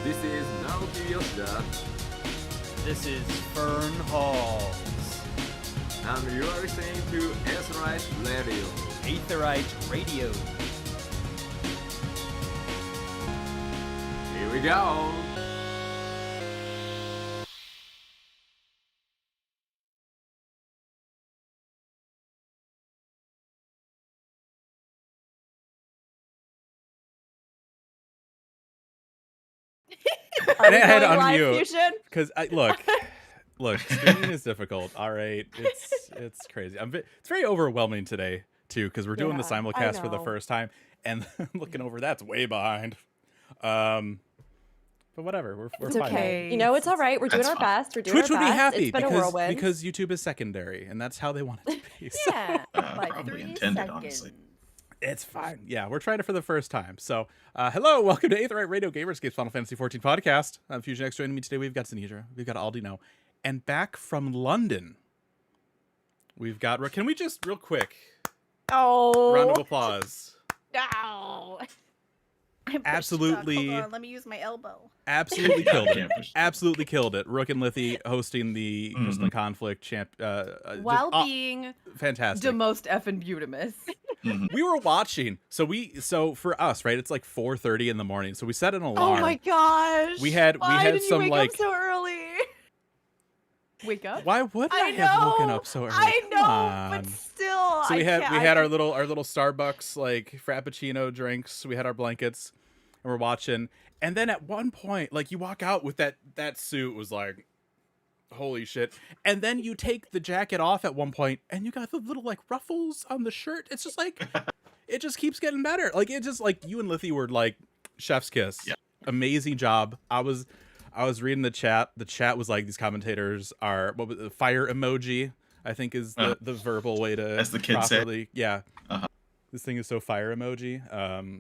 This is Naoki Yoshida. This is Fern Halls. And you are listening to Aetheryte Radio. Aetheryte Radio. Here we go. Are we I had to going live, unmute Fusion? because look, streaming is difficult. All right, it's crazy. It's very overwhelming today too because we're doing the Yeah, I simulcast for the know. first time, and looking over that's way behind. But whatever, we're It's fine. okay. You know, it's all right. We're doing That's our fine. best. We're doing Twitch our would be best. happy It's been a because whirlwind. YouTube is secondary, and that's how they want it to be. So Yeah. Probably like 3 intended, seconds. honestly. it's fine. Yeah, we're trying it for the first time. So, hello, welcome to Aetheryte Radio Gamerscape's Final Fantasy XIV podcast. I'm Fusion X. Joining me today, we've got Sinidra, we've got Aldino, and back from London, we've got. Can we just real quick Oh. round of applause? No. I'm pushed Absolutely. Hold on, let me use my elbow. Absolutely killed it. Can't push. Absolutely killed it. Rook and Lithy hosting the Crystal Conflict champ. While just, being fantastic. the most effing beautimous. We were watching. So for us, right? It's like 4:30 in the morning. So we set an alarm. Oh my gosh. We had Why did some you wake like. up so early? Wake up? Why would I I have woken know, up so early? I Come know, on. but still. So we had can't- we I had our can- little Starbucks like Frappuccino drinks. We had our blankets, and we're watching. And then at one point, like you walk out with that suit was like, holy shit. And then you take the jacket off at one point, and you got the little like ruffles on the shirt. It's just like, it just keeps getting better. Like it just like you and Lithy were like chef's kiss. Yeah. Amazing job. I was reading the chat. The chat was like, these commentators are what was the fire emoji, I think is the verbal way to As the kids say. properly. Yeah. Uh-huh. This thing is so fire emoji.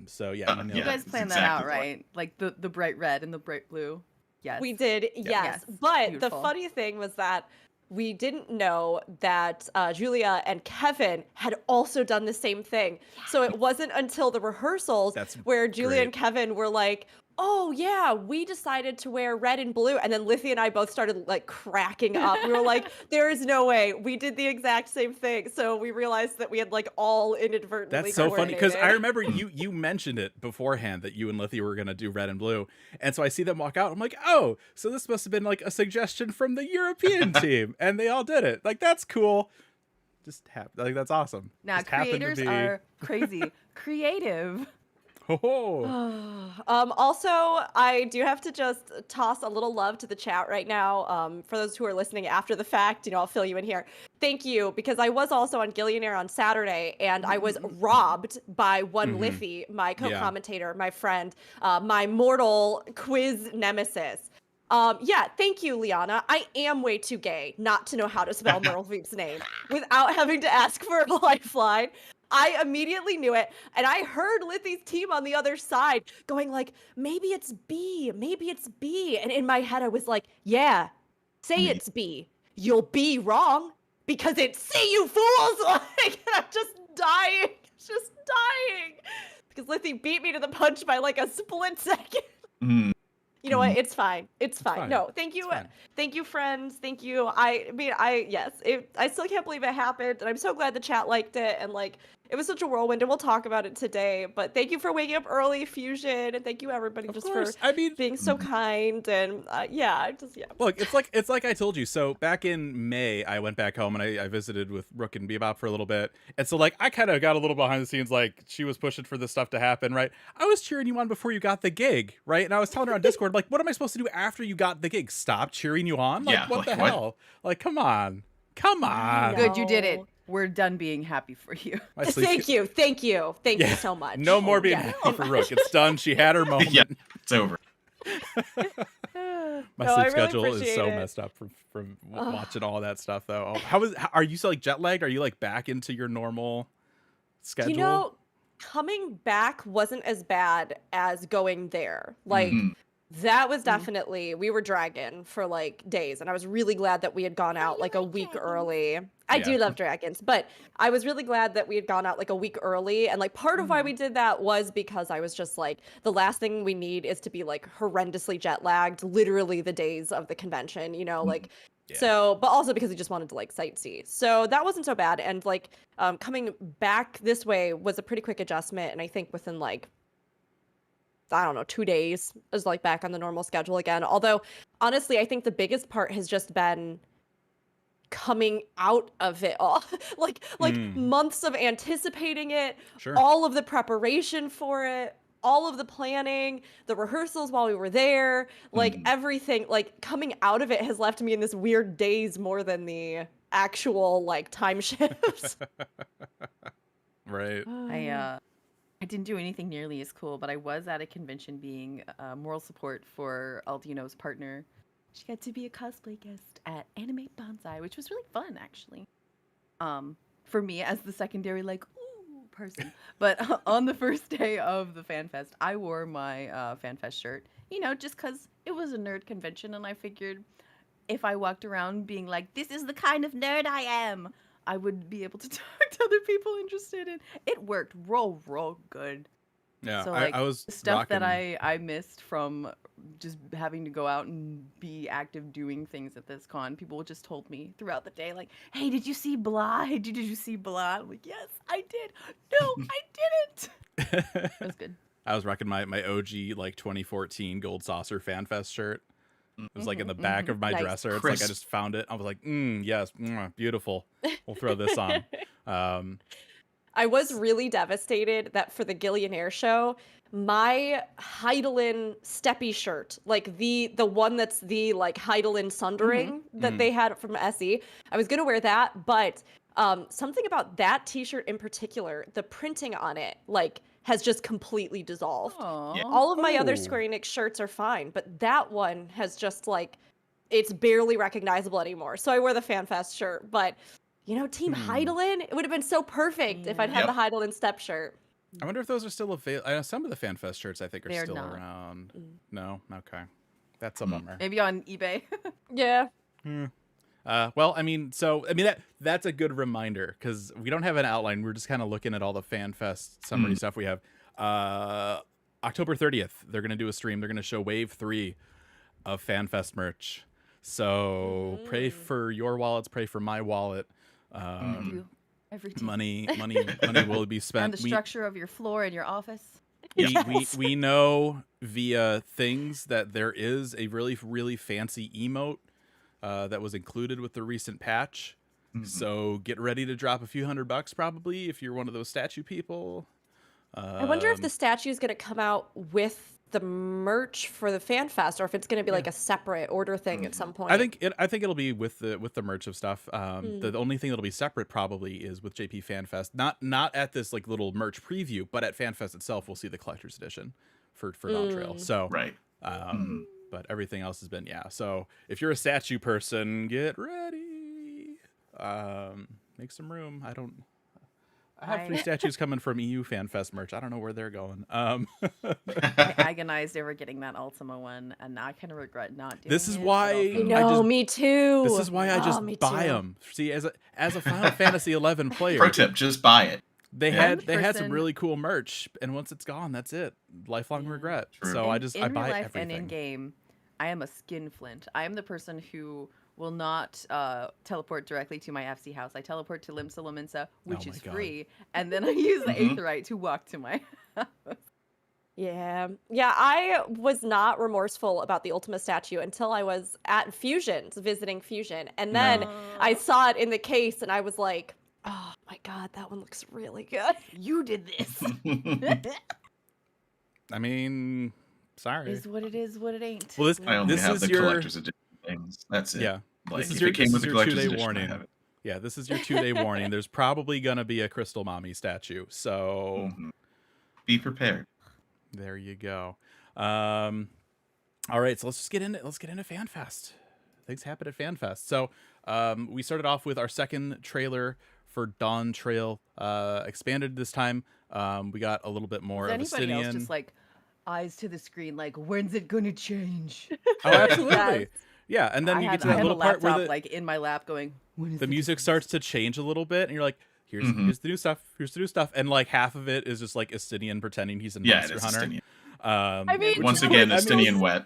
So yeah, you nailed You it. guys That's planned that exactly out, what- right? Like the bright red and the bright blue. Yes. We did, Yes. yes. But Beautiful. the funny thing was that we didn't know that Julia and Kevin had also done the same thing. So it wasn't until the rehearsals That's where Julia great. and Kevin were like, oh yeah, we decided to wear red and blue. And then Lithy and I both started like cracking up. We were like, there is no way. We did the exact same thing. So we realized that we had like all inadvertently That's so funny because I coordinated. remember you mentioned it beforehand that you and Lithy were gonna do red and blue, and so I see them walk out. I'm like, oh, so this must have been like a suggestion from the European team, and they all did it. Like that's cool. Just like that's awesome. Now Just happened to creators be- are crazy creative. Oh, Also, I do have to just toss a little love to the chat right now. For those who are listening after the fact, I'll fill you in here. Thank you, because I was also on Gillionaire on Saturday, and I was robbed by one Lithy, my co-commentator, my friend, my mortal quiz nemesis. Yeah, thank you, Liana. I am way too gay not to know how to spell Merle Veep's name without having to ask for a lifeline. I immediately knew it, and I heard Lithy's team on the other side going like, maybe it's B, maybe it's B. And in my head, I was like, yeah, say it's B. You'll be wrong, because it's C, you fools! Like, I'm just dying, because Lithy beat me to the punch by like a split second. Mm. You know what? It's fine. It's fine. fine. No, thank you. It's fine. Thank you, friends. Thank you. I mean, yes, I still can't believe it happened. And I'm so glad the chat liked it. And like, it was such a whirlwind, and we'll talk about it today. But thank you for waking up early, Fusion. And thank you, everybody, of just course. for I mean, being so kind. And yeah. look, it's like I told you. So back in May, I went back home and I visited with Rook and Bebop for a little bit. And so like I kind of got a little behind the scenes, like she was pushing for this stuff to happen, right? I was cheering you on before you got the gig, right? And I was telling her on Discord, like, what am I supposed to do after you got the gig? Stop cheering you on? Like, Yeah, what like, the what? hell? Like, come on. Come on. No. Good, you did it. We're done being happy for you. My sleep- Thank you. Thank you Yeah. so much. No more being Yeah. happy for Rook. It's done. She had her moment. Yeah, it's over. My No, I sleep really schedule is appreciate so it. messed up from watching all that stuff though. Are you so like jet lagged? Are you like back into your normal schedule? Coming back wasn't as bad as going there. Like, That was definitely, we were dragging for like days, and I was really glad that we had gone out like a week early. I do love dragons, but I was really glad that we had gone out like a week early. And like part of why we did that was because I was just like, the last thing we need is to be like horrendously jet lagged, literally the days of the convention, you know, like. So, but also because we just wanted to like sightsee. So that wasn't so bad. And like coming back this way was a pretty quick adjustment. And I think within like, I don't know, 2 days is like back on the normal schedule again. Although honestly, I think the biggest part has just been coming out of it all. like months of anticipating it, all of the preparation for it, all of the planning, the rehearsals while we were there, like everything, like coming out of it has left me in this weird daze more than the actual like time shifts. Right. I didn't do anything nearly as cool, but I was at a convention being moral support for Aldino's partner. She got to be a cosplay guest at Anime Bonsai, which was really fun, actually. For me, as the secondary, like, ooh, person. But on the first day of the FanFest, I wore my FanFest shirt, you know, just because it was a nerd convention, and I figured if I walked around being like, this is the kind of nerd I am, I would be able to talk to other people interested in. It worked real good. Yeah, so, like, I was the stuff rocking... that I missed from just having to go out and be active doing things at this con. People just told me throughout the day, like, hey, did you see blah? Hey, did you see blah? I'm like, yes, I did. No, I didn't. It was good. I was rocking my OG, like, 2014 Gold Saucer FanFest shirt. It was, like, in the back of my dresser. It's like I just found it. I was like, yes, beautiful. We'll throw this on. I was really devastated that for the Gillionaire show, my Heidelin Steppy shirt, like the one that's the like Heidelin sundering that they had from SE, I was gonna wear that, but something about that t-shirt in particular, the printing on it, like, has just completely dissolved. Aww. All of my other Square Enix shirts are fine, but that one has just like, it's barely recognizable anymore. So I wear the FanFest shirt, but you know, Team Heidelin, it would have been so perfect if I'd had the Heidelin step shirt. I wonder if those are still available. Some of the FanFest shirts I think are still not around. No? Okay. That's a bummer. Maybe on eBay. Yeah. Well, I mean, that's a good reminder because we don't have an outline. We're just kind of looking at all the FanFest summary stuff we have. October 30th, they're going to do a stream. They're going to show Wave 3 of FanFest merch. So pray for your wallets, pray for my wallet. Money will be spent. And the structure of your floor in your office. We know via things that there is a really fancy emote that was included with the recent patch. So get ready to drop a few $100 probably if you're one of those statue people. I wonder if the statue is going to come out with the merch for the FanFest, or if it's going to be like a separate order thing at some point. I think it'll be with the merch of stuff. The only thing that'll be separate probably is with JP FanFest. Not at this like little merch preview, but at FanFest itself, we'll see the collector's edition for Dawn Trail. So but everything else has been So if you're a statue person, get ready. Make some room. I have 3 statues coming from EU FanFest merch. I don't know where they're going. I agonized over getting that Ultima one, and now I kind of regret not doing This is it. why me too. This is why I just buy them. See, as a Final Fantasy 11 player, pro tip: just buy it. They had some really cool merch, and once it's gone, that's it. Lifelong regret. True. So I in buy real life everything. and in game, I am a skinflint. I am the person who will not teleport directly to my FC house. I teleport to Limsa Lominsa, which is free, and then I use the Aetheryte to walk to my house. Yeah, I was not remorseful about the Ultima statue until I was at Fusion's, visiting Fusion. And then I saw it in the case, and I was like, oh my god, that one looks really good. You did this. I mean, sorry. Is what it is, what it ain't. Well, I only this have is the your collector's edition things. That's it. Yeah. Like, this is if your, it came with the collector's 2-day edition, warning. I have it. Yeah, this is your 2-day warning. There's probably gonna be a Crystal Mommy statue, so be prepared. There you go. All right, so let's get into FanFest. Things happen at FanFest. So we started off with our second trailer for Dawn Trail, expanded this time. We got a little bit more Is of anybody else Justinian. just like eyes to the screen, like, when's it gonna change? Oh, absolutely. Yes. Yeah, and then I you had, get to I that had a little part where laptop the, like in my lap going, when is the it music gonna starts to change a little bit, and you're like, here's Mhm. here's the new stuff, here's the new stuff, and like half of it is just like Estinian pretending he's a Yeah, it monster is hunter. Estinian. I mean, which Once is again, great. I mean, Estinian wet.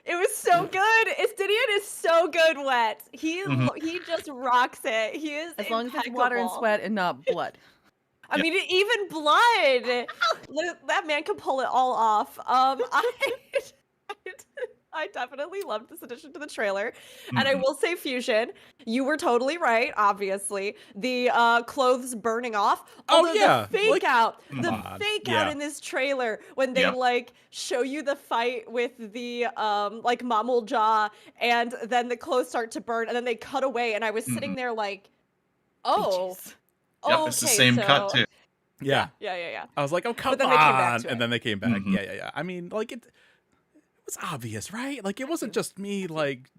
It was so good. Estinian is so good wet. Mhm. He just rocks it. He is As long as it's water and impeccable. sweat and not blood. I mean, even blood. That man can pull it all off. I definitely loved this addition to the trailer. And I Mhm. will say, Fusion, you were totally right, obviously. The clothes burning off. Oh, Although yeah, the fake like, out, come the on. fake Yeah. out in this trailer when they Yep. like show you the fight with the like Mammal Jaw, and then the clothes start to burn, and then they cut away, and I was sitting there like, oh, Bitches. Yep, it's the same cut so- too. Yeah. Yeah. I was like, oh, come then they came back on. to And it. then they came back. Mhm. Yeah. I mean, like, it was obvious, right? Like, it wasn't just me, like,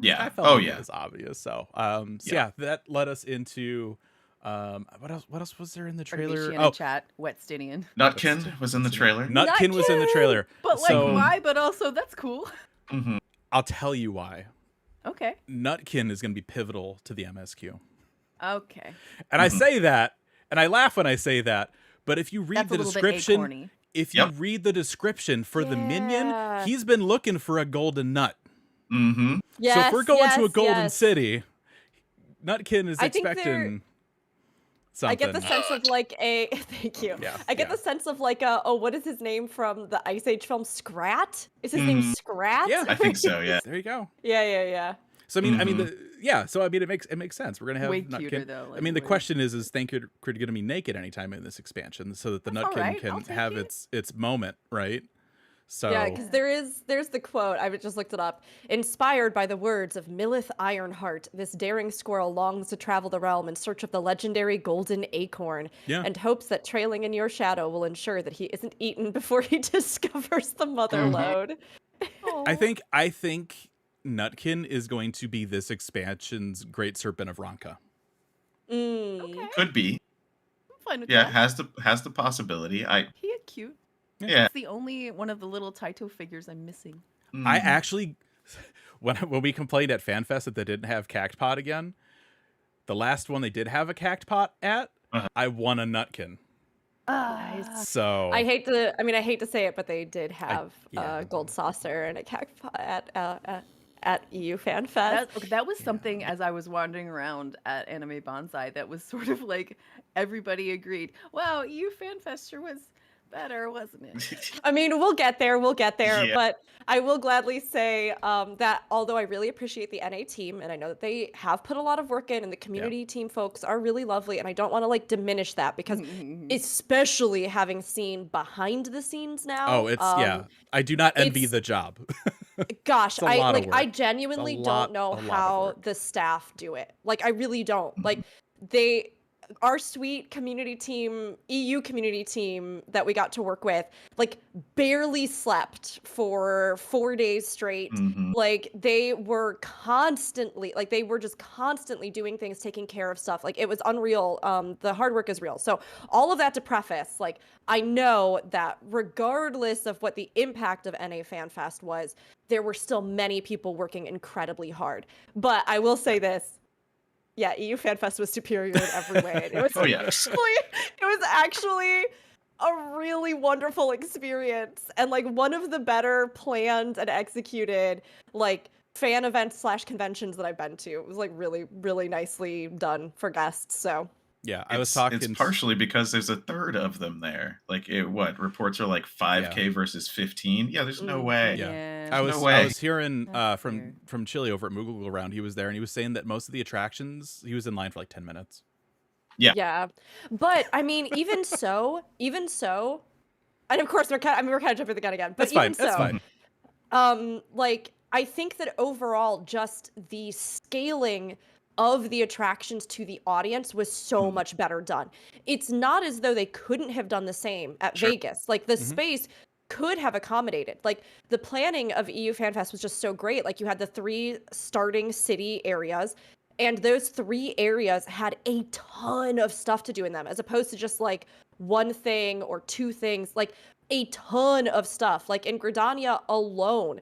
Yeah. I felt Oh, like yeah. it was obvious. So, Yeah. yeah, that led us into, what else was there in the trailer? Trailer. In Oh, the chat, wet Stinian. Nutkin was in the trailer. Nutkin was in the trailer. But like, So- why? But also, that's cool. Mhm. I'll tell you why. Okay. Nutkin is going to be pivotal to the MSQ. Okay. And I say that, and I laugh when I say that, but if you read That's the a little description, bit acorny. if you Yep. read the description for the minion, Yeah. he's been looking for a golden nut. Mhm. Yes, So if we're going to a yes, golden yes. city, Nutkin is I think expecting something. I get the sense of like a thank you. Yeah, I get yeah. the sense of like a what is his name from the Ice Age film Scrat? Is his name Mhm. Scrat? Yeah. I think so. Yeah. There you go. yeah. So I mean, Mhm. So I mean, it makes sense. We're gonna have Way Nutkin. cuter, though, I like, mean, the way- question is Thank-Crit going to be naked anytime in this expansion, so that the That's all Nutkin right, can I'll take have it. its moment, right? So Yeah, because there's the quote, I just looked it up. Inspired by the words of Millith Ironheart, this daring squirrel longs to travel the realm in search of the legendary golden acorn, Yeah. and hopes that trailing in your shadow will ensure that he isn't eaten before he discovers the mother Mhm. lode. I think Nutkin is going to be this expansion's Great Serpent of Ronka. Okay. Could be. I'm fine with Yeah, that. has the possibility. He is cute. Yeah. It's the only one of the little Taito figures I'm missing. I Mhm. actually, when we complained at FanFest that they didn't have Cactpot again, the last one they did have a Cactpot at, Uh-huh. I won a Nutkin. So I hate to say it, but they did have yeah. Gold Saucer and a cactpot at EU Fan Fest. That was something as I was wandering around at Anime Bonsai that was sort of like everybody agreed. Wow, EU Fan Fest sure was better, wasn't it? I mean, we'll get there, Yeah. but I will gladly say that although I really appreciate the NA team, and I know that they have put a lot of work in, and the community team folks are really lovely, and I don't want to like diminish that because especially having seen behind the scenes now. Oh, it's I do not envy it's- the job. Gosh, It's a lot of I work. genuinely It's a lot- don't know a lot of how work. the staff do it. Like, I really don't. Mhm. Like, our sweet community team, EU community team that we got to work with, like, barely slept for 4 days straight. Mhm. Like, they were just constantly doing things, taking care of stuff. Like, it was unreal. The hard work is real. So, all of that to preface, like, I know that regardless of what the impact of NA Fan Fest was, there were still many people working incredibly hard. But I will say this. Yeah, EU Fan Fest was superior in every way. It was Oh, yeah. actually a really wonderful experience, and like one of the better planned and executed like fan events / conventions that I've been to. It was like really, really nicely done for guests. So Yeah, I was talking. It's partially because there's a third of them there. Like, reports are like 5K versus 15. Yeah, there's no way. Yeah. Yeah. I no was way. hearing That's weird. from Chili over at Moogle Around. He was there and he was saying that most of the attractions he was in line for like 10 minutes. Yeah. But I mean, even so, and of course we're kind of jumping the gun again. But That's fine. even That's so, fine. like I think that overall, just the scaling of the attractions to the audience was so much better done. It's not as though they couldn't have done the same at Sure. Vegas. Like the space could have accommodated. Like the planning of EU Fan Fest was just so great. Like you had the 3 starting city areas, and those 3 areas had a ton of stuff to do in them, as opposed to just like one thing or 2 things. Like a ton of stuff. Like in Gridania alone,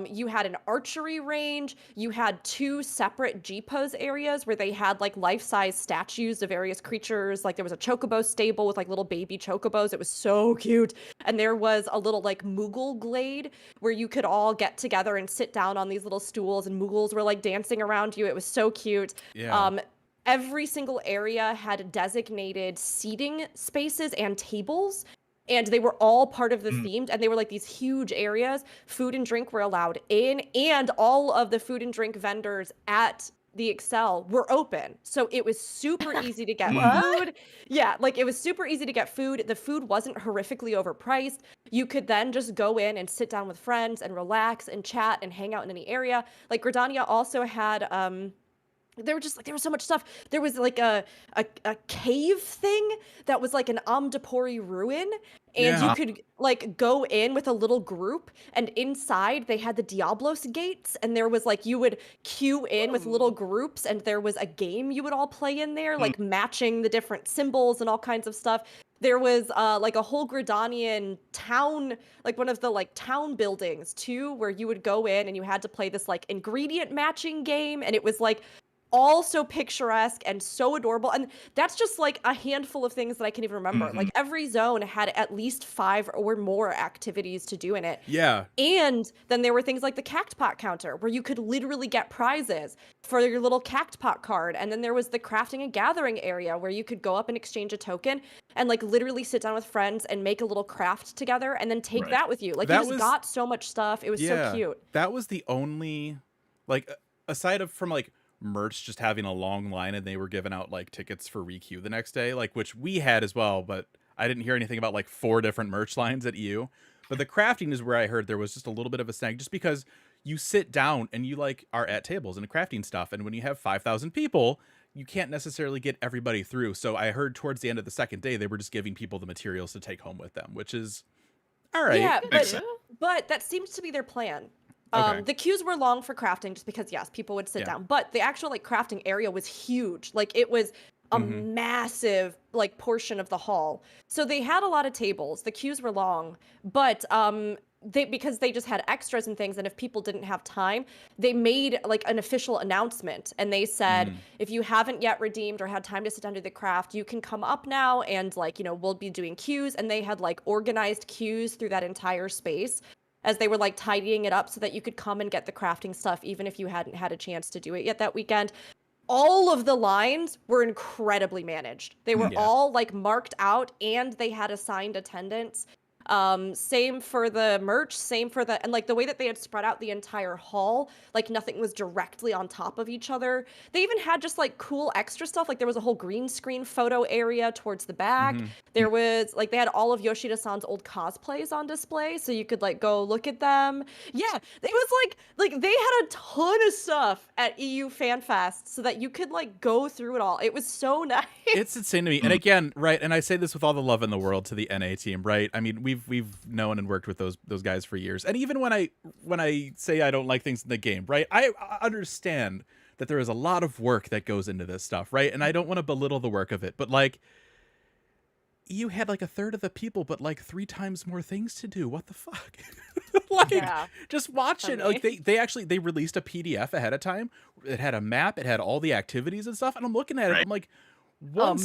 you had an archery range, you had 2 separate G-pose areas where they had like life-size statues of various creatures. Like there was a chocobo stable with like little baby chocobos. It was so cute. And there was a little like Moogle glade where you could all get together and sit down on these little stools, and Moogles were like dancing around you. It was so cute. Yeah. Every single area had designated seating spaces and tables, and they were all part of the themed, and they were like these huge areas. Food and drink were allowed in, and all of the food and drink vendors at the Excel were open. So it was super easy to get food. Yeah, like it was super easy to get food. The food wasn't horrifically overpriced. You could then just go in and sit down with friends and relax and chat and hang out in any area. Like Gridania also had there was so much stuff. There was like a cave thing that was like an Amdapori ruin, and you could like go in with a little group, and inside they had the Diablos gates, and there was like you would queue in with little groups, and there was a game you would all play in there, like matching the different symbols and all kinds of stuff. There was like a whole Gridanian town, like one of the like town buildings too, where you would go in and you had to play this like ingredient matching game, and it was like all so picturesque and so adorable. And that's just like a handful of things that I can even remember. Like every zone had at least 5 or more activities to do in it. Yeah. And then there were things like the Cactpot counter where you could literally get prizes for your little Cactpot card. And then there was the crafting and gathering area where you could go up and exchange a token and like literally sit down with friends and make a little craft together and then take that with you. Like you just got so much stuff. It was so cute. That was the only, like, aside from like merch just having a long line, and they were giving out like tickets for requeue the next day, like, which we had as well, but I didn't hear anything about like 4 different merch lines at EU. But the crafting is where I heard there was just a little bit of a snag, just because you sit down and you like are at tables and crafting stuff, and when you have 5,000 people, you can't necessarily get everybody through. So I heard towards the end of the second day they were just giving people the materials to take home with them, which is all right. Yeah, but that seems to be their plan. Okay. The queues were long for crafting just because, yes, people would sit down. But the actual like crafting area was huge. Like it was a massive like portion of the hall. So they had a lot of tables. The queues were long, but because they just had extras and things, and if people didn't have time, they made like an official announcement, and they said, if you haven't yet redeemed or had time to sit down to the craft, you can come up now, and like, you know, we'll be doing queues. And they had like organized queues through that entire space as they were like tidying it up so that you could come and get the crafting stuff even if you hadn't had a chance to do it yet that weekend. All of the lines were incredibly managed. They were all like marked out, and they had assigned attendants. Same for the merch, and like the way that they had spread out the entire hall, like nothing was directly on top of each other. They even had just like cool extra stuff. Like there was a whole green screen photo area towards the back. There was like, they had all of Yoshida-san's old cosplays on display, so you could like go look at them. Yeah, it was like they had a ton of stuff at EU FanFest so that you could like go through it all. It was so nice. It's insane to me. And again, right, and I say this with all the love in the world to the NA team, right? I mean, we've known and worked with those guys for years. And even when I say I don't like things in the game, right, I understand that there is a lot of work that goes into this stuff, right? And I don't want to belittle the work of it, but like, you had like a third of the people, but like 3 times more things to do. What the fuck? Like, just watch it. Like they released a PDF ahead of time. It had a map. It had all the activities and stuff. And I'm looking at it. I'm like, one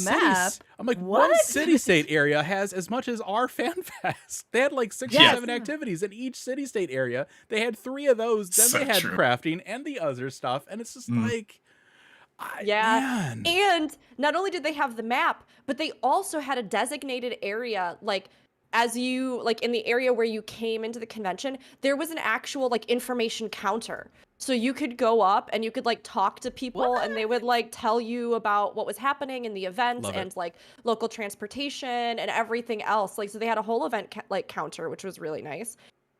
city-state area has as much as our FanFest. They had like 6 or 7 activities in each city-state area. They had 3 of those. Then they had crafting and the other stuff. And it's just like, man. And not only did they have the map, but they also had a designated area, like as you, like in the area where you came into the convention, there was an actual like information counter. So you could go up and you could like talk to people and they would like tell you about what was happening in the event and like local transportation and everything else. Like, so they had a whole event like counter, which was really nice.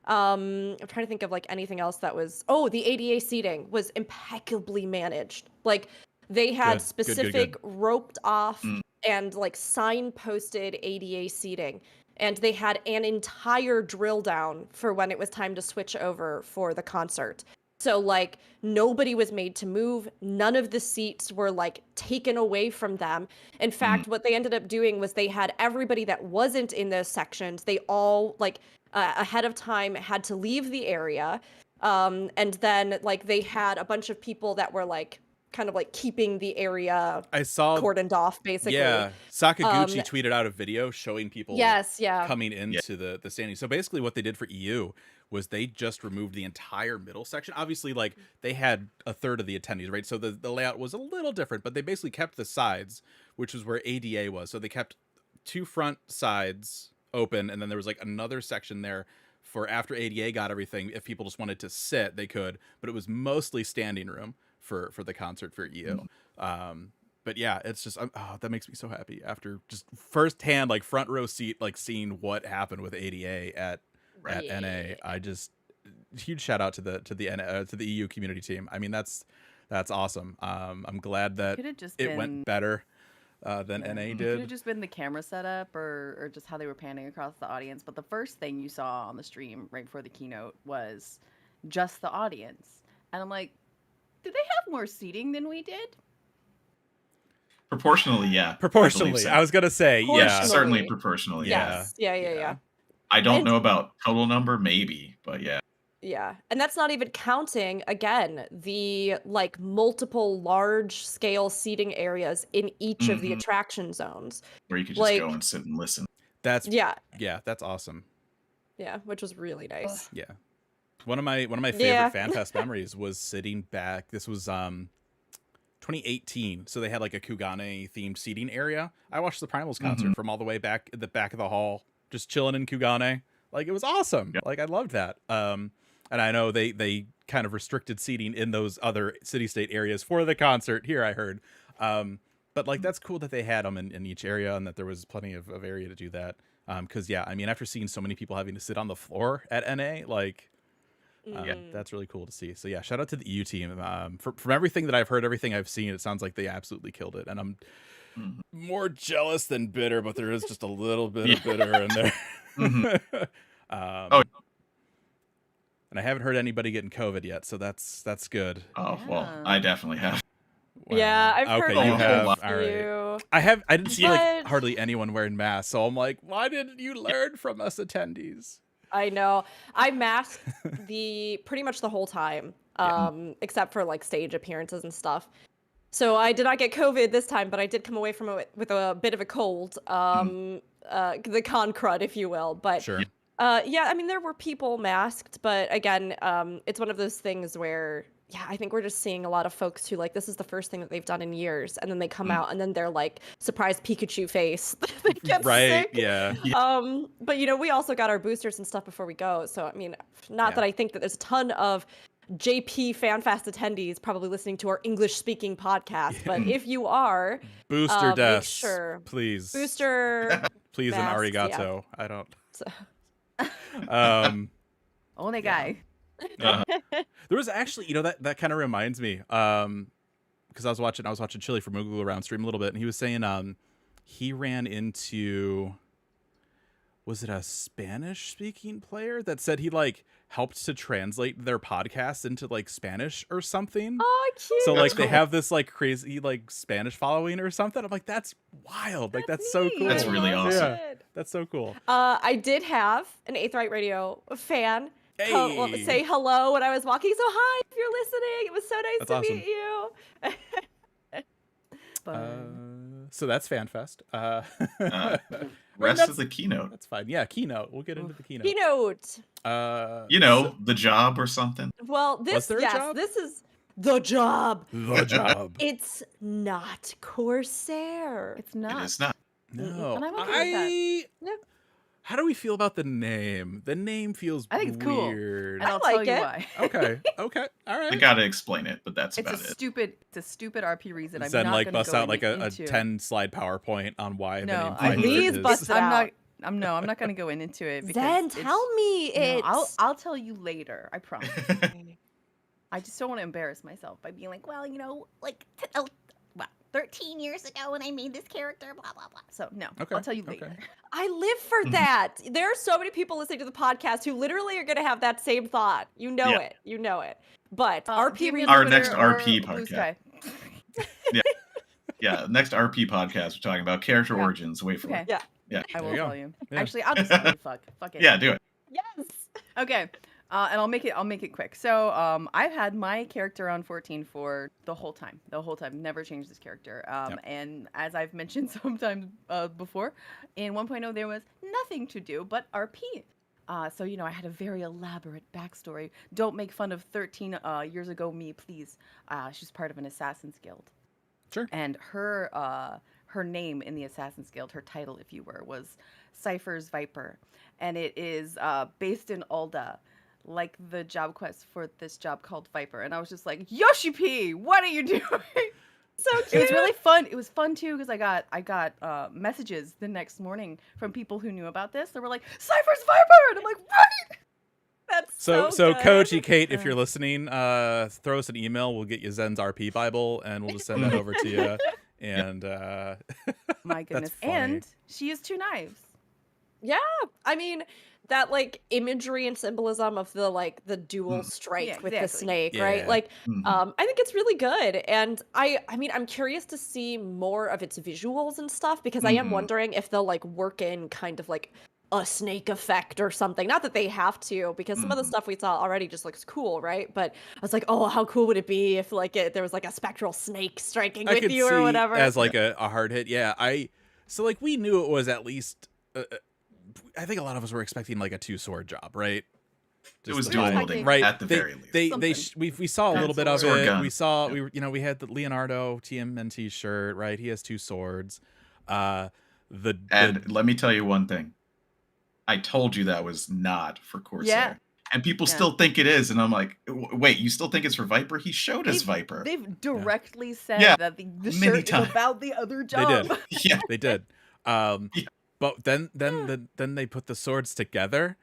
I'm trying to think of like anything else that was, the ADA seating was impeccably managed. Like they had specific roped off and like signposted ADA seating. And they had an entire drill down for when it was time to switch over for the concert. So like nobody was made to move. None of the seats were like taken away from them. In fact, what they ended up doing was they had everybody that wasn't in those sections. They all like ahead of time had to leave the area. And then like they had a bunch of people that were like kind of like keeping the area I saw cordoned off basically. Yeah, Sakaguchi tweeted out a video showing people coming into the standing. So basically what they did for EU was they just removed the entire middle section. Obviously, like they had a third of the attendees, right? So the layout was a little different, but they basically kept the sides, which is where ADA was. So they kept 2 front sides open, and then there was like another section there for after ADA got everything. If people just wanted to sit, they could, but it was mostly standing room for the concert for EU. But yeah, it's just that makes me so happy after just firsthand like front row seat like seeing what happened with ADA at NA. I just huge shout out to the EU community team. I mean that's awesome. I'm glad that it went better than NA did. It could have just been the camera setup or just how they were panning across the audience. But the first thing you saw on the stream right before the keynote was just the audience, and I'm like, did they have more seating than we did? Proportionally, yeah. Proportionally, I was gonna say, yeah, certainly proportionally. Yes. Yeah. I don't know about total number, maybe, but yeah. Yeah, and that's not even counting again the like multiple large scale seating areas in each of the attraction zones where you could just go and sit and listen. That's that's awesome. Yeah, which was really nice. Yeah. One of my favorite FanFest memories was sitting back. This was 2018, so they had like a Kugane themed seating area. I watched the Primals concert from all the way back at the back of the hall, just chilling in Kugane. Like it was awesome. Yep. Like I loved that. And I know they kind of restricted seating in those other city state areas for the concert here, I heard. But like that's cool that they had them in each area and that there was plenty of area to do that. Because yeah, I mean after seeing so many people having to sit on the floor at NA, like. That's really cool to see. So yeah, shout out to the EU team. From everything that I've heard, everything I've seen, it sounds like they absolutely killed it. And I'm more jealous than bitter, but there is just a little bit of bitter in there. And I haven't heard anybody getting COVID yet, so that's good. Oh well, I definitely have. Wow. Yeah, I've heard you have. All right. I didn't see like hardly anyone wearing masks, so I'm like, why didn't you learn from us attendees? I know. I masked pretty much the whole time, except for like stage appearances and stuff. So I did not get COVID this time, but I did come away from it with a bit of a cold, the con crud, if you will. But sure. Yeah, I mean, there were people masked, but again, it's one of those things where, yeah, I think we're just seeing a lot of folks who like, this is the first thing that they've done in years. And then they come out and then they're like, surprise Pikachu face. They get sick. Yeah. But you know, we also got our boosters and stuff before we go. So, I mean, not that I think that there's a ton of JP FanFest attendees probably listening to our English speaking podcast. But if you are, booster deaths, make sure. Please. Booster. Please masks, and arigato. Yeah. I don't. So. Only guy. There was actually, you know, that kind of reminds me, because I was watching Chili from Moogle around stream a little bit, and he was saying he ran into, was it a Spanish speaking player that said he like helped to translate their podcast into like Spanish or something. Oh, cute. So like they have this like crazy like Spanish following or something. I'm like, that's wild. Like that's so cool. That's really awesome. Yeah, that's so cool. I did have an Aetheryte Radio fan say hello when I was walking. So hi, if you're listening. It was so nice to meet you. So that's FanFest. Rest of the keynote. That's fine. Yeah, keynote. We'll get into the keynote. You know, the job or something. Well, this is the job. The job. It's not Corsair. It's not. It is not. No. And I'm okay with that. How do we feel about the name? The name feels I think it's cool. weird. And I'll like tell you it. why. Okay. All right. I gotta explain it, but that's about it. It's a stupid RP reason. Zen I'm not like gonna bust go out like a into 10 slide PowerPoint on why the name please bust it out. I'm not gonna go into it because Zen, tell me it. I'll tell you later. I promise. I just don't want to embarrass myself by being like, well, you know, like, 13 years ago when I made this character, blah, blah, blah. So no, Okay, I'll tell you okay. later. I live for that. There are so many people listening to the podcast who literally are going to have that same thought. You know Yeah. it. You know it. But DM RP me on Our Twitter next or RP Blue podcast. Sky. Yeah, next RP podcast, we're talking about character Yeah. origins. Wait for Okay. it. Yeah. Yeah. I There will you go. tell you. Yeah. Actually, I'll just tell you. Fuck it. Yeah, do it. Yes. Okay. And I'll make it quick. So I've had my character on 14 for the whole time. Never changed this character. Yep. And as I've mentioned sometimes before, in 1.0 there was nothing to do but RP. So I had a very elaborate backstory. Don't make fun of 13 years ago me, please. She's part of an Assassin's Guild. Sure. And her name in the Assassin's Guild, her title, if you were, was Cypher's Viper, and it is based in Alda, like the job quest for this job called Viper. And I was just like, Yoshi P, what are you doing? So It cute. was really fun. It was fun too because I got messages the next morning from people who knew about this. They were like, Cypher's Viper, and I'm like, right. That's So good. Koji, Kate, if Yeah. you're listening, throw us an email. We'll get you Zen's RP Bible, and we'll just send that over to you. And My goodness. funny. And she used 2 knives. Yeah, I mean that like imagery and symbolism of the dual strike Yeah, with the exactly. snake, Yeah. right? Like, Mhm. I think it's really good, and I mean I'm curious to see more of its visuals and stuff because I am Mhm. wondering if they'll like work in kind of like a snake effect or something. Not that they have to, because some of the Mhm. stuff we saw already just looks cool, right? But I was like, oh, how cool would it be if like there was like a spectral snake striking I with could you see or whatever? as like a hard hit. Yeah, so like we knew it was at least. I think a lot of us were expecting like a 2-sword job, right? It was the dual fact wielding right. at the very least. We saw a little bit of Sword it. gun. We saw Yep. we had the Leonardo TMNT shirt, right? He has 2 swords. The And let me tell you one thing. I told you that was not for Corsair. Yeah. And people Yeah. still think it is. And I'm like, wait, you still think it's for Viper? He showed us Viper. They've directly said Yeah, that the many shirt times. is about the other They job. did. Yeah. They did. Yeah. But then they put the swords together.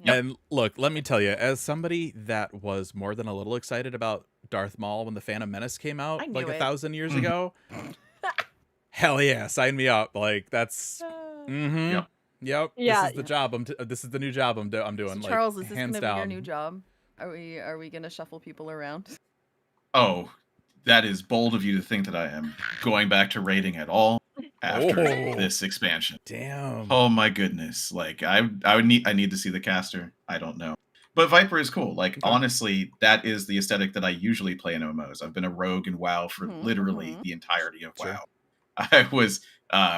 Yep. And look, let me tell you, as somebody that was more than a little excited about Darth Maul when the Phantom Menace came out I like knew it. 1,000 years Mhm. ago, hell yeah, sign me up. Like that's mm-hmm. Yep. Yep. Yeah. This is the job. This is the new job I'm doing. So like, Charles, is this hands gonna be your down. new job? Are we gonna shuffle people around? Oh, that is bold of you to think that I am going back to raiding at all after Oh. this expansion. Damn. Oh my goodness. Like I need to see the caster. I don't know. But Viper is cool. Like Okay. honestly, that is the aesthetic that I usually play in MMOs. I've been a rogue in WoW for Mhm, literally mhm. the entirety of Sure. WoW. I was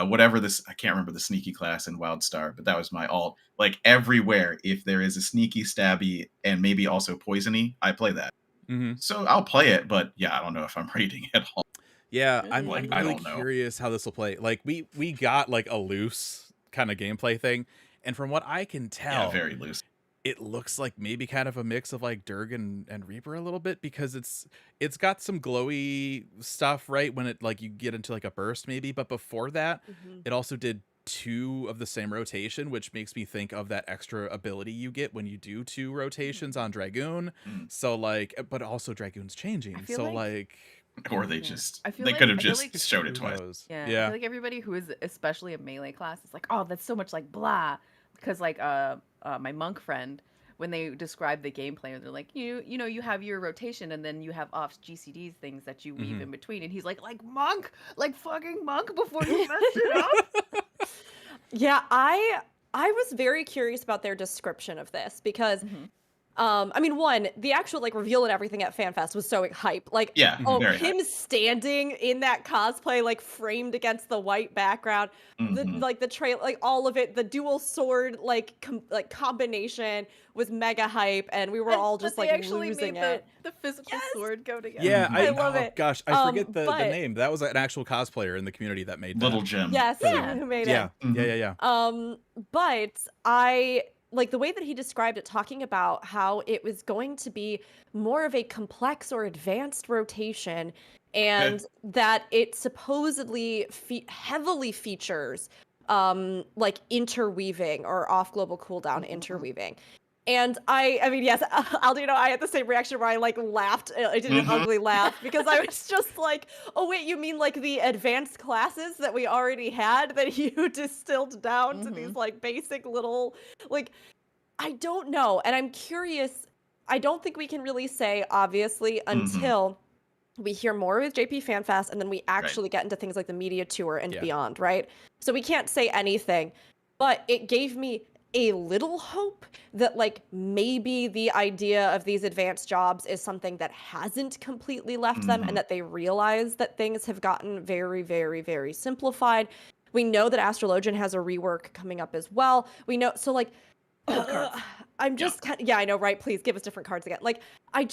whatever this I can't remember the sneaky class in WildStar, but that was my alt. Like everywhere, if there is a sneaky, stabby, and maybe also poisony, I play that. Mm-hmm. So I'll play it, but yeah, I don't know if I'm raiding at all. Yeah, I'm Like, really I don't know. curious how this will play. Like we got like a loose kind of gameplay thing, and from what I can tell, Yeah, very loose. it looks like maybe kind of a mix of like Durg and Reaper a little bit because it's got some glowy stuff right when it like you get into like a burst maybe, but before that Mhm. it also did 2 of the same rotation, which makes me think of that extra ability you get when you do 2 rotations on Dragoon. Mm. So like, but also Dragoon's changing, I feel so like- like Or they Yeah. just I feel they like- could have I feel just like- showed who it twice. knows? Yeah, I Yeah. feel like everybody who is especially a melee class is like, oh, that's so much like blah, because like my monk friend, when they describe the gameplay, they're like, you know, you have your rotation and then you have off GCDs things that you weave Mhm. in between, and he's like monk, like fucking monk before you messed it up. Yeah, I was very curious about their description of this because Mhm. I mean, one, the actual like reveal and everything at FanFest was so hype. Like, Yeah, oh, very him standing in that cosplay, like framed against the white background, the Mhm. like the trail, like all of it, the dual sword like combination was mega hype, and we were all But just they like actually losing made it. the physical Yes! sword go together. Yeah, Mhm. I love it. Gosh, I forget the but- name. That was an actual cosplayer in the community that made Little that. gem. Yes, Yeah. who made Yeah, it? yeah. But I like the way that he described it, talking about how it was going to be more of a complex or advanced rotation, and that it supposedly heavily features like interweaving or off global cooldown interweaving. And I mean, yes, Aldi and I had the same reaction where I like laughed. I did an ugly laugh because I was just like, oh wait, you mean like the advanced classes that we already had that you distilled down to these like basic little, like, I don't know. And I'm curious. I don't think we can really say, obviously, until we hear more with JP FanFest and then we actually get into things like the media tour and beyond, right? So we can't say anything, but it gave me a little hope that like maybe the idea of these advanced jobs is something that hasn't completely left them and that they realize that things have gotten very, very, very simplified. We know that Astrologian has a rework coming up as well. We know, so like, I'm just I know, right? Please give us different cards again. Like, I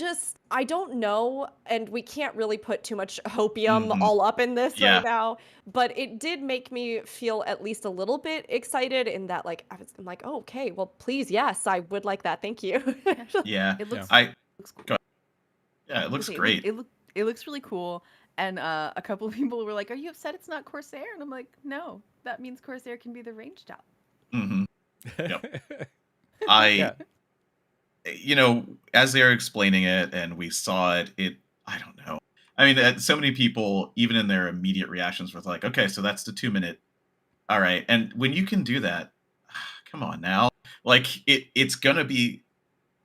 don't know, and we can't really put too much hopium all up in this right now, but it did make me feel at least a little bit excited in that, like, I'm like, oh, okay, well, please, yes, I would like that. Thank you. It looks, looks cool. Yeah, it looks great. It looks really cool. And a couple of people were like, "Are you upset it's not Corsair?" And I'm like, "No, that means Corsair can be the range job." Yep. You know, as they're explaining it and we saw it, I don't know. I mean, so many people, even in their immediate reactions, were like, okay, so that's the 2-minute. All right. And when you can do that, come on now. Like, it's going to be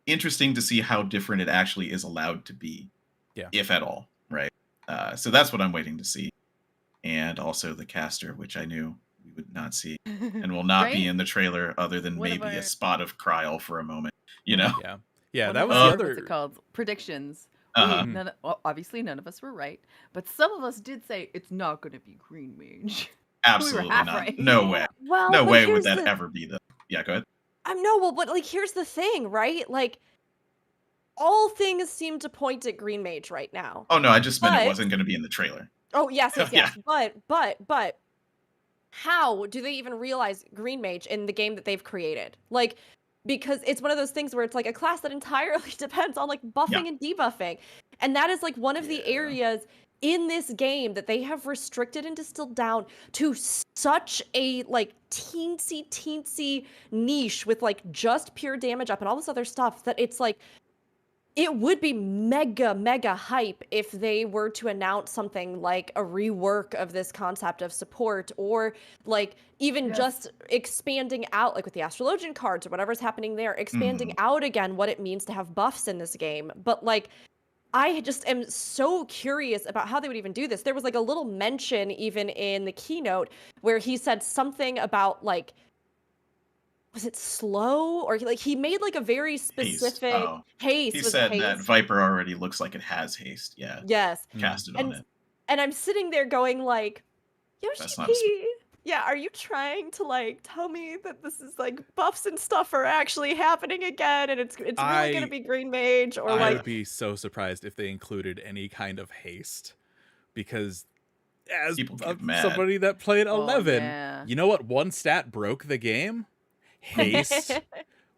interesting to see how different it actually is allowed to be, if at all, right? So that's what I'm waiting to see. And also the caster, which I knew we would not see and will not be in the trailer other than maybe a spot of Kryl for a moment, you know? That was the other... What's it called? Predictions. Obviously, none of us were right, but some of us did say it's not going to be Green Mage. Absolutely not. Right. No way. Well, no way would that ever be the... Yeah, go ahead. No, well, but like, here's the thing, right? Like, all things seem to point at Green Mage right now. Oh, no, I just meant it wasn't going to be in the trailer. Oh, yes. But how do they even realize Green Mage in the game that they've created? Like, because it's one of those things where it's like a class that entirely depends on like buffing and debuffing. And that is like one of the areas in this game that they have restricted and distilled down to such a like teensy niche with like just pure damage up and all this other stuff that it's like, it would be mega hype if they were to announce something like a rework of this concept of support, or like even just expanding out, like with the Astrologian cards or whatever's happening there, expanding out again what it means to have buffs in this game. But like, I just am so curious about how they would even do this. There was like a little mention even in the keynote where he said something about like, was it slow, or he made like a very specific haste. He said that Viper already looks like it has haste. Yeah. Yes. Casted on it. And I'm sitting there going like, Yoshi P, are you trying to like tell me that this is like buffs and stuff are actually happening again, and it's really gonna be Green Mage, or I would be so surprised if they included any kind of haste, because as somebody that played 11, you know what one stat broke the game? Haste.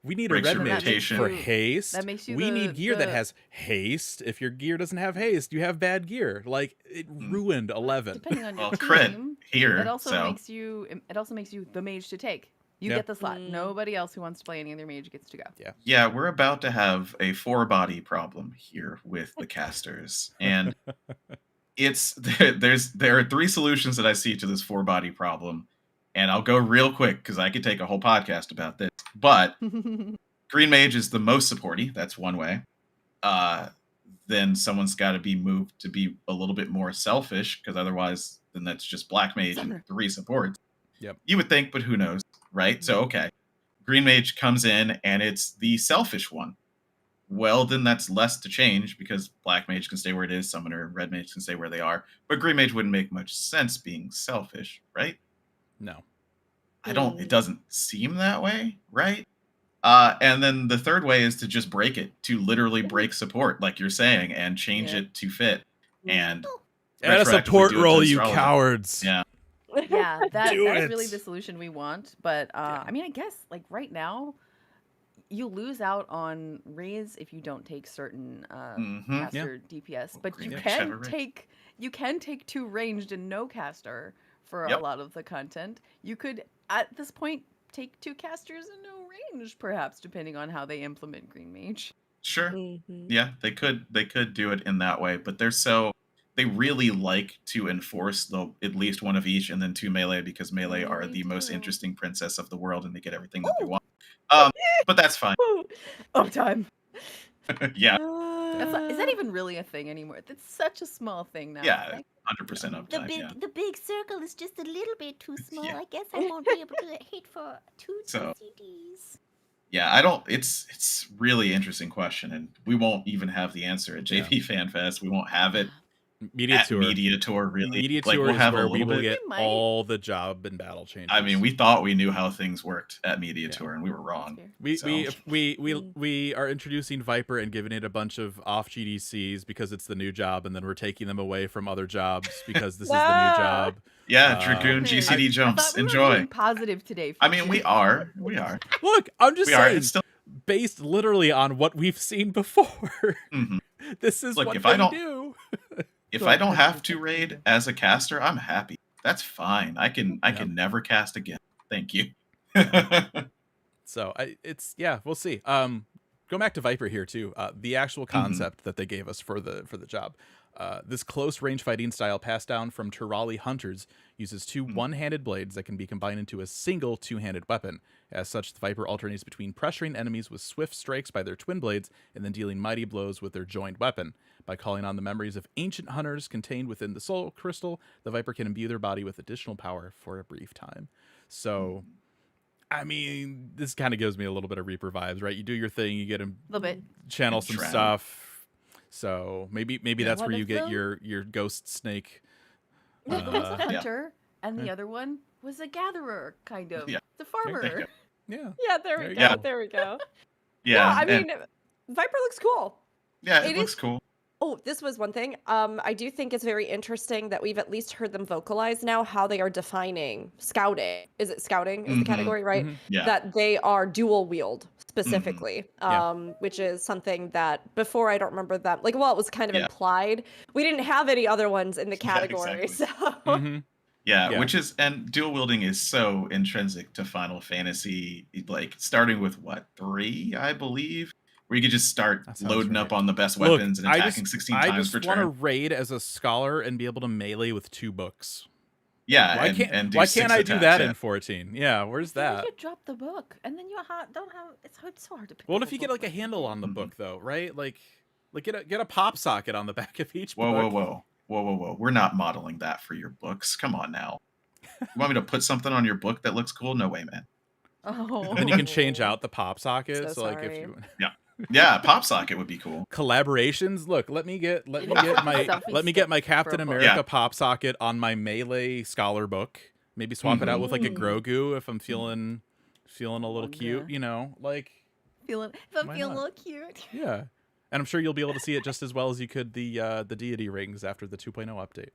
We need a red mage for haste. That makes you we need gear that has haste. If your gear doesn't have haste, you have bad gear. Like, it ruined 11. Depending on your crit team, here. It also makes you the mage to take. You get the slot. Nobody else who wants to play any other mage gets to go. Yeah, we're about to have a 4-body problem here with the casters, and there are 3 solutions that I see to this 4-body problem. And I'll go real quick because I could take a whole podcast about this. But Green Mage is the most supporty. That's one way. Then someone's got to be moved to be a little bit more selfish, because otherwise, then that's just Black Mage and 3 supports. Yep. You would think, but who knows, right? So, okay. Green Mage comes in, and it's the selfish one. Well, then that's less to change, because Black Mage can stay where it is, Summoner, Red Mage can stay where they are. But Green Mage wouldn't make much sense being selfish, right? No. It doesn't seem that way, right? And then the third way is to just break it, to literally break support, like you're saying, and change it to fit. And add a support role, you cowards. Yeah. Yeah, that's really the solution we want. But I mean, I guess like right now, you lose out on raise if you don't take certain caster DPS, but you can take 2 ranged and no caster for a lot of the content. You could, at this point, take 2 casters and no range, perhaps, depending on how they implement Green Mage. Sure. Mhm. Yeah, they could do it in that way, but they really like to enforce at least one of each and then 2 melee, because melee Yeah, are they the most do. interesting princess of the world and they get everything that they Ooh. want. But that's fine. Uptime. Yeah, Is that even really a thing anymore? That's such a small thing now. yeah, Like, 100% The uptime. Yeah. big circle is just a little bit too small. Yeah. I guess I won't be able to hit for 2 So- TCDs. Yeah, I don't. It's really interesting question, and we won't even have the answer at JP FanFest. We won't have it Media at tour. Media Tour. Really, Media like tour we'll is have a where we little will bit. get We might. all the job and battle changes. I mean, we thought we knew how things worked at Media Yeah. Tour, and we were wrong. that's fair. we are introducing Viper and giving it a bunch of off GDCs because it's the new job, and then we're taking them away from other jobs because this is the new job. Yeah, Dragoon Okay. GCD I jumps. thought we were Enjoy. being positive today. I mean, we are. We are. Look, I'm just We are. saying, It's still. based literally on what we've seen before. Mhm. This is Look, what if they I don't- do. If Go I don't ahead. have to raid as a caster, I'm happy. That's fine. I can never cast again. Thank you. So we'll see. Go back to Viper here too. The actual concept that they gave us for the job. This close range fighting style passed down from Turali hunters uses 2 one-handed blades that can be combined into a single 2-handed weapon. As such, the Viper alternates between pressuring enemies with swift strikes by their twin blades and then dealing mighty blows with their joined weapon. By calling on the memories of ancient hunters contained within the soul crystal, the Viper can imbue their body with additional power for a brief time. So, I mean, this kind of gives me a little bit of Reaper vibes, right? You do your thing, you get him A little bit. channel some Shroud. stuff. So maybe that's One where you of get them- your ghost snake. One was a Uh, hunter, and the yeah. other one was a gatherer, kind of. Yeah. The There you farmer. go. Yeah. Yeah, there There we you go. go. There we go. Yeah. I and- mean, Viper looks cool. yeah, it it looks is- cool. Oh, this was one thing. I do think it's very interesting that we've at least heard them vocalize now how they are defining scouting. Is it scouting is the Mhm. category, right? Mhm. Yeah. That they are dual wield specifically, Yeah. which is something that before I don't remember that. Like, well, it was kind of Yeah. implied. We didn't have any other ones in the Yeah, category, exactly. so Mhm. Yeah, Yeah. which is, and dual wielding is so intrinsic to Final Fantasy, like starting with what, 3, I believe, where you could just start That sounds loading right. up on the best Look, weapons and I attacking just 16 I times just per want to turn. raid as a scholar and be able to melee with 2 books. Yeah, Why and, can't and do why 6 can't I do attacks, that yeah. in 14? Yeah, where's that? You drop the book, and then you don't have. It's so hard to pick. What up if you get like a book. handle on the Mhm. book though, right? Like get a pop socket on the back of each Whoa, book. whoa. We're not modeling that for your books. Come on now. You want me to put something on your book that looks cool? No way, man. Oh. Then you can change out the pop socket. So So like if sorry. you Yeah, pop socket would be cool. collaborations, look, let me get my Selfie Captain stick for a book. America Yeah. pop socket on my melee scholar book. Maybe swap it out with like a Mhm. Grogu if I'm feeling a little Oh, cute, yeah. you know, like If I'm Why feeling a not? little cute. yeah. And I'm sure you'll be able to see it just as well as you could the deity rings after the 2.0 update.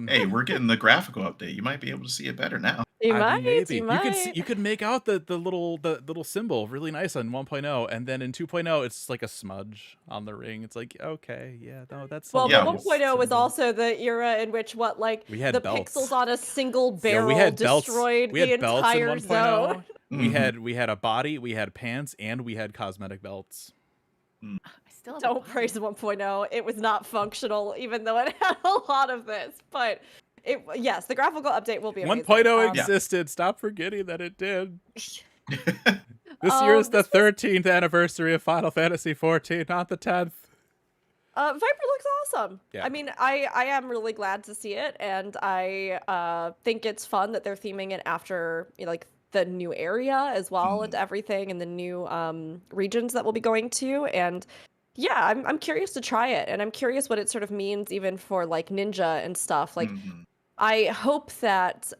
Hey, we're getting the graphical update. You might be able to see it better now. you I might, mean, maybe you might. could you could make out the little symbol really nice on 1.0, and then in 2.0 it's like a smudge on the ring. It's like, okay, yeah, no, that's Well, Yeah. but nice 1.0 was symbol. also the era in which We had the belts. pixels on a single Yo, barrel we had belts. destroyed We had the belts in entire 1.0. zone. Mhm. We had a body, we had pants, and we had cosmetic belts. I still have a Don't body. praise 1.0. It was not functional, even though it had a lot of this. But yes, the graphical update will be amazing. 1.0 Um, existed. Stop forgetting that it did. This year is the this was- 13th anniversary of Final Fantasy 14, not the 10th. Viper looks awesome. Yeah. I mean, I am really glad to see it, and I think it's fun that they're theming it after like the new area as well and everything, and the new regions that we'll be going to. And yeah, I'm curious to try it, and I'm curious what it sort of means even for like ninja and stuff. Like, Mhm. I hope that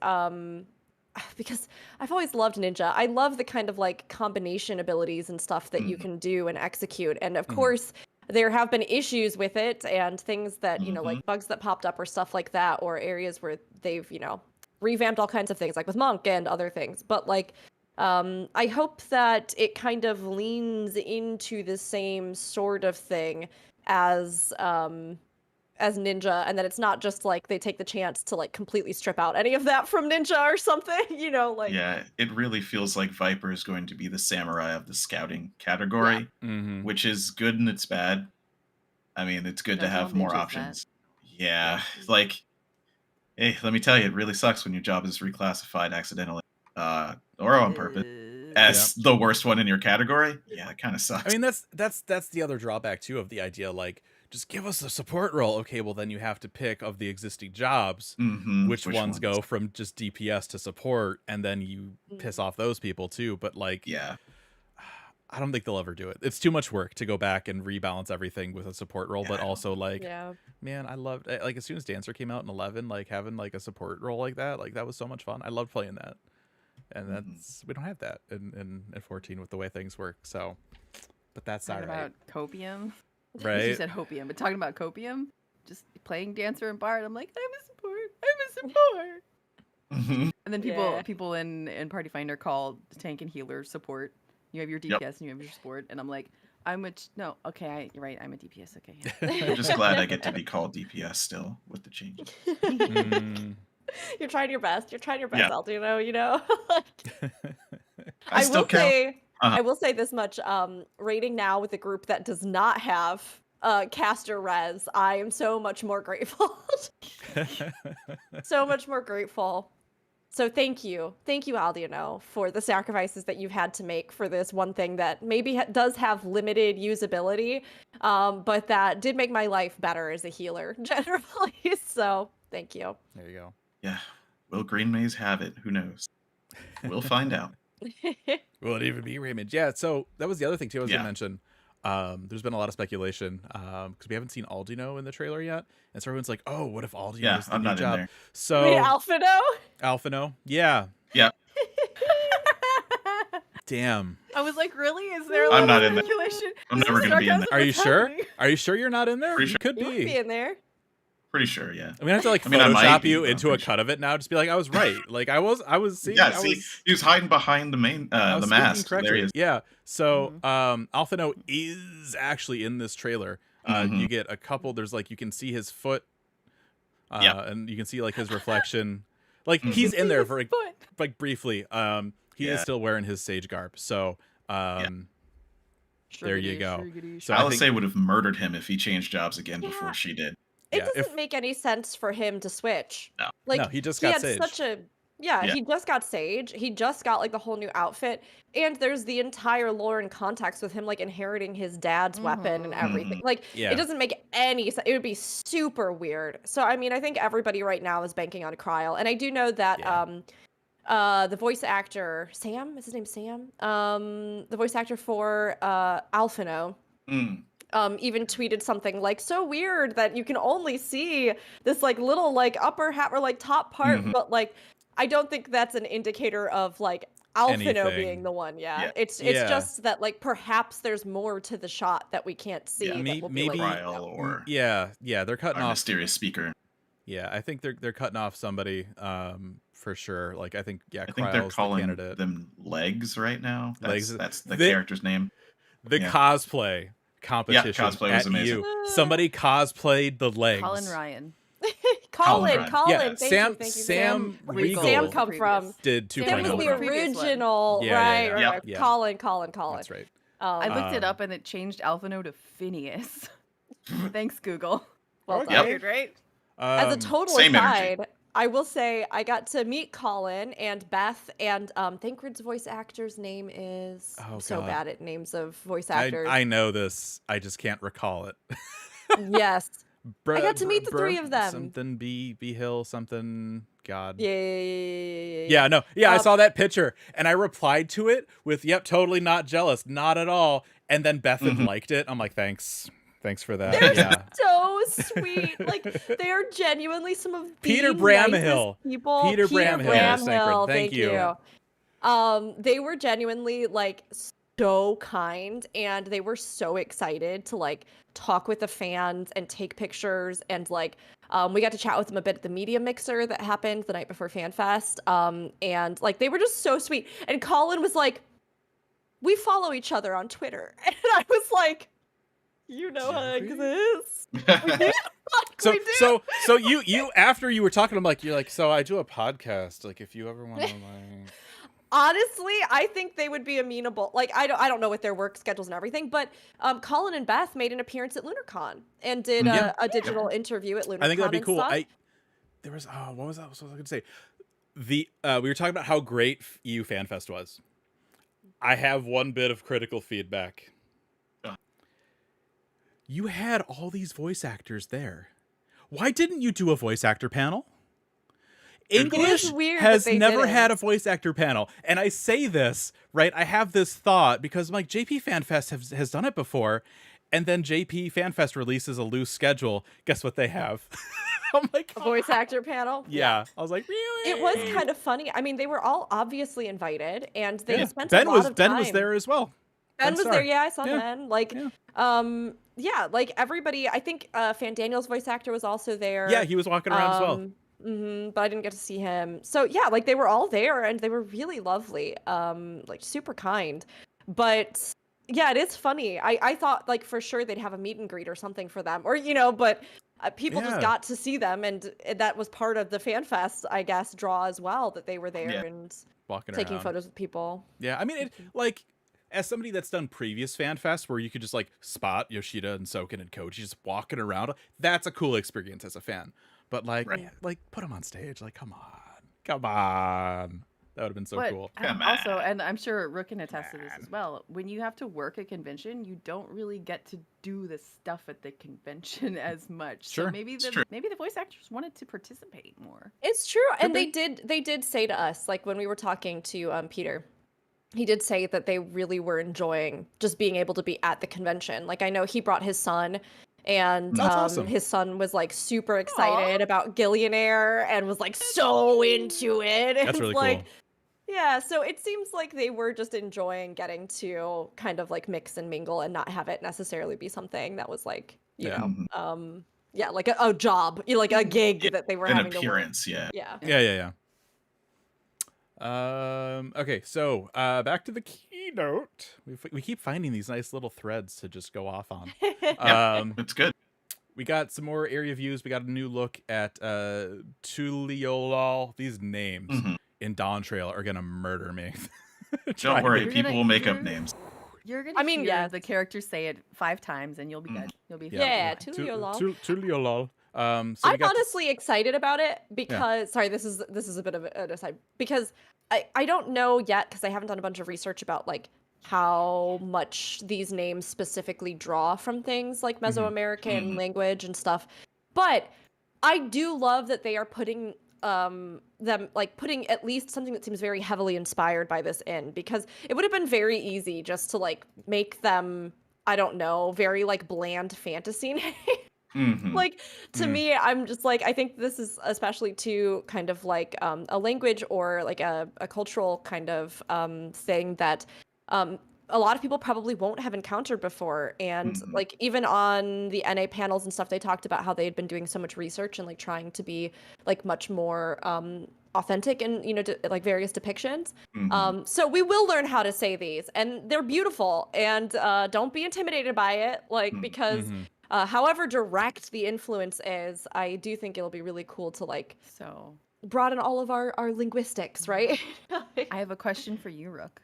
because I've always loved ninja. I love the kind of like combination abilities and stuff that you can do and execute. And of course, there have been issues with it and things that, you know, like bugs that popped up or stuff like that, or areas where they've, you know, revamped all kinds of things like with Monk and other things. But like I hope that it kind of leans into the same sort of thing as as Ninja, and that it's not just like they take the chance to like completely strip out any of that from Ninja or something, you know, like Yeah, it really feels like Viper is going to be the samurai of the scouting category, Mm-hmm. which is good and it's bad. I mean, it's good to That's all have more Ninja's options. Yeah, like, hey, let me tell you, it really sucks when your job is reclassified accidentally, or on purpose, as the worst one in your category. Yeah, it kind of sucks. I mean, that's the other drawback too of the idea. Like, just give us a support role. Okay, well then you have to pick of the existing jobs, which ones go from just DPS to support, and then you piss off those people too. But like, Yeah, I don't think they'll ever do it. It's too much work to go back and rebalance everything with a support role. Yeah, But I also like, yeah. man, I loved like as soon as Dancer came out in 11, like having like a support role like that was so much fun. I loved playing that, and that's we don't have that in 14 with the way things work. So, but that's all Talking right, about copium. You right? said hopium, but talking about copium, just playing Dancer and Bard, I'm like, I'm a support. I'm a support. And then people in Party Finder call tank and healer support. You have your DPS and you have your support, and I'm like, you're right, I'm a DPS. Okay, yeah. I'm just glad I get to be called DPS still with the change. You're trying your best. You're trying your best, Yeah. Aldino, you know? Like, I still count. I will say this much, raiding now with a group that does not have caster res, I am so much more grateful. So much more grateful. So thank you, Aldino, for the sacrifices that you've had to make for this one thing that maybe does have limited usability, but that did make my life better as a healer generally. So thank you. There you go. Yeah, will Green Maze have it? Who knows? We'll find out. Will it even be Raymond? Yeah. So that was the other thing too I was Yeah. gonna mention. There's been a lot of speculation because we haven't seen Aldino in the trailer yet, and so everyone's like, "Oh, what if Aldino Yeah, is the I'm new not in job?" there. So Wait, Alphino? Alphino, yeah. Yeah, Damn. I was like, really? Is there? I'm not in there. speculation? I'm Is never this gonna be in sarcasm? Are you What's sure? happening? Are you sure you're not in there? Pretty You could You would be be. in there. pretty sure. Yeah. I'm gonna have to like I mean, I might Photoshop be, you but I'm into a pretty cut of it now. Just be like, I was right. Like I was seeing. Yeah. I See, was, he was hiding behind the main, I was the speaking mask. There he correctly. is. Yeah. So Alphino is actually in this trailer. You get a couple. There's like you can see his foot. And you can see like his reflection. Like he's in there for like briefly. He is still wearing his sage garb. So there you go. So Alice would have murdered him if he changed jobs again before she did. It Yeah, doesn't make any sense for him to switch. No. Like No, he just got had Sage. such a he just got Sage. He just got like the whole new outfit, and there's the entire lore and context with him like inheriting his dad's weapon and everything. Like it doesn't make any sense. It would be super weird. So I mean, I think everybody right now is banking on Kryl, and I do know that the voice actor Sam, is his name Sam? The voice actor for Alphino. Even tweeted something like, so weird that you can only see this like little like upper half or like top part, but like I don't think that's an indicator of like Alphino being the one. It's just that like perhaps there's more to the shot that we can't see. Yeah, that will be, maybe like, Kryl or they're cutting our off mysterious speaker. Yeah, I think they're cutting off somebody for sure. Like I think I think Kryl's they're the calling candidate. them Legs right now. Legs. That's the They- character's name. The cosplay competition. cosplay was at amazing. you. Somebody cosplayed the legs. Colin Ryan. Colin, Yeah, thank you. Sam Regal Sam come from. did 2.0. Sam was the Previous one. original, Yeah, right? yeah. Colin. That's right. I looked it up and it changed Alphino to Phineas. Thanks, Google. Well Yep. Weird, right? As a total Same aside, energy. I will say I got to meet Colin and Beth, and Thancred's voice actor's name is Oh, I'm so God. bad at names of voice actors. I know this. I just can't recall it. Yes. I got to meet the three of them. Something B Hill, something God. Yeah. Yeah, no. Yeah, I saw that picture and I replied to it with, yep, totally not jealous. Not at all. And then Bethan liked it. I'm like, thanks. Thanks for that. They're yeah. so sweet. Like they are genuinely some of the Peter nicest Bramhill. people. Peter Bramhill. Yes, Bramhill, thank you. They were genuinely like so kind, and they were so excited to like talk with the fans and take pictures, and like we got to chat with them a bit at the media mixer that happened the night before FanFest. And like they were just so sweet. And Colin was like, "We follow each other on Twitter," and I was like, "You know how I exist." So so you after you were talking, you're like, so I do a podcast. Like, if you ever want to like. Honestly, I think they would be amenable. Like, I don't know what their work schedules and everything, but Colin and Beth made an appearance at LunarCon and did a digital interview at LunarCon. I think that'd be and cool. stuff. There was what was that? What was I going to say? We were talking about how great EU FanFest was. I have one bit of critical feedback. You had all these voice actors there. Why didn't you do a voice actor panel? English has never had a voice actor panel. And I say this, right? I have this thought because like JP FanFest has done it before. And then JP FanFest releases a loose schedule. Guess what they have? I'm like, a voice actor panel. Yeah. I was like, really? It was kind of funny. I mean, they were all obviously invited and they spent a lot of time. Ben was there as well. Ben was there. Yeah, I saw Ben. Like, like everybody, I think Fan Daniel's voice actor was also there. Yeah, he was walking around as well. But I didn't get to see him. So yeah, like they were all there and they were really lovely, like super kind. But yeah, it is funny. I thought like for sure they'd have a meet and greet or something for them, or but people just got to see them, and that was part of the FanFest, I guess, draw as well, that they were there and walking taking around. photos with people. Yeah, I mean, it like as somebody that's done previous FanFests where you could just like spot Yoshida and Soken and Koji just walking around, that's a cool experience as a fan. But like, like put them on stage. Like, come on. That would have been so cool. Also, and I'm sure Rook can attest to this as well, when you have to work a convention, you don't really get to do the stuff at the convention as much. Sure. So maybe the voice actors wanted to participate more. It's true. And they did say to us, like when we were talking to Peter, he did say that they really were enjoying just being able to be at the convention. Like I know he brought his son, and awesome. His son was like super excited about Gillionaire and was like so into it. That's really cool. Yeah, so it seems like they were just enjoying getting to kind of like mix and mingle and not have it necessarily be something that was like, you know, like a job, like a gig that they were having appearance, to work. Yeah. Okay, so back to the keynote. We keep finding these nice little threads to just go off on. It's good. We got some more area views. We got a new look at Tuliolol. These names in Dawn Trail are gonna murder me. Don't worry, people will make up names. You're gonna hear the characters say it 5 times, and you'll be good. You'll be Tuliolol. Tuliolol. I'm honestly excited about it because sorry, this is a bit of an aside, because I don't know yet, because I haven't done a bunch of research about like how much these names specifically draw from things like Mesoamerican language and stuff. But I do love that they are putting putting at least something that seems very heavily inspired by this in, because it would have been very easy just to like make them, I don't know, very like bland fantasy names. Like to me, I'm just like, I think this is especially to kind of like a language or like a cultural kind of thing that a lot of people probably won't have encountered before. And like even on the NA panels and stuff, they talked about how they had been doing so much research and like trying to be like much more authentic and, you know, like various depictions. So we will learn how to say these, and they're beautiful, and don't be intimidated by it, like because however direct the influence is, I do think it'll be really cool to like broaden all of our linguistics, right? I have a question for you, Rook.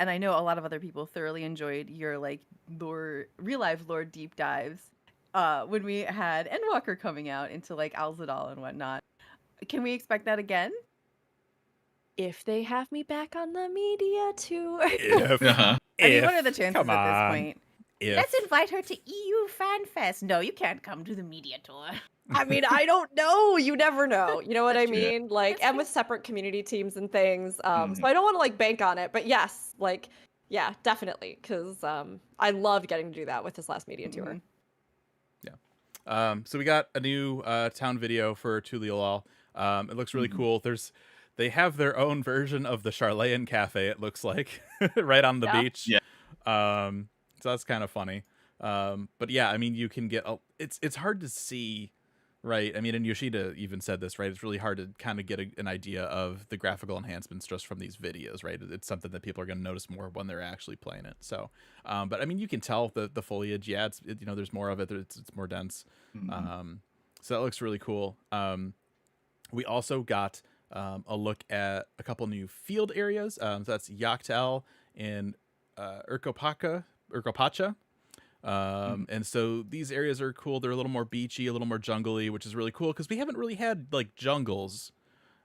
I know a lot of other people thoroughly enjoyed your like real life lore deep dives when we had Endwalker coming out into like Alzadal and whatnot. Can we expect that again? If they have me back on the media tour. I mean, what are the chances at this point? Let's invite her to EU FanFest. No, you can't come to the media tour. I mean, I don't know. You never know. You know what I mean? Like, and with separate community teams and things. So I don't want to like bank on it, but yes, like, yeah, definitely. Because I loved getting to do that with this last media tour. Yeah. So we got a new town video for Tuliolol. It looks really cool. They have their own version of the Charlayan Cafe, it looks like, right on the beach. Yeah. So that's kind of funny. But yeah, I mean, you can get it's hard to see right? I mean, and Yoshida even said this, right? It's really hard to kind of get an idea of the graphical enhancements just from these videos, right? It's something that people are going to notice more when they're actually playing it. So, but I mean, you can tell the foliage. Yeah, there's more of it. It's more dense. So that looks really cool. We also got a look at a couple new field areas. So that's Yaktel and Urkopacha. And so these areas are cool. They're a little more beachy, a little more jungly, which is really cool because we haven't really had like jungles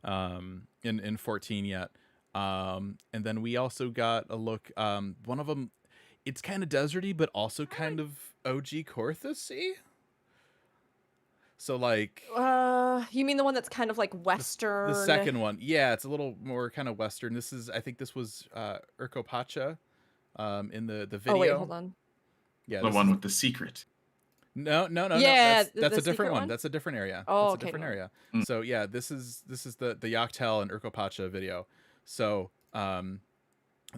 in 14 yet. And then we also got a look. One of them, it's kind of deserty, but also kind of OG Corthus-y. So like, you mean the one that's kind of like Western? The second one, yeah, it's a little more kind of Western. I think this was Urkopacha in the video. Oh wait, hold on. Yeah, the one with the secret. No. Yeah, that's the a different one. one? That's a different area. Oh, that's a different area. Mm. So yeah, this is the Yaktel and Urkopacha video. So the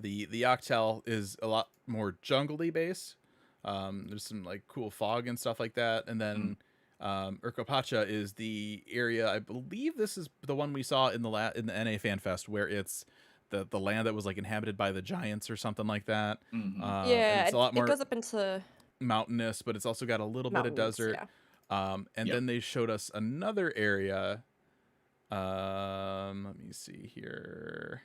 Yaktel is a lot more jungly based. There's some like cool fog and stuff like that, and then Urkopacha is the area. I believe this is the one we saw in the NA Fanfest where it's the land that was like inhabited by the giants or something like that. Yeah, it's a lot more it goes up into mountainous, but it's also got a little bit of desert. Yeah. And then they showed us another area. Let me see here.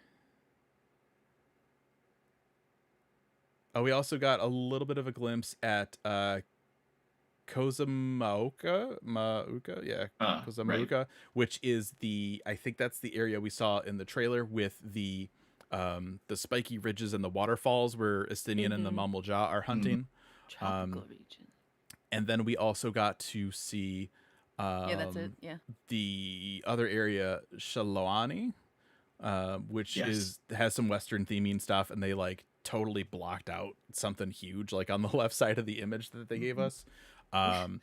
Oh, we also got a little bit of a glimpse at Kozamauka, Right. which is I think that's the area we saw in the trailer with the spiky ridges and the waterfalls where Estinian and the Mamalja are hunting. Tropical region. And then we also got to see Yeah, that's it. Yeah. the other area, Shaloani, which has some Western theming stuff, and they like totally blocked out something huge like on the left side of the image that they gave us. I'm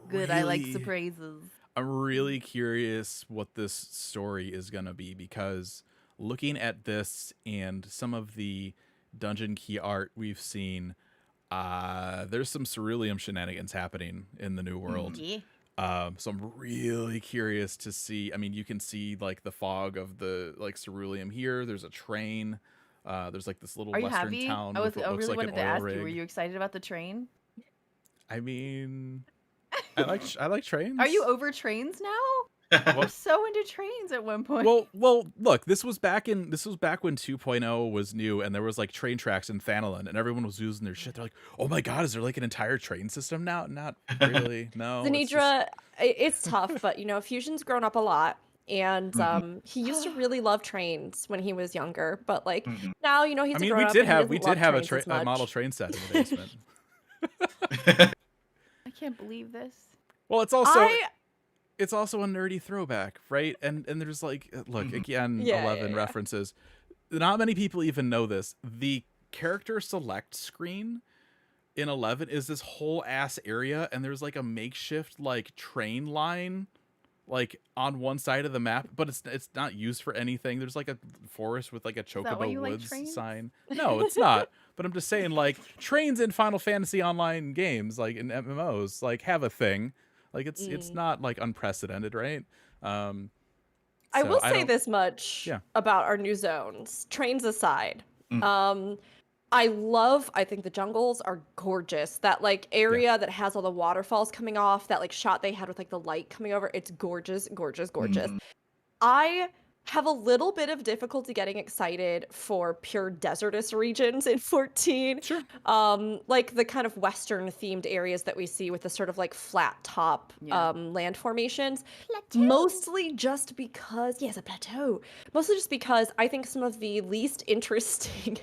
Good. I like surprises. I'm really curious what this story is gonna be, because looking at this and some of the dungeon key art we've seen, there's some ceruleum shenanigans happening in the new world. Yeah. So I'm really curious to see. I mean, you can see like the fog of the like ceruleum here. There's a train. There's like this little Are you western happy? town I with what looks really like wanted an to oil ask rig. you. Were you excited about the train? I mean, I like trains. Are you over trains now? I was so into trains at one point. Well, look, this was back when 2.0 was new, and there was like train tracks in Thanalan, and everyone was using their shit. They're like, "Oh my god, is there like an entire train system now?" Not really. No. Zanidra, it's tough, but you know, Fusion's grown up a lot, and he used to really love trains when he was younger, but like now, you know, he's. I mean, grown up and he doesn't love trains as a much. model train set in the basement. I can't believe this. Well, it's also a nerdy throwback, right? And there's like, look, again, 11 references. Not many people even know this. The character select screen in 11 is this whole ass area, and there's like a makeshift like train line like on one side of the map, but it's not used for anything. There's like a forest with like a Chocobo Woods sign. No, it's not. But I'm just saying, like, trains in Final Fantasy Online games, like in MMOs, like have a thing. Like it's not like unprecedented, right? I will say this much about our new zones, trains aside. I think the jungles are gorgeous. That like area that has all the waterfalls coming off, that like shot they had with like the light coming over, it's gorgeous. I have a little bit of difficulty getting excited for pure desertous regions in 14. Sure. Like the kind of Western themed areas that we see with the sort of like flat top land formations. Plateau. Mostly just because, a plateau. Mostly just because I think some of the least interesting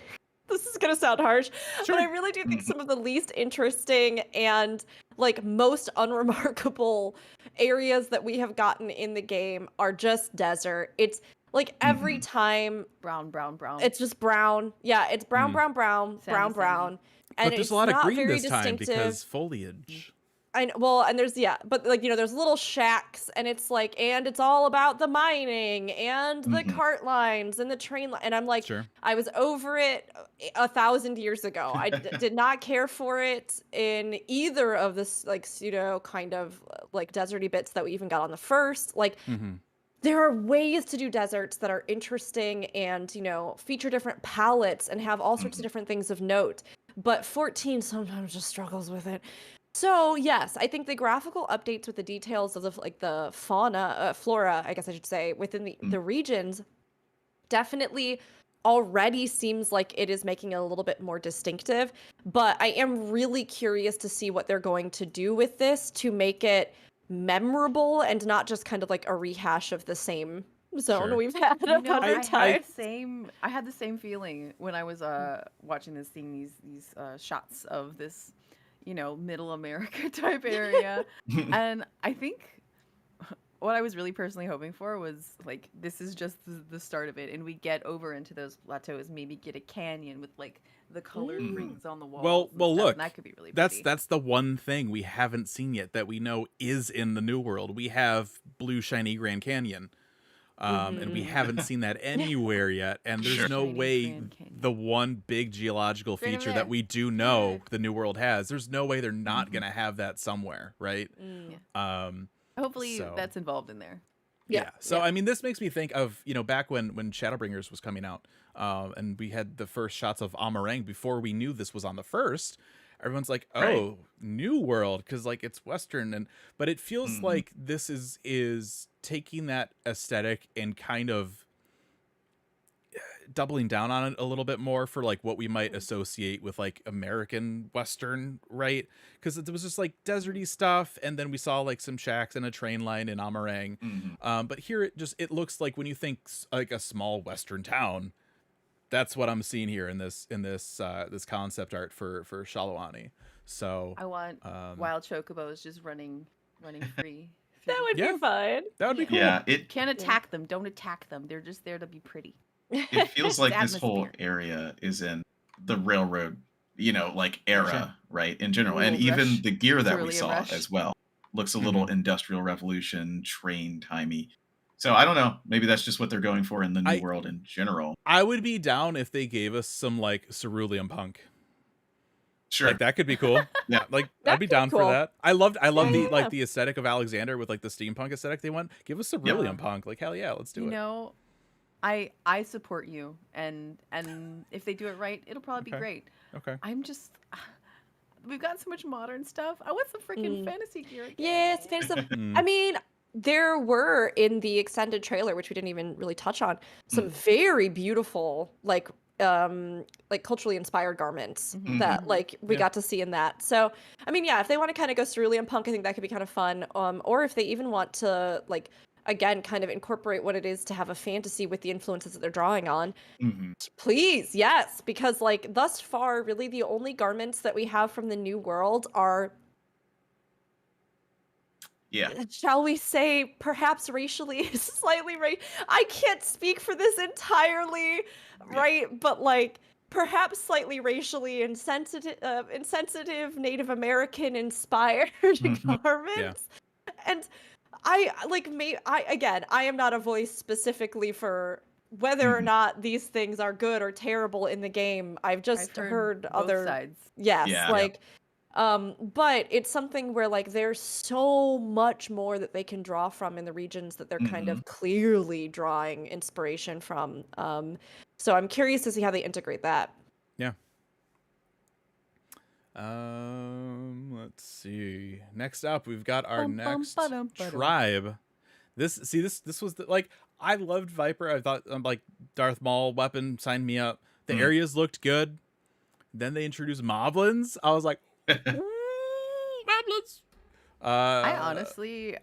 this is going to sound harsh, but I really do think some of the least interesting and like most unremarkable areas that we have gotten in the game are just desert. It's like every time brown. It's just brown. Yeah, it's brown. Sandy. And but there's it's a lot of not green very this time distinctive. because foliage. well, and there's but like there's little shacks, and it's like, and it's all about the mining and the cart lines and the train and I'm like, Sure. I was over it 1,000 years ago. I did not care for it in either of this like pseudo kind of like deserty bits that we even got on the first. Like, there are ways to do deserts that are interesting and feature different palettes and have all sorts of different things of note. But 14 sometimes just struggles with it. So yes, I think the graphical updates with the details of the flora, I guess I should say, within the regions, definitely already seems like it is making it a little bit more distinctive. But I am really curious to see what they're going to do with this to make it memorable and not just kind of like a rehash of the same zone we've had a hundred times. I had the same feeling when I was watching this, seeing these shots of this, middle America type area, and I think what I was really personally hoping for was like this is just the start of it, and we get over into those plateaus, maybe get a canyon with like the colored rings on the walls. Well, look, and that could be really pretty. That's the one thing we haven't seen yet that we know is in the New World. We have blue shiny Grand Canyon. And we haven't seen that anywhere yet. And there's no way the one big geological feature that we do know the New World has, there's no way they're not going to have that somewhere, right? Hopefully that's involved in there. Yeah. So, I mean, this makes me think of, back when Shadowbringers was coming out, and we had the first shots of Amarang before we knew this was on the first. Everyone's like, oh, New World, because like it's Western, but it feels like this is taking that aesthetic and kind of doubling down on it a little bit more for like what we might associate with like American Western, right? Because it was just like deserty stuff, and then we saw like some shacks and a train line in Amarang. But here it looks like when you think like a small Western town, that's what I'm seeing here in this concept art for Shalawani. So I want wild chocobos just running free. That would be fun. That would be cool. Yeah, Can't attack them. Don't attack them. They're just there to be pretty. It feels like this whole atmosphere. area is in the railroad, like era, right? In general, Little and even rush. the gear that we Early saw rush. as well looks a little Industrial Revolution train timey. So I don't know. Maybe that's just what they're going for in the New World in general. I would be down if they gave us some like cerulean punk. Sure, like that could be cool. Yeah, like I'd be down for that. I love the like the aesthetic of Alexander with like the steampunk aesthetic they went. Give us cerulean punk. Like hell yeah, let's do it. I support you, and if they do it right, it'll probably be great. Okay. I'm just we've got so much modern stuff. I want some freaking fantasy gear again. Yes, fantasy. I mean, there were in the extended trailer, which we didn't even really touch on, some very beautiful like culturally inspired garments that like we got to see in that. So I mean, yeah, if they want to kind of go cerulean punk, I think that could be kind of fun. Or if they even want to like again kind of incorporate what it is to have a fantasy with the influences that they're drawing on, please, yes, because like thus far really the only garments that we have from the New World are, shall we say, perhaps racially slightly I can't speak for this entirely, right? But like perhaps slightly racially insensitive Native American inspired garments. And I am not a voice specifically for whether or not these things are good or terrible in the game. I've just heard other sides. Yes, but it's something where like there's so much more that they can draw from in the regions that they're kind of clearly drawing inspiration from. So I'm curious to see how they integrate that. Yeah. Let's see. Next up, we've got our next tribe. This was like I loved Viper. I thought like Darth Maul weapon signed me up. The areas looked good. Then they introduced Moblins. I was like, Moblins. I honestly,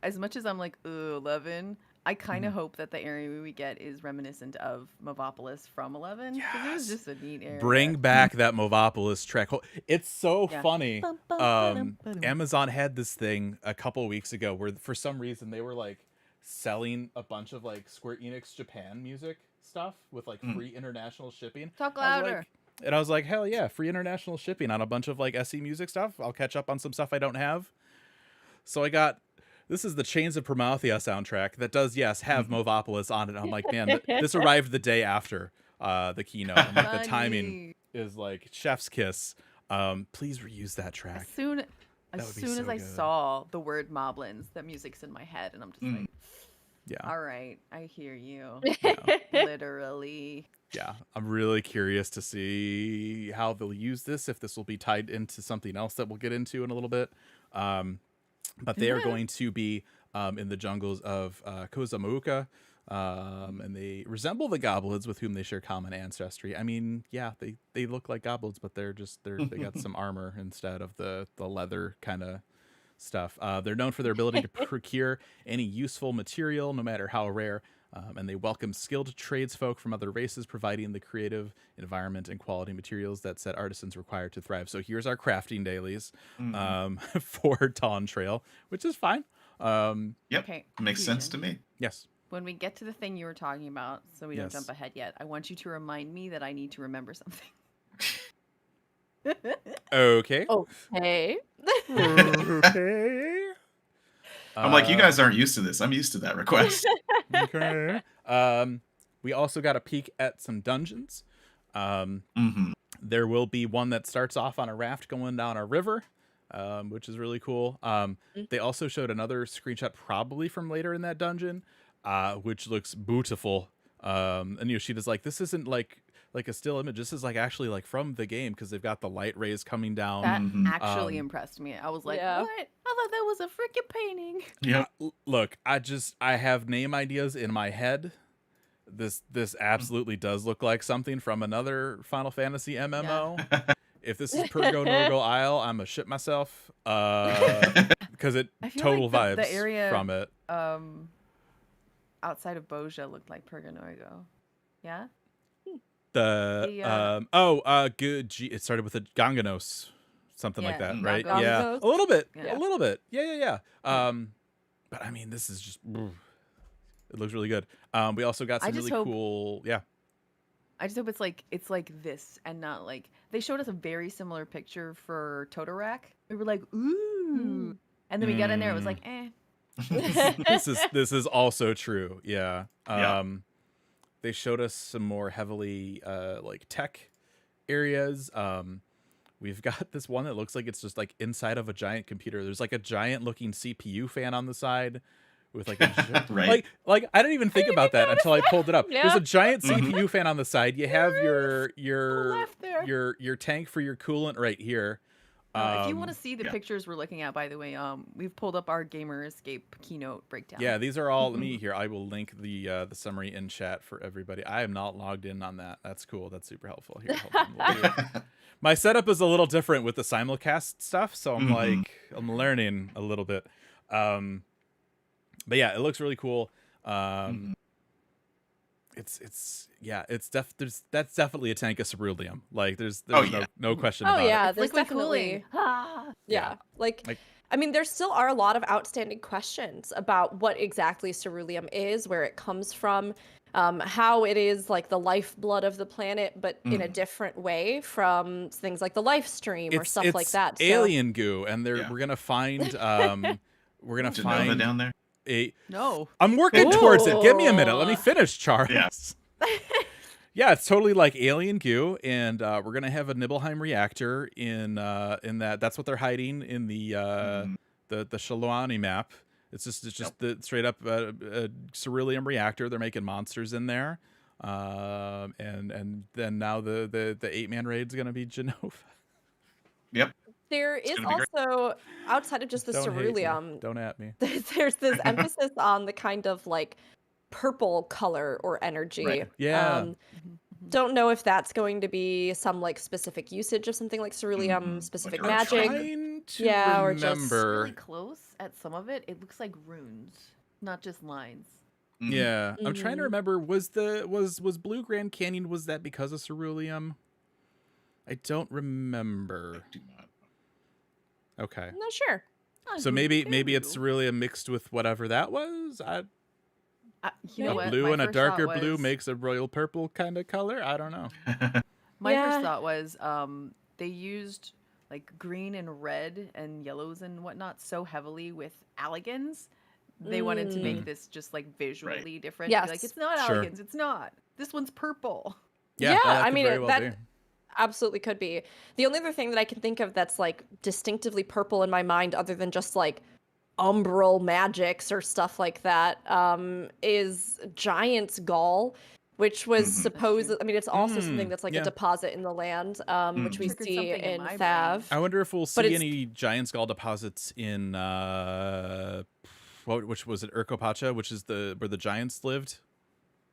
as much as I'm like, ooh, 11, I kind of hope that the area we get is reminiscent of Movopolis from 11. Because it was just a neat area. Bring back that Movopolis trek. It's so funny. Amazon had this thing a couple weeks ago where for some reason they were like selling a bunch of like Square Enix Japan music stuff with like free international shipping. Talk louder. And I was like, hell yeah, free international shipping on a bunch of like SE Music stuff. I'll catch up on some stuff I don't have. So I got, this is the Chains of Prometheus soundtrack that does, yes, have Movopolis on it. I'm like, man, this arrived the day after the keynote. I'm like, the timing is like chef's kiss. Please reuse that track. As soon would as be so I good. saw the word Moblins, the music's in my head, and I'm just like, Yeah. all right, I hear you. Yeah. Literally. Yeah, I'm really curious to see how they'll use this, if this will be tied into something else that we'll get into in a little bit. But they are going to be in the jungles of Kozamauka, and they resemble the goblins with whom they share common ancestry. I mean, yeah, they look like goblins, but they got some armor instead of the leather kind of stuff. They're known for their ability to procure any useful material, no matter how rare. And they welcome skilled tradesfolk from other races, providing the creative environment and quality materials that set artisans require to thrive. So here's our crafting dailies for Dawn Trail, which is fine. Yep. Okay. Makes sense to me. Yes. When we get to the thing you were talking about, so we don't Yes. jump ahead yet, I want you to remind me that I need to remember something. Okay. Okay. Okay. I'm like, you guys aren't used to this. I'm used to that request. Okay. We also got a peek at some dungeons. There will be one that starts off on a raft going down a river, which is really cool. They also showed another screenshot, probably from later in that dungeon, which looks beautiful. And Yoshida's like, this isn't like a still image. This is like actually like from the game, because they've got the light rays coming down. That actually impressed me. I was like, Yeah. what? I thought that was a freaking painting. Yep. Look, I have name ideas in my head. This absolutely does look like something from another Final Fantasy MMO. If this is Purgo Norgo Isle, I'm gonna shit myself. Because it I feel total like vibes the area from it. outside of Boja looked like Purganorgo. Yeah? Good. It started with a Ganganos, something like Yeah, that, right? Ganganos. Yeah, a little bit, Yeah. a little bit. Yeah. But I mean, this is just. It looks really good. We also got I some just really hope- cool. Yeah. I just hope it's like this and not like they showed us a very similar picture for Totorak. We were like, ooh. And then we got in there, it was like, eh. This is also true. Yeah. Yeah. They showed us some more heavily like tech areas. We've got this one that looks like it's just like inside of a giant computer. There's like a giant looking CPU fan on the side with like a Right. like I didn't even think about that until I pulled it up. Yeah. There's a giant CPU fan on the side. You have your left there. your tank for your coolant right here. If you want to see the yeah. pictures we're looking at, by the way, we've pulled up our Gamer Escape keynote breakdown. Yeah, these are all. Let me here. I will link the summary in chat for everybody. I am not logged in on that. That's cool. That's super helpful. Here, hold on, we'll do it. My setup is a little different with the simulcast stuff, so I'm like I'm learning a little bit. But yeah, it looks really cool. It's that's definitely a tank of ceruleum. Like there's no question about yeah, It's there's liquid definitely. cooling. Yeah, like I mean, there still are a lot of outstanding questions about what exactly ceruleum is, where it comes from, how it is like the lifeblood of the planet, but in a different way from things like the life stream or stuff like that. So- alien goo, and we're gonna find Genova down there. No. I'm working towards it. Give me a minute. Let me finish, Charles. Yes. Yeah, it's totally like alien goo, and we're gonna have a Nibelheim reactor in that. That's what they're hiding in the Shaluani map. It's just the straight up ceruleum reactor. They're making monsters in there, and then now the 8-man raid's gonna be Genova. Yep. There is gonna be great. also, outside of just the Don't hate me. ceruleum, Don't at me. there's this emphasis on the kind of like purple color or energy. Right. Yeah. Don't know if that's going to be some like specific usage of something like ceruleum, specific Like magic. Trying to Yeah, or just remember. Really close at some of it. It looks like runes, not just lines. Yeah, I'm trying to Mhm. remember. Was Blue Grand Canyon? Was that because of ceruleum? I don't remember. Do not. Okay, I'm not sure. so maybe it's ceruleum mixed with whatever that was. You know A what? blue My and a first darker thought blue was- makes a royal purple kind of color. I don't know. My first thought was they used like green and red and yellows and whatnot so heavily with Alligans. They wanted to make this just like visually different. Yes. Be like, it's not Sure. Alligans, it's not. This one's purple. Yeah, that I could mean very well that be. absolutely could be. The only other thing that I can think of that's like distinctively purple in my mind, other than just like umbral magics or stuff like that, is Giant's Gall, which was supposed. I mean, it's also something that's like a deposit in the land, which we Triggered see something in in my brain. Thav. I wonder if we'll But see it's- any Giant Skull deposits in which was it, Urkopacha, which is where the giants lived.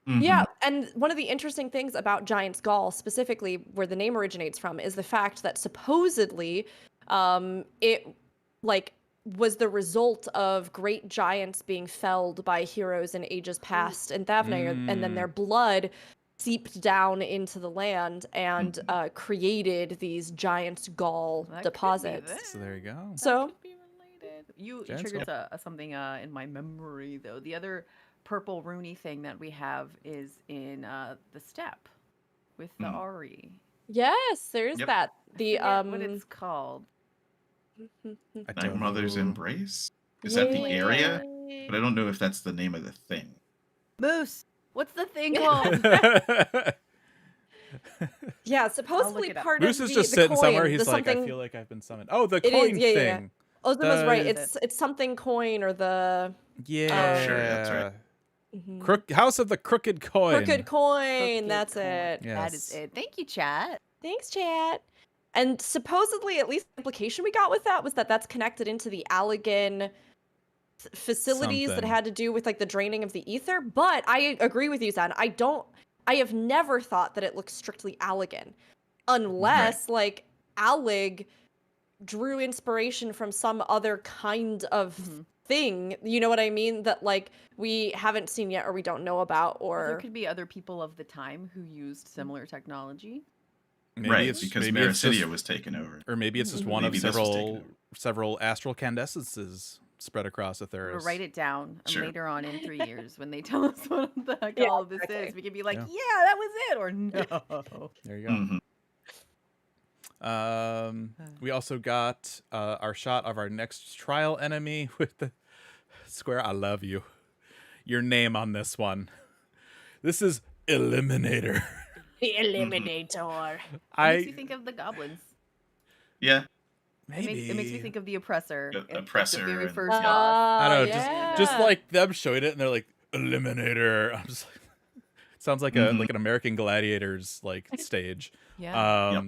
Yeah, and one of the interesting things about Giant's Gall, specifically where the name originates from, is the fact that supposedly it like was the result of great giants being felled by heroes in ages past in Thavnair, and then their blood seeped down into the land and created these Giant's Gall That could be deposits. this. So there you go. So Could be related. You Giant's triggered something in my memory though. The other purple runey thing that we have is in the steppe with the Ari. yes, there is Yep. that. I The forget what it's called. I Night don't Mother's know. Embrace? Is that the area? But I don't know if that's the name of the thing. Moose. What's the thing called? Yeah, supposedly it up. part Moose of is the, just the sitting coin, somewhere. the He's like, I something- feel like I've been summoned. Oh, the It is, coin yeah, yeah, yeah. thing. Ozma's right. The- It's something coin or the Yeah. Sure, that's right. House of the Crooked Coin. crooked coin. Crooked That's coin. it. That is Yes. it. Thank you, chat. Thanks, chat. And supposedly, at least the implication we got with that was that that's connected into the Allegan facilities that Something. had to do with like the draining of the ether. But I agree with you, Zan. I have never thought that it looks strictly Allegan, unless like Allig drew inspiration from some other kind of thing. You know what I mean? That like we haven't seen yet, or we don't know about, Or there or could be other people of the time who used similar technology. Maybe right, it's because maybe it's Maricidia just, was taken over. or maybe it's just one of Maybe this was taken over. several astral candescences spread across Or Aetheryt. write it down, and Sure. later on in 3 years, when they tell us what the heck Yeah, all of this exactly. is, we can be like, Yeah. yeah, that was it, or no. There you go. We also got our shot of our next trial enemy with the square. I love you. Your name on this one. This is Eliminator. The Eliminator. It I makes me think of the goblins. Yeah. It makes me think of the oppressor. The in oppressor The very and- first Yeah. boss. I don't know, yeah. just like them showing it and they're like Eliminator. I'm just like, sounds like a like an American Gladiators like stage. Yeah.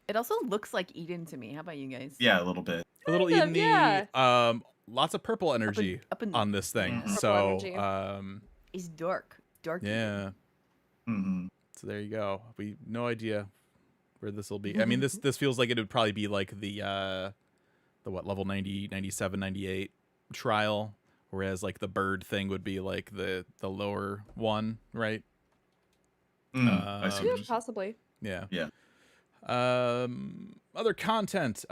It also looks like Eden to me. How about you guys? Yeah, a little bit. A little Kind of, Eden-y, yeah. lots of purple energy up in on this thing. Purple So energy. It's dark. Dark. yeah. hmm So there you go. We no idea where this will be. I mean, this feels like it would probably be like the what, level 90, 97, 98 trial, whereas like the bird thing would be like the lower one, right? I see. Yeah, what you're saying. possibly. Yeah. Yeah. Other content.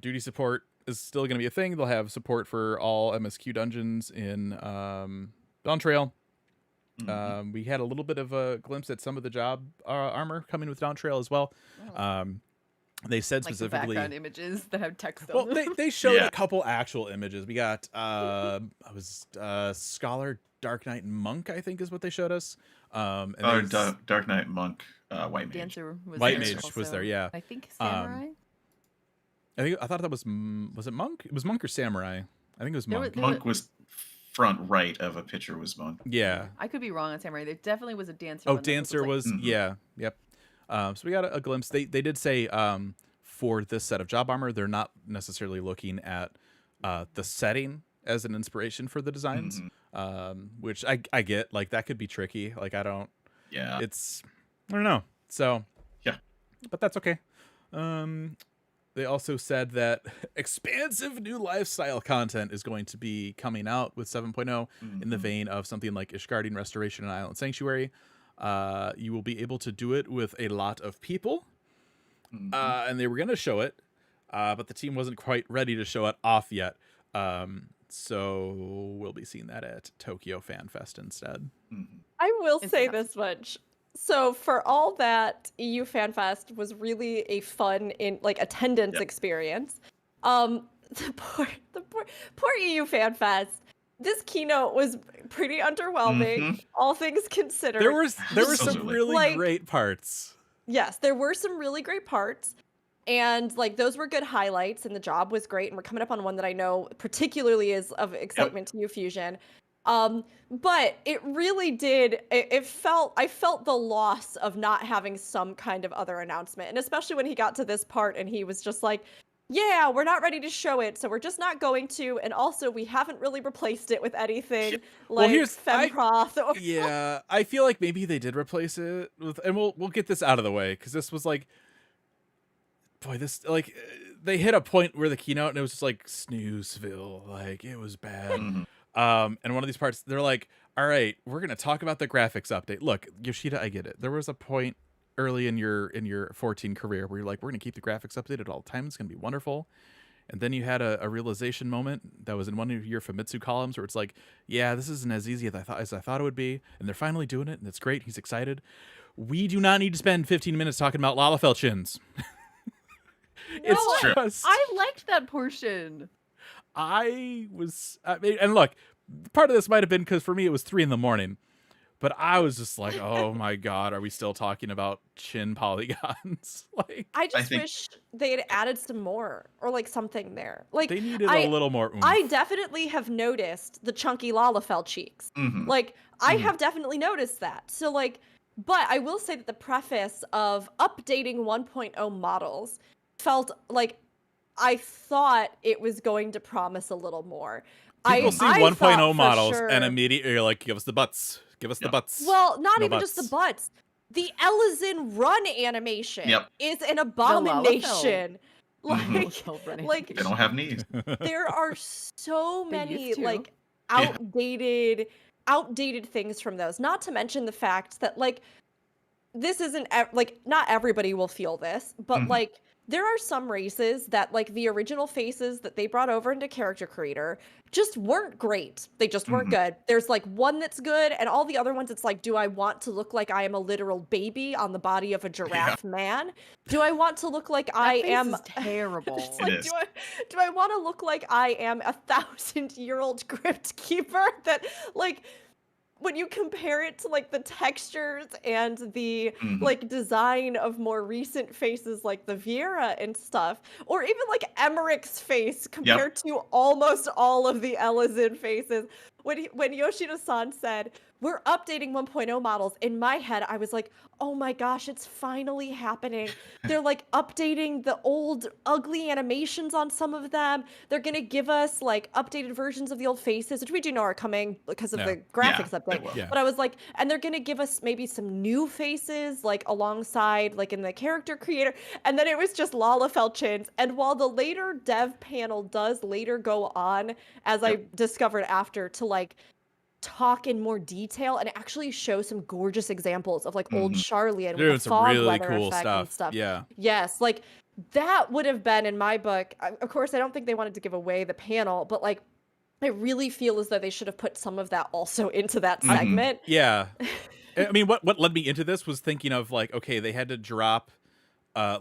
Duty support is still going to be a thing. They'll have support for all MSQ dungeons in Dawn Trail. We had a little bit of a glimpse at some of the job armor coming with Dawn Trail as well. They said Like the specifically, background images that have text well, on them. they showed Yeah. a couple actual images. We got Scholar, Dark Knight, and Monk, I think is what they showed us. And Oh, there's- Dark Knight Monk, White Mage. Dancer was White there Mage was also. there, yeah. I think Samurai. I thought that was it Monk? It was Monk or Samurai? I think it was There Monk. was- Monk was front right of a picture was Monk. Yeah. I could be wrong on Samurai. There definitely was a Dancer. Oh, one that Dancer looked was like, yeah, yep. So we got a glimpse. They did say for this set of job armor, they're not necessarily looking at the setting as an inspiration for the designs, which I get. Like that could be tricky. Like I don't. Yeah. It's I don't know. So Yeah. but that's okay. They also said that expansive new lifestyle content is going to be coming out with 7.0 in the vein of something like Ishgardian Restoration and Island Sanctuary. You will be able to do it with a lot of people, and they were going to show it, but the team wasn't quite ready to show it off yet. So we'll be seeing that at Tokyo Fan Fest instead. I will It's say not- this much. So for all that, EU FanFest was really a fun attendance Yep. experience. The poor EU FanFest. This keynote was pretty underwhelming, Mhm. all things considered. There were some Absolutely. really Like- great parts. Yes, there were some really great parts. And like those were good highlights, and the job was great. And we're coming up on one that I know particularly is of excitement to you, Fusion. But it really did. I felt the loss of not having some kind of other announcement, and especially when he got to this part and he was just like, "Yeah, we're not ready to show it, so we're just not going to." And also, we haven't really replaced it with anything like Femproth. Or Yeah, I feel like maybe they did replace it with, and we'll get this out of the way because this was like, boy, this like they hit a point where the keynote and it was just like Snoozeville, like it was bad. Mhm. And one of these parts, they're like, "All right, we're gonna talk about the graphics update." Look, Yoshida, I get it. There was a point early in your 14 career where you're like, "We're gonna keep the graphics updated all the time. It's gonna be wonderful." And then you had a realization moment that was in one of your Famitsu columns where it's like, "Yeah, this isn't as easy as I thought it would be, and they're finally doing it, and it's great. He's excited. We do not need to spend 15 minutes talking about Lalafell chins." It's True. just I liked that portion. I mean, and look, part of this might have been because for me it was 3 a.m, but I was just like, "Oh my god, are we still talking about chin polygons?" Like I just think- wish they had added some more or like something there. Like they needed I- a little more oomph. I definitely have noticed the chunky Lalafell cheeks. Mhm. Like I Mhm. have definitely noticed that. So like, but I will say that the preface of updating 1.0 models felt like I thought it was going to promise a little more. People see I 1.0 thought for models sure- and immediately you're like, "Give us the butts. Give us the Yep. butts." Well, not No even just the butts. butts. The Ellison run animation Yep. is an Lalafell. Mhm. abomination. They Like don't have knees. there are so They many used to. like Yeah. outdated things from those. Not to mention the fact that like this isn't like not everybody will feel this, but Mhm. like there are some races that like the original faces that they brought over into Character Creator just weren't great. They just weren't Mhm. good. There's like one that's good, and all the other ones it's like, do I want to look like I am a literal baby on the body of a giraffe man? Do I want to look like That I face am is terrible. It's It like, is. do I want to look like I am a 1,000-year-old crypt keeper? That like when you compare it to like the textures and the Mhm. like design of more recent faces like the Vieira and stuff, or even like Emmerich's face compared to almost all of the Ellison faces. When Yoshida-san said, "We're updating 1.0 models," in my head I was like, "Oh my gosh, it's finally happening." They're like updating the old ugly animations on some of them. They're gonna give us like updated versions of the old faces, which we do know are coming because of Yeah. the graphics they update. will. Yeah. But I was like, and they're gonna give us maybe some new faces like alongside like in the Character Creator. And then it was just Lalafell chins. And while the later dev panel does later go on, as I discovered after, to like talk in more detail and actually show some gorgeous examples of like old Mhm. Charlian with Doing the some fog really weather cool effect and stuff. Yeah. Yes, like that would have been in my book. Of course, I don't think they wanted to give away the panel, but like I really feel as though they should have put some of that also into that Mhm. segment. Yeah. I mean, what led me into this was thinking of like, okay, they had to drop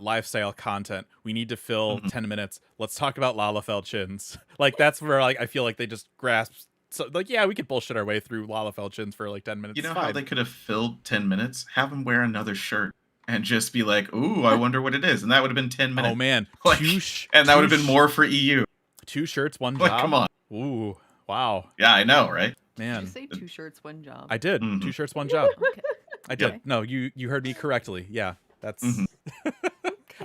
lifestyle content. We need to fill Mhm. 10 minutes. Let's talk about Lalafell chins. Like that's where like I feel like they just grasped. So like, yeah, we could bullshit our way through Lalafell chins for like 10 minutes. You know It's how fine. they could have filled 10 minutes? Have him wear another shirt and just be like, "Ooh, I wonder what it is." And that would have been 10 minutes. Oh man, Like, and that would have been more for EU. 2 shirts, 1 Like, job. come on. Ooh, wow, Yeah, I know, right? Did man. you say 2 shirts, 1 job? I did. Mhm. 2 shirts, 1 job. Okay. I did. Okay. No, you heard me correctly. Yeah, that's. Mhm.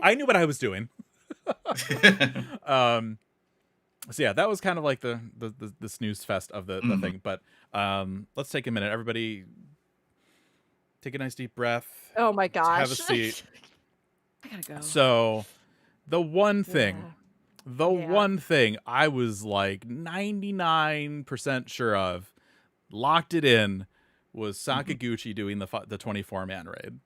I knew what I was doing. So yeah, that was kind of like the snooze fest of the Mhm. thing. But let's take a minute. Everybody, take a nice deep breath. Oh my gosh. Have a seat. I gotta go. So, the one thing, Yeah. one thing I was like 99% sure of, locked it in, was Sakaguchi doing the 24-man raid.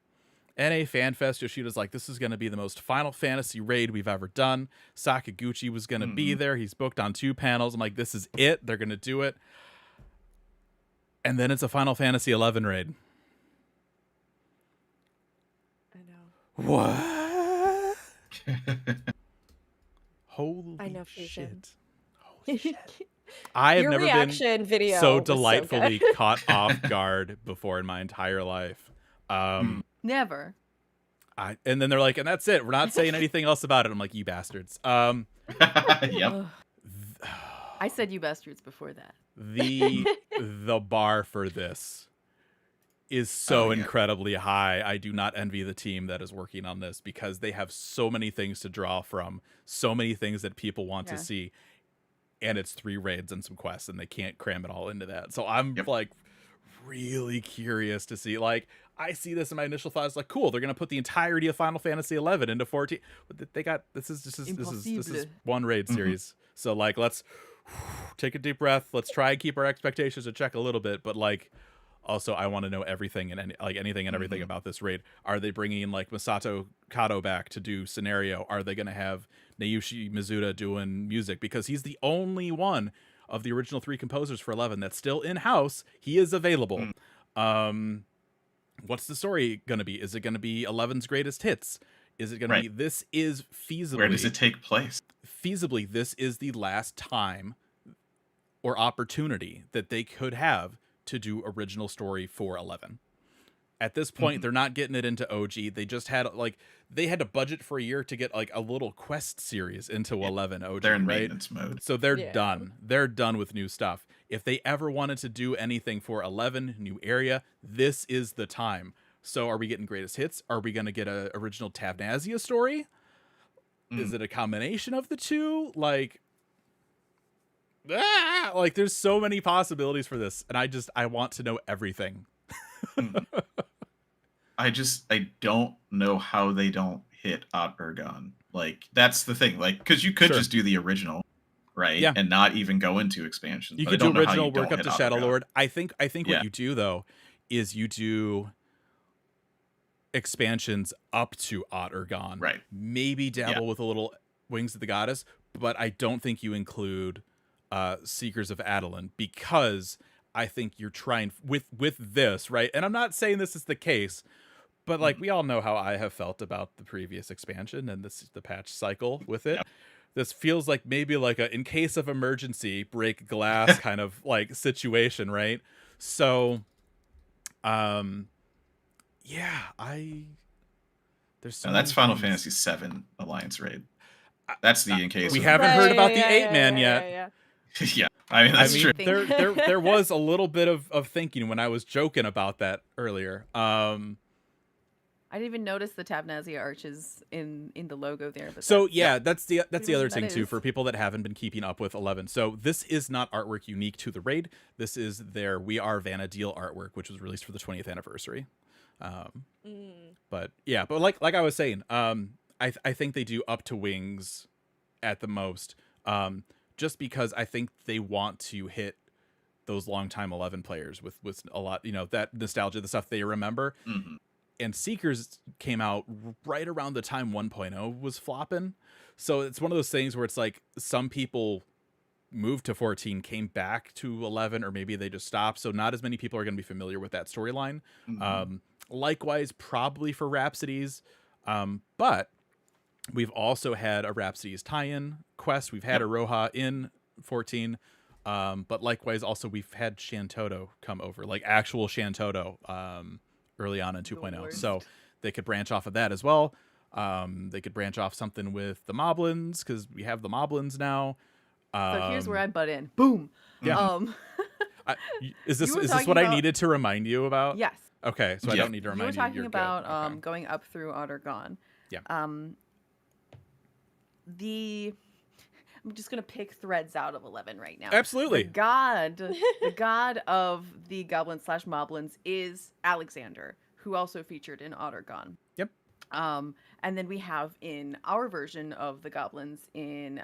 NA FanFest, Yoshida's like, this is going to be the most Final Fantasy raid we've ever done. Sakaguchi was going to be there. He's booked on 2 panels. I'm like, this is it. They're going to do it. And then it's a Final Fantasy XI raid. What? Holy I know, Fusion. shit. Holy shit. I have Your never reaction been video so was so delightfully good. caught off guard before in my entire life. Never. And then they're like, and that's it. We're not saying anything else about it. I'm like, you bastards. Yep. Ugh. I said you bastards before that. The bar for this is so Oh, yeah. incredibly high. I do not envy the team that is working on this because they have so many things to draw from, so many things that people want to see, and it's 3 raids and some quests, and they can't cram it all into that. So I'm like really curious to see. Like, I see this, and my initial thought is like, cool, they're gonna put the entirety of Final Fantasy XI into 14. But they got this is one raid series. So like, let's take a deep breath. Let's try and keep our expectations in check a little bit, but like, also, I want to know everything and anything and everything about this raid. Are they bringing like Masato Kato back to do scenario? Are they going to have Naoshi Mizuta doing music? Because he's the only one of the original 3 composers for 11 that's still in-house. He is available. What's the story going to be? Is it going to be 11's greatest hits? Is it going to be, this is feasibly... Where does it take place? Feasibly, this is the last time or opportunity that they could have to do original story for 11. At this point, they're not getting it into OG. They just had they had to budget for a year to get like a little quest series into 11 OG. They're in right? maintenance mode. So they're done. They're done with new stuff. If they ever wanted to do anything for 11, new area, this is the time. So are we getting greatest hits? Are we going to get a original Tavnazia story? Is it a combination of the two? Like there's so many possibilities for this, and I want to know everything. I don't know how they don't hit Ergon. Like, that's the thing. Like, because you could just do the original, right? Yeah. And not even go into expansions. You But could I do don't know how original, you work don't up to hit Shadow Ergon. Lord. I think what you do though is you do expansions up to Ergon. Right. Maybe dabble with a little Wings of the Goddess, but I don't think you include Seekers of Adeline, because I think you're trying with this, right? And I'm not saying this is the case, but like we all know how I have felt about the previous expansion and the patch cycle with it. Yep. This feels like maybe like a in case of emergency break glass kind of like situation, right? So there's so that's many Final things. Fantasy VII Alliance raid. That's the in case. We haven't heard about the 8-man yet. Yeah, I mean that's true. There was a little bit of thinking when I was joking about that earlier. I didn't even notice the Tavnazia arches in the logo there. But so that's the other thing too is. for people that haven't been keeping up with 11. So this is not artwork unique to the raid. This is their We Are Vana'diel artwork, which was released for the 20th anniversary. But like I was saying, I think they do up to Wings at the most. Just because I think they want to hit those longtime 11 players with a lot, that nostalgia, the stuff they remember. And Seekers came out right around the time 1.0 was flopping. So it's one of those things where it's like some people moved to 14, came back to 11, or maybe they just stopped. So not as many people are going to be familiar with that storyline. Likewise, probably for Rhapsodies. But we've also had a Rhapsodies tie-in quest. We've had a Roha in 14. But likewise, also we've had Shantoto come over, like actual Shantoto early on in 2.0. So they could branch off of that as well. They could branch off something with the Moblins, because we have the Moblins now. So here's where I butt in. Boom. Yeah. Is this what I needed to remind you about? Yes. Okay, so I don't need to remind you. You were talking You're about good. Okay. going up through Ergon. Yeah. I'm just gonna pick threads out of 11 right now. Absolutely. The god of the goblins / moblins is Alexander, who also featured in Ergon. Yep. And then we have in our version of the goblins in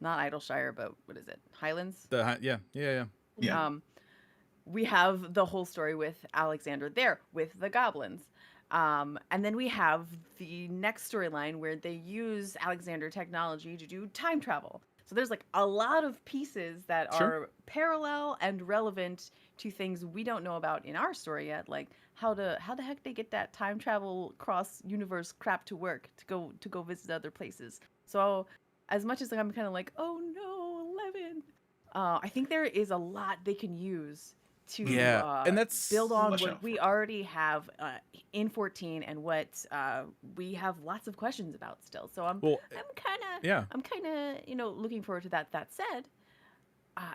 not Idleshire, but what is it? Highlands? Yeah. We have the whole story with Alexander there with the goblins. And then we have the next storyline where they use Alexander technology to do time travel. So there's like a lot of pieces that Sure. are parallel and relevant to things we don't know about in our story yet, like how the heck they get that time travel cross universe crap to work to go visit other places. So as much as I'm kind of like, oh no, 11, I think there is a lot they can use to and that's build on Flesh what out we already have in 14 and what we have lots of questions about still. So I'm kind of looking forward to that. That said,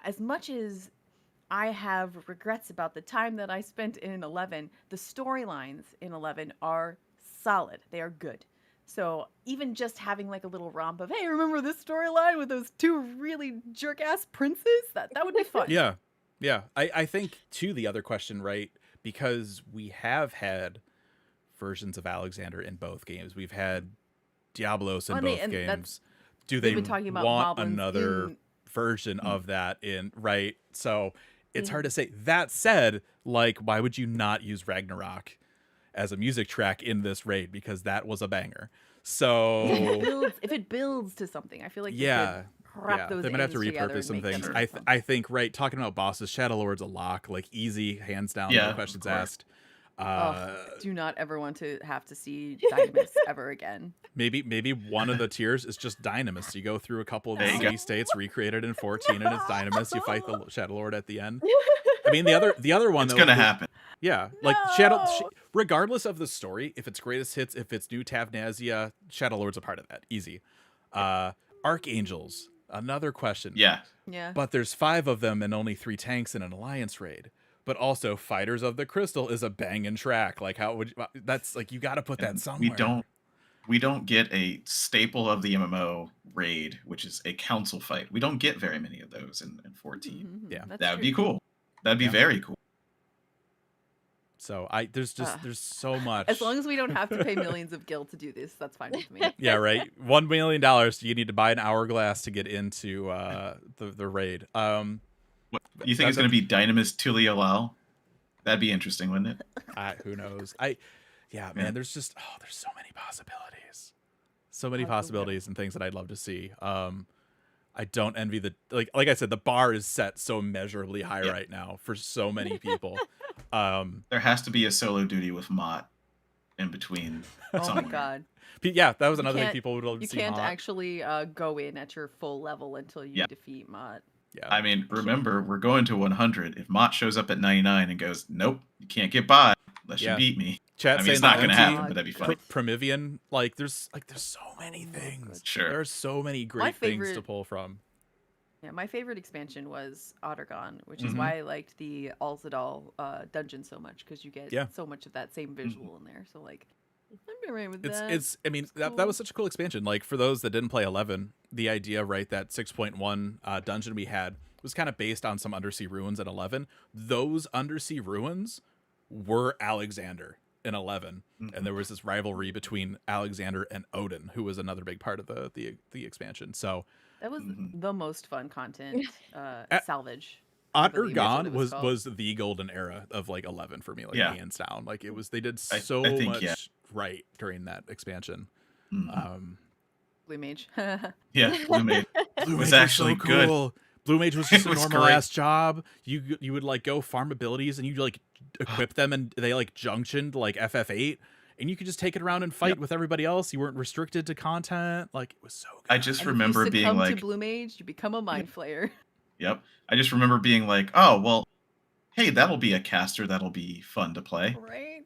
as much as I have regrets about the time that I spent in 11, the storylines in 11 are solid. They are good. So even just having like a little romp of, hey, remember this storyline with those two really jerk-ass princes? That would be fun. Yeah. I think, too, the other question, right, because we have had versions of Alexander in both games. We've had Diablos in both games. Do they been talking about want moblins another version of that in, right? So it's hard to say. That said, like, why would you not use Ragnarok as a music track in this raid? Because that was a banger. So if it builds to something, I feel like they might have to repurpose some things. I think, right, talking about bosses, Shadow Lord's a lock, like easy, hands down, no questions asked. Do not ever want to have to see Dynamis ever again. Maybe one of the tiers is just Dynamis. You go through a couple of the city states recreated in 14, and it's Dynamis. You fight the Shadow Lord at the end. I mean, the other one, It's though, gonna happen. Yeah, like regardless of the story, if it's greatest hits, if it's new Tavnazia, Shadow Lord's a part of that. Easy. Archangels, another question. Yeah. But there's 5 of them and only 3 tanks in an alliance raid. But also, Fighters of the Crystal is a banging track. Like, how would you, that's like, you got to put that somewhere. We don't get a staple of the MMO raid, which is a council fight. We don't get very many of those in 14. Mm-hmm. Yeah, that would be cool. That'd be very cool. So there's so much. As long as we don't have to pay millions of gil to do this, that's fine with me. Yeah, right. $1 million, you need to buy an hourglass to get into the raid. What, you think it's going to be Dynamis Tulialal? That'd be interesting, wouldn't it? Who knows? Man, there's just there's so many possibilities. So many possibilities and things that I'd love to see. I don't envy the like I said, the bar is set so measurably high right now for so many people. There has to be a solo duty with Mott in between. Oh my god. Yeah, that was another thing people would love to see. You can't Mott. actually go in at your full level until you defeat Mott. Yeah. I mean, remember, we're going to 100. If Mott shows up at 99 and goes, nope, you can't get by unless you beat me. Chat I mean, it's not going to happen, but that'd be fun. Promethean, there's so many things. Sure. There are so many great things to pull from. Yeah, my favorite expansion was Ottergon, which is why I liked the Alzadal dungeon so much, because you get so much of that same visual in there. So I'm right with that. I mean, that was such a cool expansion. Like, for those that didn't play 11, the idea, right, that 6.1 dungeon we had was kind of based on some undersea ruins in 11. Those undersea ruins were Alexander in 11, and there was this rivalry between Alexander and Odin, who was another big part of the expansion. So that was the most fun content salvage. Ottergon was the golden era of 11 for me, hands down. Like, it was, they did so much right during that expansion. Blue Mage. Blue Mage. Blue was Mage actually was so cool. good. Blue Mage was just a was normal great. ass job. You would go farm abilities and you equip them, and they junctioned FF8, and you could just take it around and fight with everybody else. You weren't restricted to content. It was so good. I just remember being to Blue Mage, you become a mind flayer. Yep. I just remember being like, oh, well, hey, that'll be a caster that'll be fun to play. Right.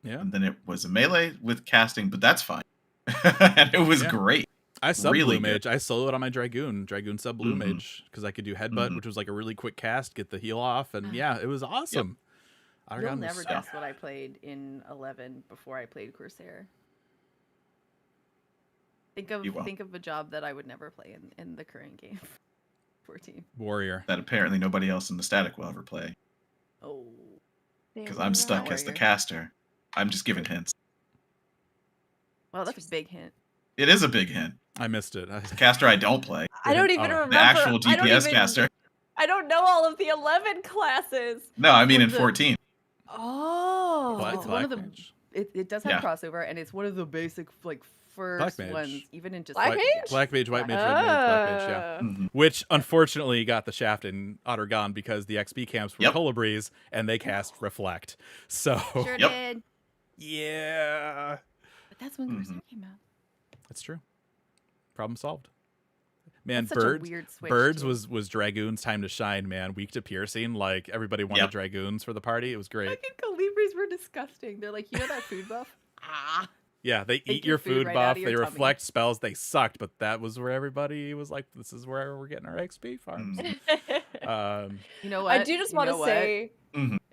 Yeah. And then it was a melee with casting, but that's fine. And it was great. I sub really Blue Mage. good. I soloed on my Dragoon sub Blue Mage, because I could do Headbutt, which was a really quick cast, get the heal off, and it was awesome. You'll never guess what I played in 11 before I played Corsair. Think of a job that I would never play in the current game. 14. Warrior. That apparently nobody else in the static will ever play. Oh. Because I'm stuck as the caster. I'm just giving hints. Well, that's a big hint. It is a big hint. I missed it. It's a caster I don't play. I don't even remember. The actual DPS caster. I don't know all of the 11 classes. No, I mean in 14. Oh. It's one of the... Mage. It does have crossover, and it's one of the basic first Mage. ones, even in just Black like, Mage? Black Mage, White Mage, Red Mage, Black Mage, yeah. Mhm. Which unfortunately got the shaft in Ottergon because the XP camps were Yep. Colibris and they cast Reflect. So Sure Yep. did. yeah, But that's when Crusader came out. that's true. Problem solved. Man, That's such a birds. weird switch, Birds too. was Dragoon's time to shine. Man, weak to piercing. Like everybody wanted Yep. Dragoons for the party. It was great. Fucking Colibris were disgusting. They're like, you know that food buff? Ah. Yeah, they Take eat your your food food right out buff. of They your tummy. reflect spells. They sucked, but that was where everybody was like, "This is where we're getting our XP farms." You know what? I do just You want know to what? say,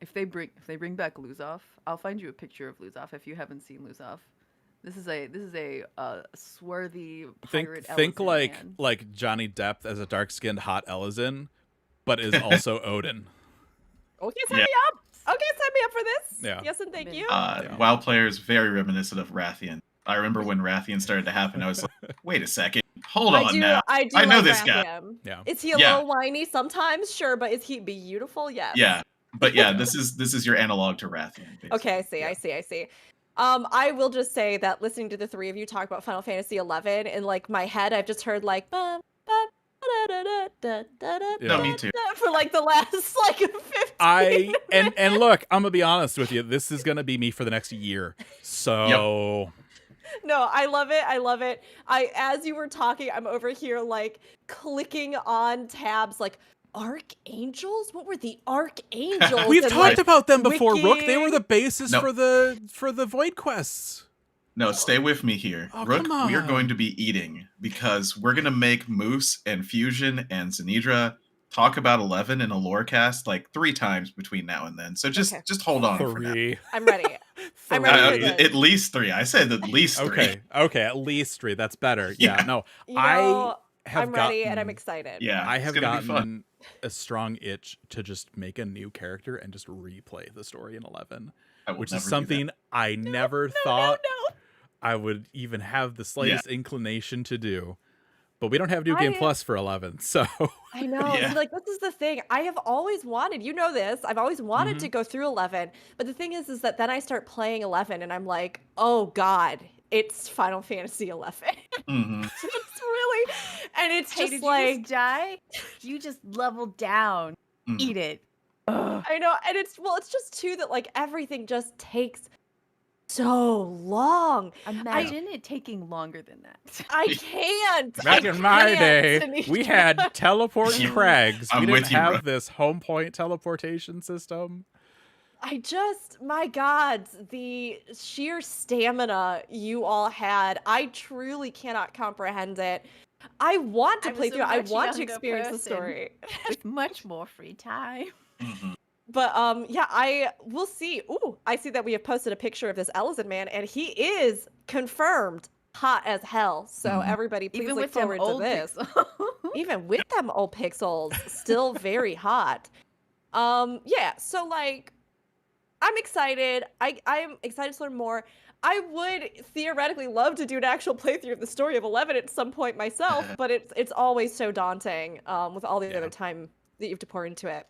if they bring back Luzoff, I'll find you a picture of Luzoff if you haven't seen Luzoff. This is a swarthy pirate. Think Elysian like man. like Johnny Depp as a dark-skinned hot Elysian, but is also Odin. okay, sign Yeah. me up. Okay, sign me up for this. Yeah. Yes, and thank you. Yeah. WoW players very reminiscent of Rathian. I remember when Rathian started to happen. I was like, wait a second, hold on now. I do I know like this guy. Rathian. Yeah. Is he a Yeah. little whiny sometimes? Sure, but is he beautiful? Yes. Yeah, but yeah, this is your analog to Rathian. Basically. Okay, I see. I will just say that listening to the three of you talk about Final Fantasy XI, in like my head, I've just heard like bum, bum, No, me too. for like the last like 15 and look, I'm gonna be honest with you. This is gonna be me for the next year. So No, I love it. As you were talking, I'm over here like clicking on tabs like archangels? What were the archangels? we've And, talked like, about them before, Rook. They were wicking- the basis No. for the Void quests. No, stay with me here. Oh, Rook, come we are on. going to be eating because we're going to make Moose and Fusion and Zenidra talk about 11 in a lore cast like 3 times between now and then. So just Okay. hold on for now. 3. I'm ready. I'm Three. ready for this. At least 3. I said at least 3. Okay, at least 3. That's better. Yeah, Yeah. no, You know, I have I'm ready and I'm gotten- excited. Yeah, I it's have gonna be fun. gotten a strong itch to just make a new character and just replay the story in 11, I will which never is do something I never thought No. I would even have the slightest inclination to do. But we don't have New Game I- Plus for 11, so I know. Yeah. See, like this is the thing. I have always wanted, you know this. I've always wanted to go through 11, but the thing is that then I start playing 11 and I'm like, "Oh god, it's Final Fantasy 11." Mhm. It's really and it's Hey, just did like you just die? You just leveled down. Mhm. Eat it. Ugh. I know, and it's just too that like everything just takes so long. Imagine it taking longer than that. I can't. back I in my can't, day, we Tanisha. had teleport Yeah. crags. I'm We didn't with you, have bro. this home point teleportation system. My God, the sheer stamina you all had, I truly cannot comprehend it. I want to I play was a through it. I much want to younger experience the person. story. With much more free time. Mhm. But yeah, we'll see. Ooh, I see that we have posted a picture of this Ellison man, and he is confirmed hot as hell. So Mhm. everybody, please Even look with them forward to old this. pixels. Even with them old pixels, still very hot. Yeah, so like I'm excited. I'm excited to learn more. I would theoretically love to do an actual playthrough of the story of 11 at some point myself, but it's always so daunting with all the Yeah. other time that you have to pour into it.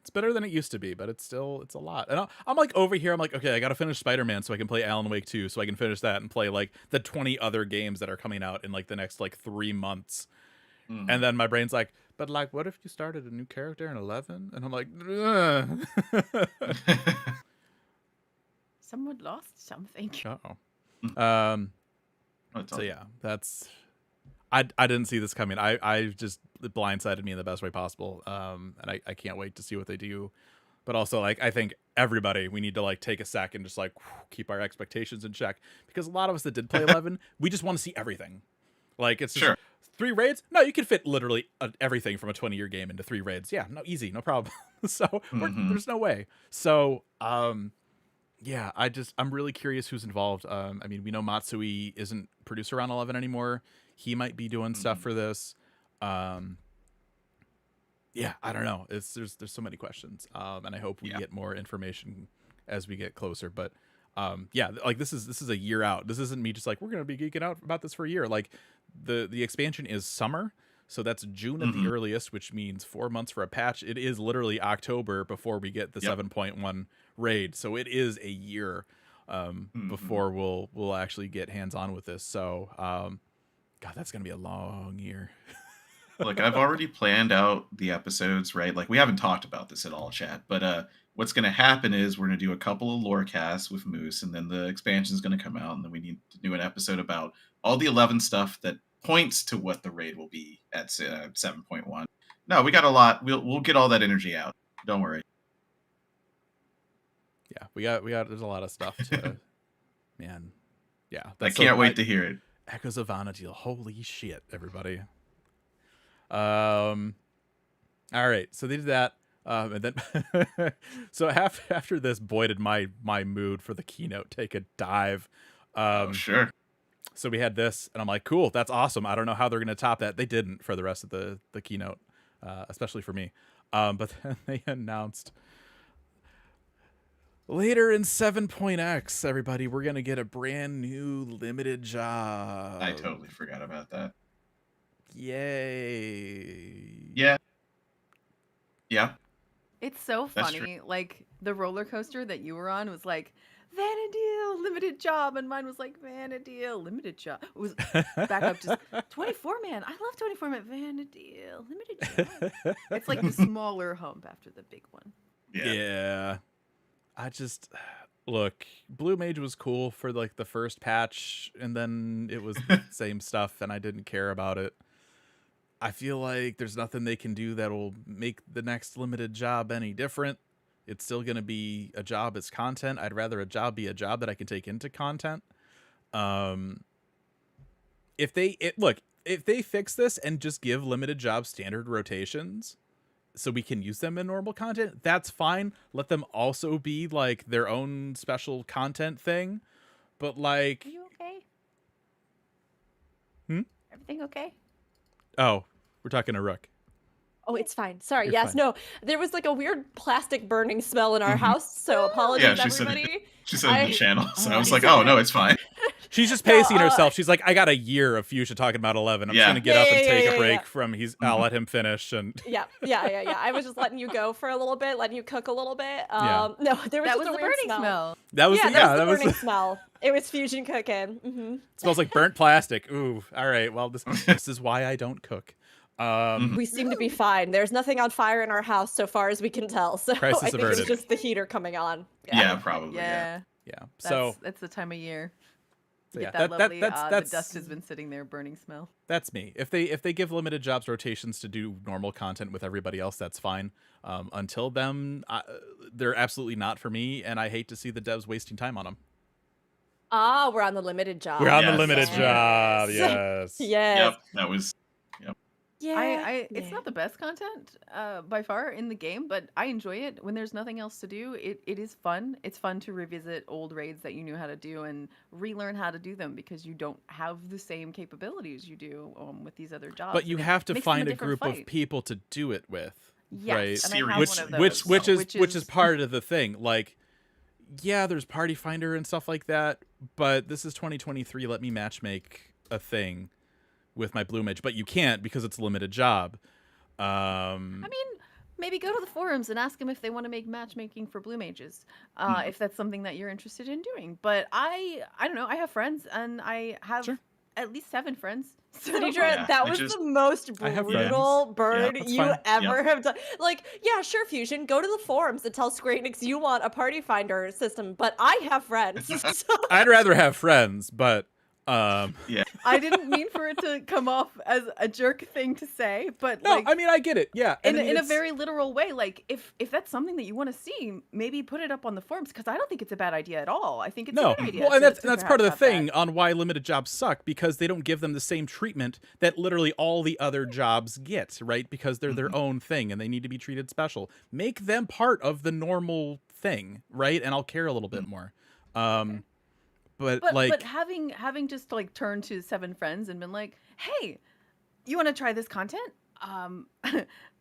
It's better than it used to be, but it's a lot. And I'm like over here, I'm like, okay, I got to finish Spider-Man so I can play Alan Wake 2, so I can finish that and play like the 20 other games that are coming out in like the next like 3 months. Mhm. And then my brain's like, but like, what if you started a new character in 11? And I'm like, ugh. Someone lost something. Uh-oh. Oh, it's So all- yeah, that's I didn't see this coming. I just it blindsided me in the best way possible. And I can't wait to see what they do. But also like I think everybody we need to like take a sec and just like keep our expectations in check, because a lot of us that did play 11, we just want to see everything. Like it's just Sure. 3 raids? No, you can fit literally everything from a 20-year game into 3 raids. Yeah, no, easy, no problem. So Mhm. there's no way. So yeah, I'm really curious who's involved. I mean, we know Matsui isn't producer on 11 anymore. He might be doing stuff for this. Yeah, I don't know. There's so many questions. And I hope we Yeah. get more information as we get closer. But yeah, like this is a year out. This isn't me just like we're gonna be geeking out about this for a year. Like the expansion is summer, so that's June at the Mhm. earliest, which means 4 months for a patch. It is literally October before we get the Yep. 7.1 raid, so it is a year. before we'll actually get hands on with this. So, God, that's gonna be a long year. Look, I've already planned out the episodes, right? Like, we haven't talked about this at all, chat. But what's going to happen is we're going to do a couple of lore casts with Moose, and then the expansion is going to come out, and then we need to do an episode about all the 11 stuff that points to what the raid will be at 7.1. No, we got a lot. We'll get all that energy out. Don't worry. Yeah, we got. There's a lot of stuff to, man. Yeah, I can't wait to hear it. Echoes of Vana'diel. Holy shit, everybody. All right, so they did that, and then so after this, boy, did my mood for the keynote take a dive. Sure. So we had this, and I'm like, cool, that's awesome. I don't know how they're gonna top that. They didn't for the rest of the keynote, especially for me. But then they announced later in 7.x, everybody, we're gonna get a brand new limited job. I totally forgot about that. Yay. Yeah. It's so That's funny. Like the roller coaster that you were on was like Vana'diel limited job, and mine was like Vana'diel limited job. It was back up just 24 man. I love 24 man. Vana'diel limited job. It's like the smaller hump after the big one. Yeah. I just look, Blue Mage was cool for like the first patch, and then it was the same stuff, and I didn't care about it. I feel like there's nothing they can do that will make the next limited job any different. It's still going to be a job as content. I'd rather a job be a job that I can take into content. If they fix this and just give limited job standard rotations so we can use them in normal content, that's fine. Let them also be like their own special content thing. But like, Are you okay? Everything okay? oh, we're talking to Rook. Oh, it's fine. Sorry. You're Yes, fine. no. There was like a weird plastic burning smell in our house, so apologies, Yeah, she said it. everybody. She said in the channel, so I was she like, said oh, it. no, it's fine. She's just pacing No, herself. She's like, I got a year of Fuchsia talking about 11. I'm just Yeah. gonna get up and Yeah, take yeah, a break yeah. from I'll let him finish. And Yeah. I was just letting you go for a little bit, letting you cook a little bit. Yeah. No, there was That just was a the weird burning smell. that was Yeah, the, that was that the was burning smell. It was fusion cooking. it smells like burnt plastic. Ooh, all right. Well, this is why I don't cook. We seem to be fine. There's nothing on fire in our house so far as we can tell. So Crisis I think averted. it's just the heater coming on. Yeah, probably. Yeah. Yeah. So that's the time of year. So Get yeah, that lovely, that's the dust has been sitting there burning smell. that's me. If they give limited jobs rotations to do normal content with everybody else, that's fine. Until then, they're absolutely not for me, and I hate to see the devs wasting time on them. Ah, we're on the limited job. We're on the Yes. limited job. Yes. Yes. Yes. Yep, that was. Yeah. It's not the best content by far in the game, but I enjoy it when there's nothing else to do. It is fun. It's fun to revisit old raids that you knew how to do and relearn how to do them because you don't have the same capabilities you do with these other jobs. But you and it have to makes them find a different group fight. of people to do it with. Yes, right? and I have Which- one of which those, which is part of the thing. Like, yeah, there's Party Finder and stuff like that, but this is 2023. Let me matchmake a thing with my Blue Mage, but you can't because it's a limited job. I mean, maybe go to the forums and ask them if they want to make matchmaking for Blue Mages, if that's something that you're interested in doing. But I don't know. I have friends, and I have at least 7 friends. So Sididra, Yeah, that which was is- the most I have brutal friends. bird that's you fine. ever have done. Like, yeah, sure, Fusion, go to the forums and tell Square Enix you want a party finder system, but I have friends. So- I'd rather have friends, but I didn't mean for it to come off as a jerk thing to say, but no, like, I mean I get it. Yeah, in and a it's- very literal way, like if that's something that you want to see, maybe put it up on the forums because I don't think it's a bad idea at all. I think it's no. a good idea. Well, and to that's part of the perhaps have thing that. on why limited jobs suck, because they don't give them the same treatment that literally all the other jobs get, right? Because they're their own thing and they need to be treated special. Make them part of the normal thing, right? And I'll care a little bit more. But like, But having just like turned to 7 friends and been like, hey, you want to try this content?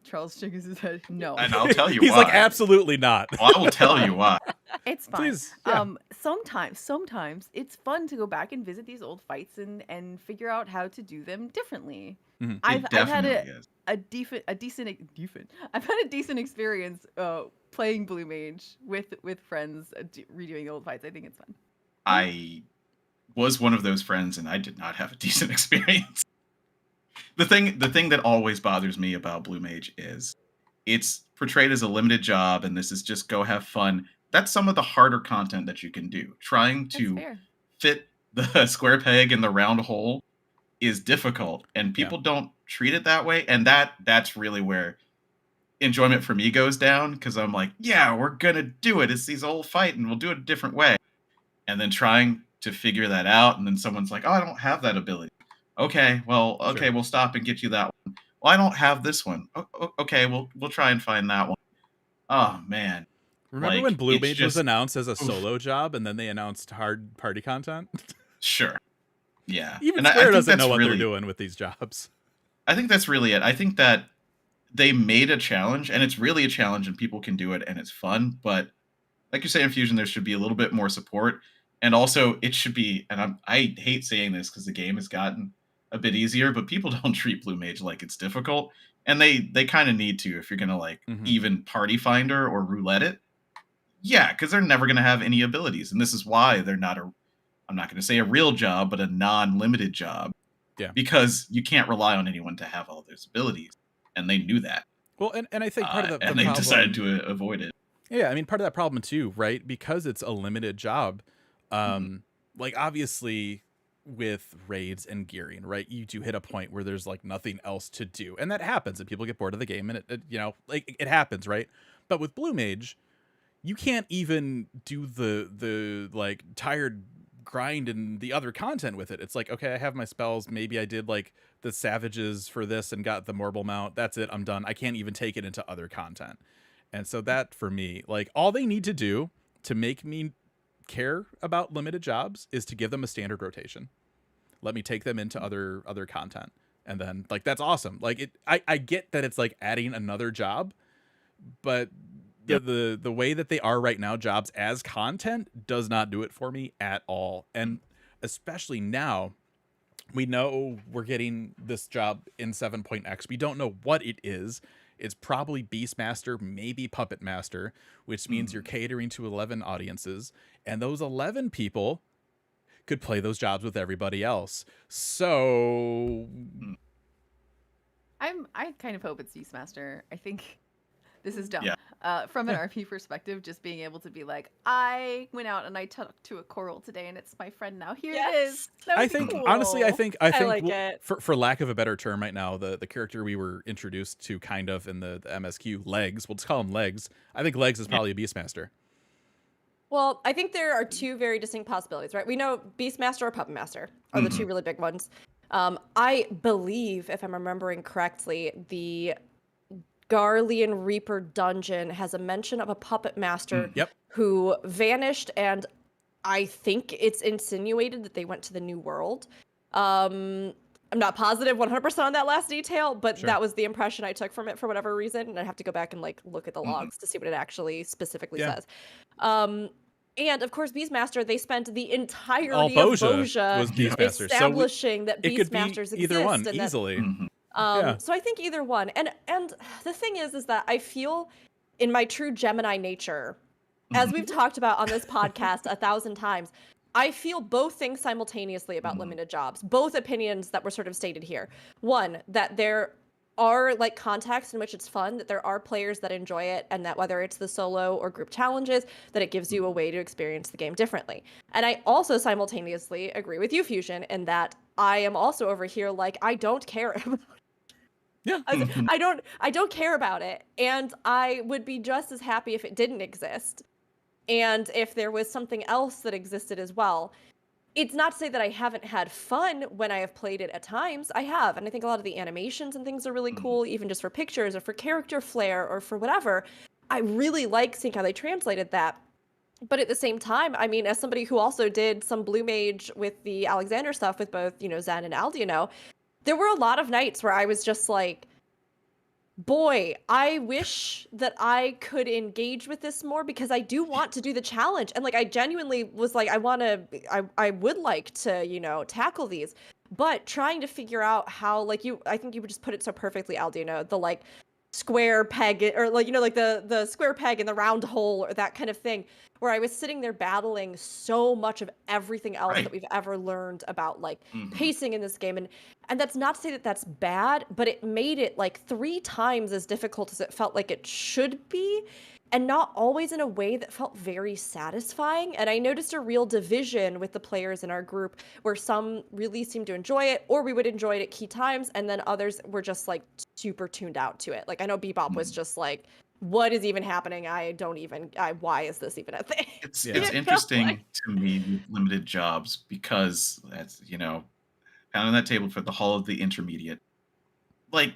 Charles shakes his head. No, And I'll tell you he's why. like, absolutely not. Well, I will tell you why. it's fine. Please, yeah. Sometimes it's fun to go back and visit these old fights and figure out how to do them differently. Mhm. I've had definitely is. a decent experience playing Blue Mage with friends redoing old fights. I think it's fun. I was one of those friends, and I did not have a decent experience. The thing that always bothers me about Blue Mage is it's portrayed as a limited job, and this is just go have fun. That's some of the harder content that you can do. Trying That's to fair. fit the square peg in the round hole is difficult, and people don't treat it that way, and that's really where enjoyment for me goes down, because I'm like, yeah, we're gonna do it. It's these old fight, and we'll do it a different way. And then trying to figure that out, and then someone's like, oh, I don't have that ability. Okay, well, okay, Sure. we'll stop and get you that one. Well, I don't have this one. Okay, we'll try and find that one. Oh man. Remember Like, when Blue it's Mage was just- announced as a solo job, and then they announced hard party content? Sure. Yeah. Even And I Square think doesn't that's know what really, they're doing with these jobs. I think that's really it. I think that they made a challenge, and it's really a challenge, and people can do it, and it's fun. But like you say in Fusion, there should be a little bit more support, and also it should be. And I hate saying this because the game has gotten a bit easier, but people don't treat Blue Mage like it's difficult, and they kind of need to if you're gonna like even Party Finder or roulette it. Yeah, because they're never gonna have any abilities, and this is why they're not a. I'm not going to say a real job, but a non-limited job. Yeah. Because you can't rely on anyone to have all those abilities, and they knew that. Well, and I think part of the and they problem, decided to avoid it. Yeah, I mean, part of that problem too, right? Because it's a limited job. Like obviously with raids and gearing, right? You do hit a point where there's like nothing else to do, and that happens, and people get bored of the game, and it you know, like it happens, right? But with Blue Mage, you can't even do the like tired grind and the other content with it. It's like, okay, I have my spells. Maybe I did like the savages for this and got the Morble mount. That's it. I'm done. I can't even take it into other content. And so that for me, like all they need to do to make me care about limited jobs is to give them a standard rotation. Let me take them into other content. And then like, that's awesome. Like I get that it's like adding another job, but the way that they are right now, jobs as content does not do it for me at all. And especially now, we know we're getting this job in 7.x. We don't know what it is. It's probably Beastmaster, maybe Puppet Master, which means you're catering to 11 audiences, and those 11 people could play those jobs with everybody else. So I kind of hope it's Beastmaster. I think this is dumb. Yeah. From an RP perspective, just being able to be like, I went out and I talked to a coral today, and it's my friend now. Here it is. That would I be think cool. honestly, I think like it. for lack of a better term right now, the character we were introduced to kind of in the MSQ, Legs, we'll just call him Legs. I think Legs is probably a Beastmaster. Well, I think there are two very distinct possibilities, right? We know Beastmaster or Puppet Master are the two really big ones. I believe, if I'm remembering correctly, the Garlean Reaper dungeon has a mention of a Puppet Master who vanished, and I think it's insinuated that they went to the New World. I'm not positive 100% on that last detail, but that was the impression I took from it for whatever reason, and I have to go back and like look at the logs to see what it actually specifically says. And of course, Beastmaster, they spent the entirety of Boja was Beastmaster, establishing that it could be Beastmasters either exist. one and that, easily. so I think either one. And the thing is that I feel in my true Gemini nature, as we've talked about on this podcast 1,000 times, I feel both things simultaneously about limited jobs, both opinions that were sort of stated here. One, that there are like contexts in which it's fun, that there are players that enjoy it, and that whether it's the solo or group challenges, that it gives you a way to experience the game differently. And I also simultaneously agree with you, Fusion, in that I am also over here like, I don't care about I don't care about it, and I would be just as happy if it didn't exist, and if there was something else that existed as well. It's not to say that I haven't had fun when I have played it at times. I have, and I think a lot of the animations and things are really cool, even just for pictures or for character flair or for whatever. I really like seeing how they translated that. But at the same time, I mean, as somebody who also did some Blue Mage with the Alexander stuff with both, Zen and Aldiano, there were a lot of nights where I was just like, boy, I wish that I could engage with this more, because I do want to do the challenge. And like, I genuinely was like, I would like to, tackle these, but trying to figure out how, like I think you would just put it so perfectly, Aldiano, the like square peg, or like, like the square peg in the round hole, or that kind of thing, where I was sitting there battling so much of everything else Right. that we've ever learned about like Mhm. pacing in this game. And that's not to say that that's bad, but it made it like 3 times as difficult as it felt like it should be, and not always in a way that felt very satisfying. And I noticed a real division with the players in our group where some really seemed to enjoy it, or we would enjoy it at key times, and then others were just like super tuned out to it. Like I know Bebop was just like, what is even happening? Why is this even a thing? It's Yeah. it's You know, interesting like- to me with limited jobs because that's, pounding that table for the Hall of the Intermediate. Like,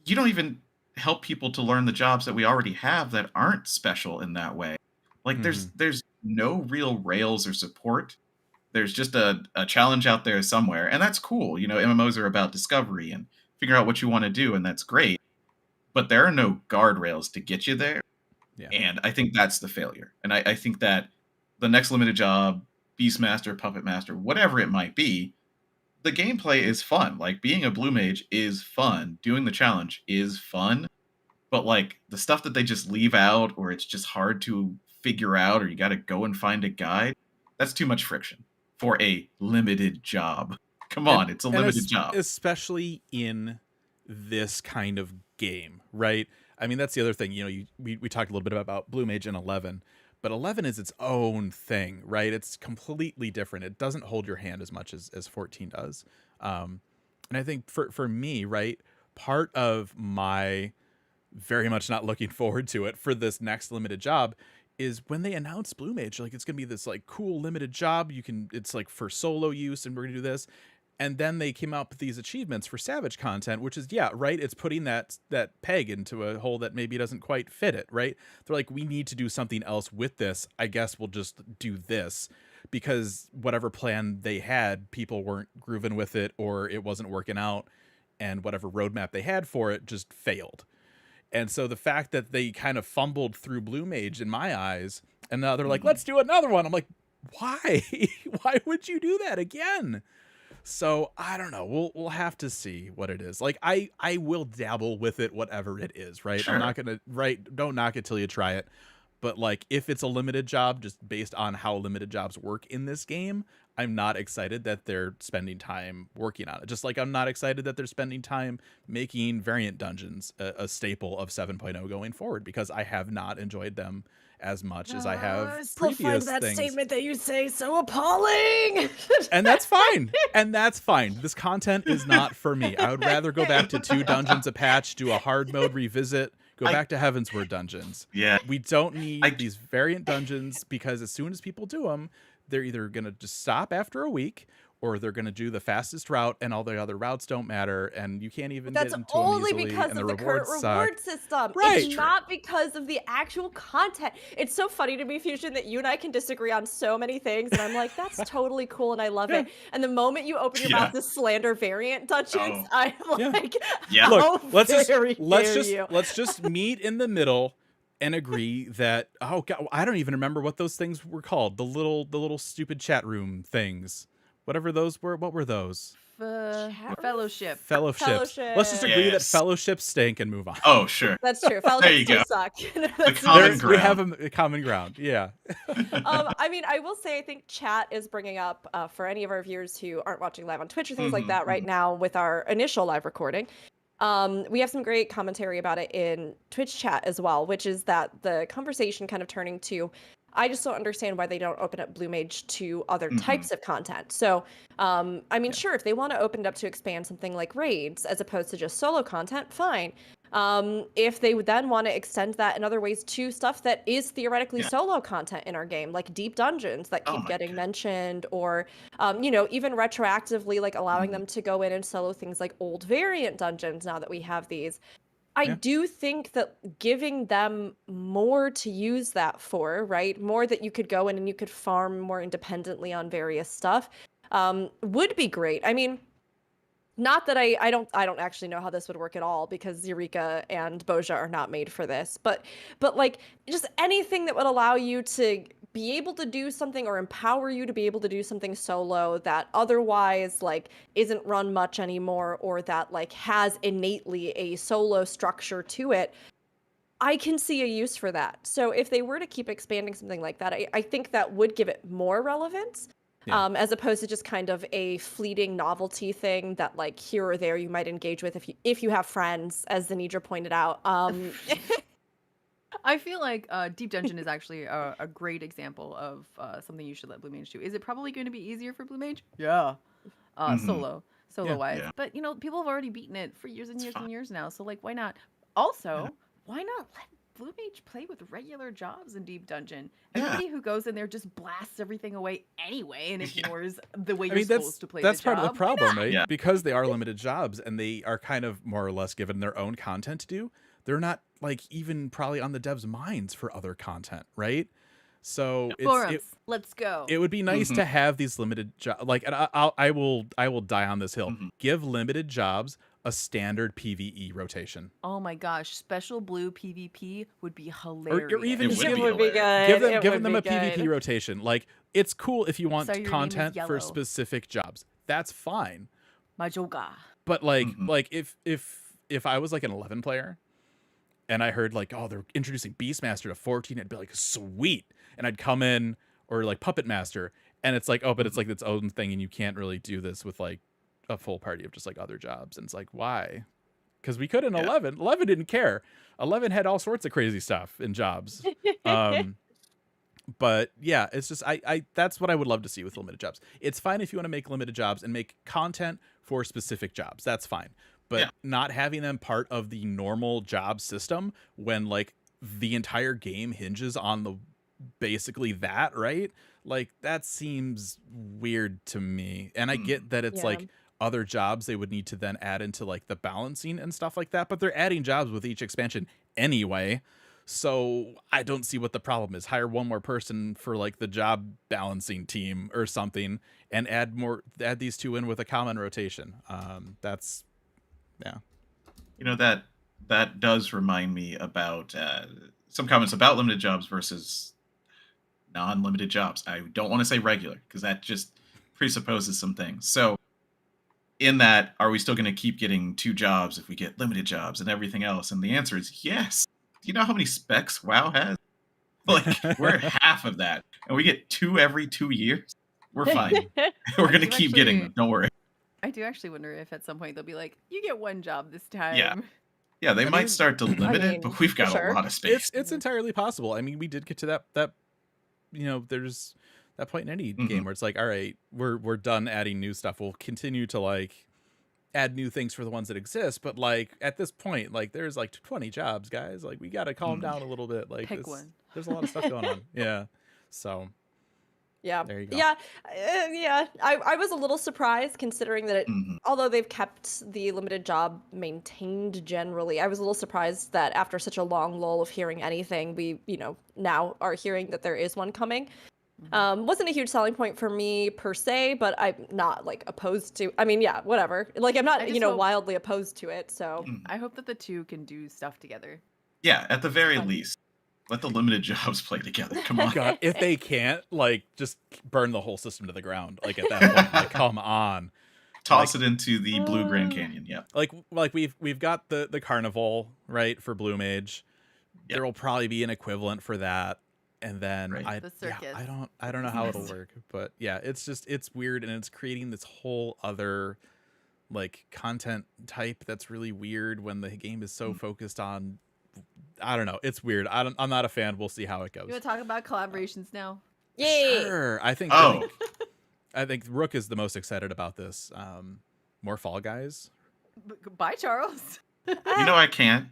you don't even help people to learn the jobs that we already have that aren't special in that way. Like, there's no real rails or support. There's just a challenge out there somewhere, and that's cool. MMOs are about discovery and figuring out what you want to do, and that's great. But there are no guardrails to get you there. Yeah. And I think that's the failure. And I think that the next limited job, Beastmaster, Puppet Master, whatever it might be, the gameplay is fun. Like, being a blue mage is fun. Doing the challenge is fun. But, like, the stuff that they just leave out, or it's just hard to figure out, or you got to go and find a guide, that's too much friction for a limited job. Come on, it's a limited job. Especially in this kind of game, right? I mean, that's the other thing. We talked a little bit about Blue Mage and 11, but 11 is its own thing, right? It's completely different. It doesn't hold your hand as much as 14 does. And I think for me, right, part of my very much not looking forward to it for this next limited job is when they announced Blue Mage, like, it's gonna be this like cool limited job. It's like for solo use, and we're gonna do this. And then they came out with these achievements for Savage content, which is, yeah, right, it's putting that peg into a hole that maybe doesn't quite fit it, right? They're like, we need to do something else with this. I guess we'll just do this, because whatever plan they had, people weren't grooving with it, or it wasn't working out, and whatever roadmap they had for it just failed. And so the fact that they kind of fumbled through Blue Mage in my eyes, and now they're like, let's do another one. I'm like, why? Why would you do that again? So I don't know. We'll have to see what it is. Like, I will dabble with it, whatever it is, right? Sure. I'm not gonna don't knock it till you try it. But like, if it's a limited job, just based on how limited jobs work in this game, I'm not excited that they're spending time working on it. Just like I'm not excited that they're spending time making variant dungeons a staple of 7.0 going forward, because I have not enjoyed them as much as I have previous things. Statement that you say so appalling. And that's fine. And that's fine. This content is not for me. I would rather go back to 2 dungeons a patch, do a hard mode revisit, go back to Heavensward dungeons. Yeah. We don't need these variant dungeons, because as soon as people do them, they're either going to just stop after a week, or they're going to do the fastest route, and all the other routes don't matter, and you can't even get into them only easily, because and of the the current rewards reward suck. system. Right. It's not because of the actual content. It's so funny to me, Fusion, that you and I can disagree on so many things, and I'm like, that's totally cool, and I love it. And the moment you open your mouth to slander variant dungeons, I'm like, Yeah. Look, let's you. just meet in the middle and agree that, oh God, I don't even remember what those things were called. The little stupid chat room things. Whatever those were, what were those? Fellowship. Fellowships. Let's just agree that Yes. fellowships stink and move on. Oh, sure. That's true. There Fellowships you do go. suck. The common ground. We have a common ground. Yeah. I mean, I will say, I think chat is bringing up, for any of our viewers who aren't watching live on Twitch or things like that right now with our initial live recording, we have some great commentary about it in Twitch chat as well, which is that the conversation kind of turning to, I just don't understand why they don't open up Blue Mage to other types of content. So, I mean, sure, if they want to open it up to expand something like raids as opposed to just solo content, fine. If they would then want to extend that in other ways to stuff that is theoretically solo content in our game, like deep dungeons that keep getting mentioned, or, even retroactively, like allowing them to go in and solo things like old variant dungeons now that we have these. I do think that giving them more to use that for, right? More that you could go in and you could farm more independently on various stuff, would be great. I mean, not that I don't actually know how this would work at all, because Eureka and Boja are not made for this, but like, just anything that would allow you to be able to do something, or empower you to be able to do something solo that otherwise like isn't run much anymore, or that like has innately a solo structure to it. I can see a use for that. So if they were to keep expanding something like that, I think that would give it more relevance. Yeah. As opposed to just kind of a fleeting novelty thing that like here or there you might engage with if you have friends, as the Nidra pointed out. I feel like Deep Dungeon is actually a great example of something you should let Blue Mage do. Is it probably going to be easier for Blue Mage? Yeah. Solo Yeah. wise. Yeah. But, you know, people have already beaten it for years and It's years fine. and years now. So, like, why not? Also, why not let Blue Mage play with regular jobs in Deep Dungeon? Yeah. Everybody who goes in there just blasts everything away anyway and Yeah. ignores the way I you're mean, that's supposed to play that's the part job. of the problem, right? Yeah. Because they are limited jobs and they are kind of more or less given their own content to do. They're not like even probably on the devs' minds for other content, right? So Forums, let's go. it would be nice to have these limited jobs. Like, and I will die on this hill. Give limited jobs a standard PvE rotation. Oh my gosh, special blue PvP would be hilarious. Or even It just would It be would be hilarious. good. give them a PvP rotation. Like, it's cool if you want Sorry, your name is content for Yellow. specific jobs. That's fine. Majoga. But like if I was like an 11 player and I heard like, oh, they're introducing Beastmaster to 14, I'd be like, sweet. And I'd come in, or like Puppet Master, and it's like, oh, but it's like its own thing, and you can't really do this with like a full party of just like other jobs. And it's like, why? Because we could in 11. 11 didn't care. 11 had all sorts of crazy stuff in jobs. But yeah, it's just I that's what I would love to see with limited jobs. It's fine if you want to make limited jobs and make content for specific jobs. That's fine. But not having them part of the normal job system when like the entire game hinges on the basically that, right? Like, that seems weird to me. And I get that it's like other jobs they would need to then add into like the balancing and stuff like that, but they're adding jobs with each expansion anyway. So I don't see what the problem is. Hire one more person for like the job balancing team or something, and add these two in with a common rotation. That's You know, that does remind me about some comments about limited jobs versus non-limited jobs. I don't want to say regular because that just presupposes some things. So in that, are we still going to keep getting 2 jobs if we get limited jobs and everything else? And the answer is yes. Do you know how many specs WoW has? Like, we're half of that. And we get 2 every 2 years. We're fine. We're going to keep getting them. Don't worry. I do actually wonder if at some point they'll be like, you get 1 job this time. Yeah, they might start to limit mean, it, but we've got sure. a lot of space. it's entirely possible. I mean, we did get to that you know, there's that point in any game where it's like, all right, we're done adding new stuff. We'll continue to like add new things for the ones that exist, but like at this point, like there's like 20 jobs, guys. Like, we got to calm down a little bit. Like, Pick one. There's a lot of stuff going on. Yeah. So Yeah. there you go. Yeah. I was a little surprised considering that it, although they've kept the limited job maintained generally, I was a little surprised that after such a long lull of hearing anything, we, you know, now are hearing that there is one coming. Wasn't a huge selling point for me per se, but I'm not like opposed to, I mean, yeah, whatever. Like, I'm not, you know, wildly opposed to it. So I hope that the 2 can do stuff together. Yeah, at the very least, let the limited jobs play together. Come on. God, if they can't, like, just burn the whole system to the ground. Like, at that point, like, come on. Toss it into the Blue Grand Canyon. Yeah. Like we've got the carnival, right, for Blue Mage. There will probably be an equivalent for that. And then The circus. I don't know how it'll work, but yeah, it's weird, and it's creating this whole other like content type that's really weird when the game is so focused on, I don't know, it's weird. I'm not a fan. We'll see how it goes. You want to talk about collaborations now? yay. Sure. I think Rook is the most excited about this. More Fall Guys. Bye, Charles. You know I can't.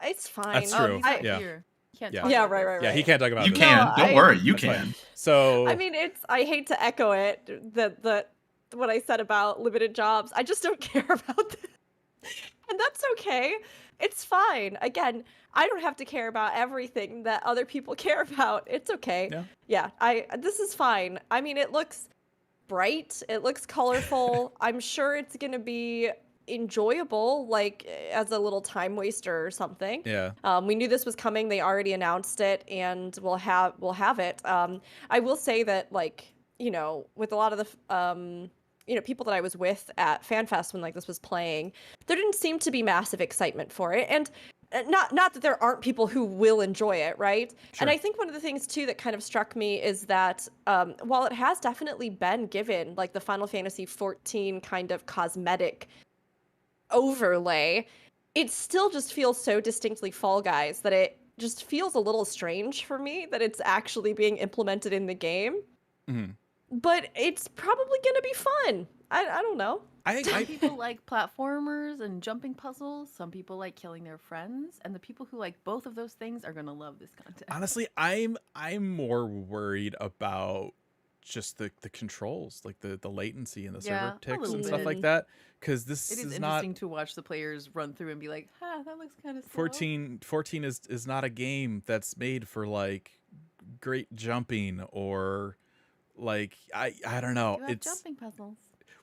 It's fine. That's true. He's not Yeah. here. Can't Yeah. talk Yeah, about right, this. right, Yeah, he can't talk about You this. can. No, Don't worry. You That's can. fine. So I mean, I hate to echo it, the what I said about limited jobs. I just don't care about this. And that's okay. It's fine. Again, I don't have to care about everything that other people care about. It's okay. Yeah, this is fine. I mean, it looks bright. It looks colorful. I'm sure it's going to be enjoyable, like as a little time waster or something. yeah. We knew this was coming. They already announced it, and we'll have it. I will say that, like, you know, with a lot of the you know, people that I was with at FanFest when like this was playing, there didn't seem to be massive excitement for it. And not that there aren't people who will enjoy it, right? Sure. And I think one of the things too that kind of struck me is that while it has definitely been given like the Final Fantasy XIV kind of cosmetic overlay, it still just feels so distinctly Fall Guys that it just feels a little strange for me that it's actually being implemented in the game. Mm-hmm. But it's probably gonna be fun. I don't know. Some people like platformers and jumping puzzles. Some people like killing their friends, and the people who like both of those things are gonna love this content. Honestly, I'm more worried about just the controls, like the latency and the Yeah, server a ticks little and stuff bit. like that, because this It is is not interesting to watch the players run through and be like, "Ha, that looks kind of slow." 14 is not a game that's made for like great jumping or like I don't know. You have It's jumping puzzles.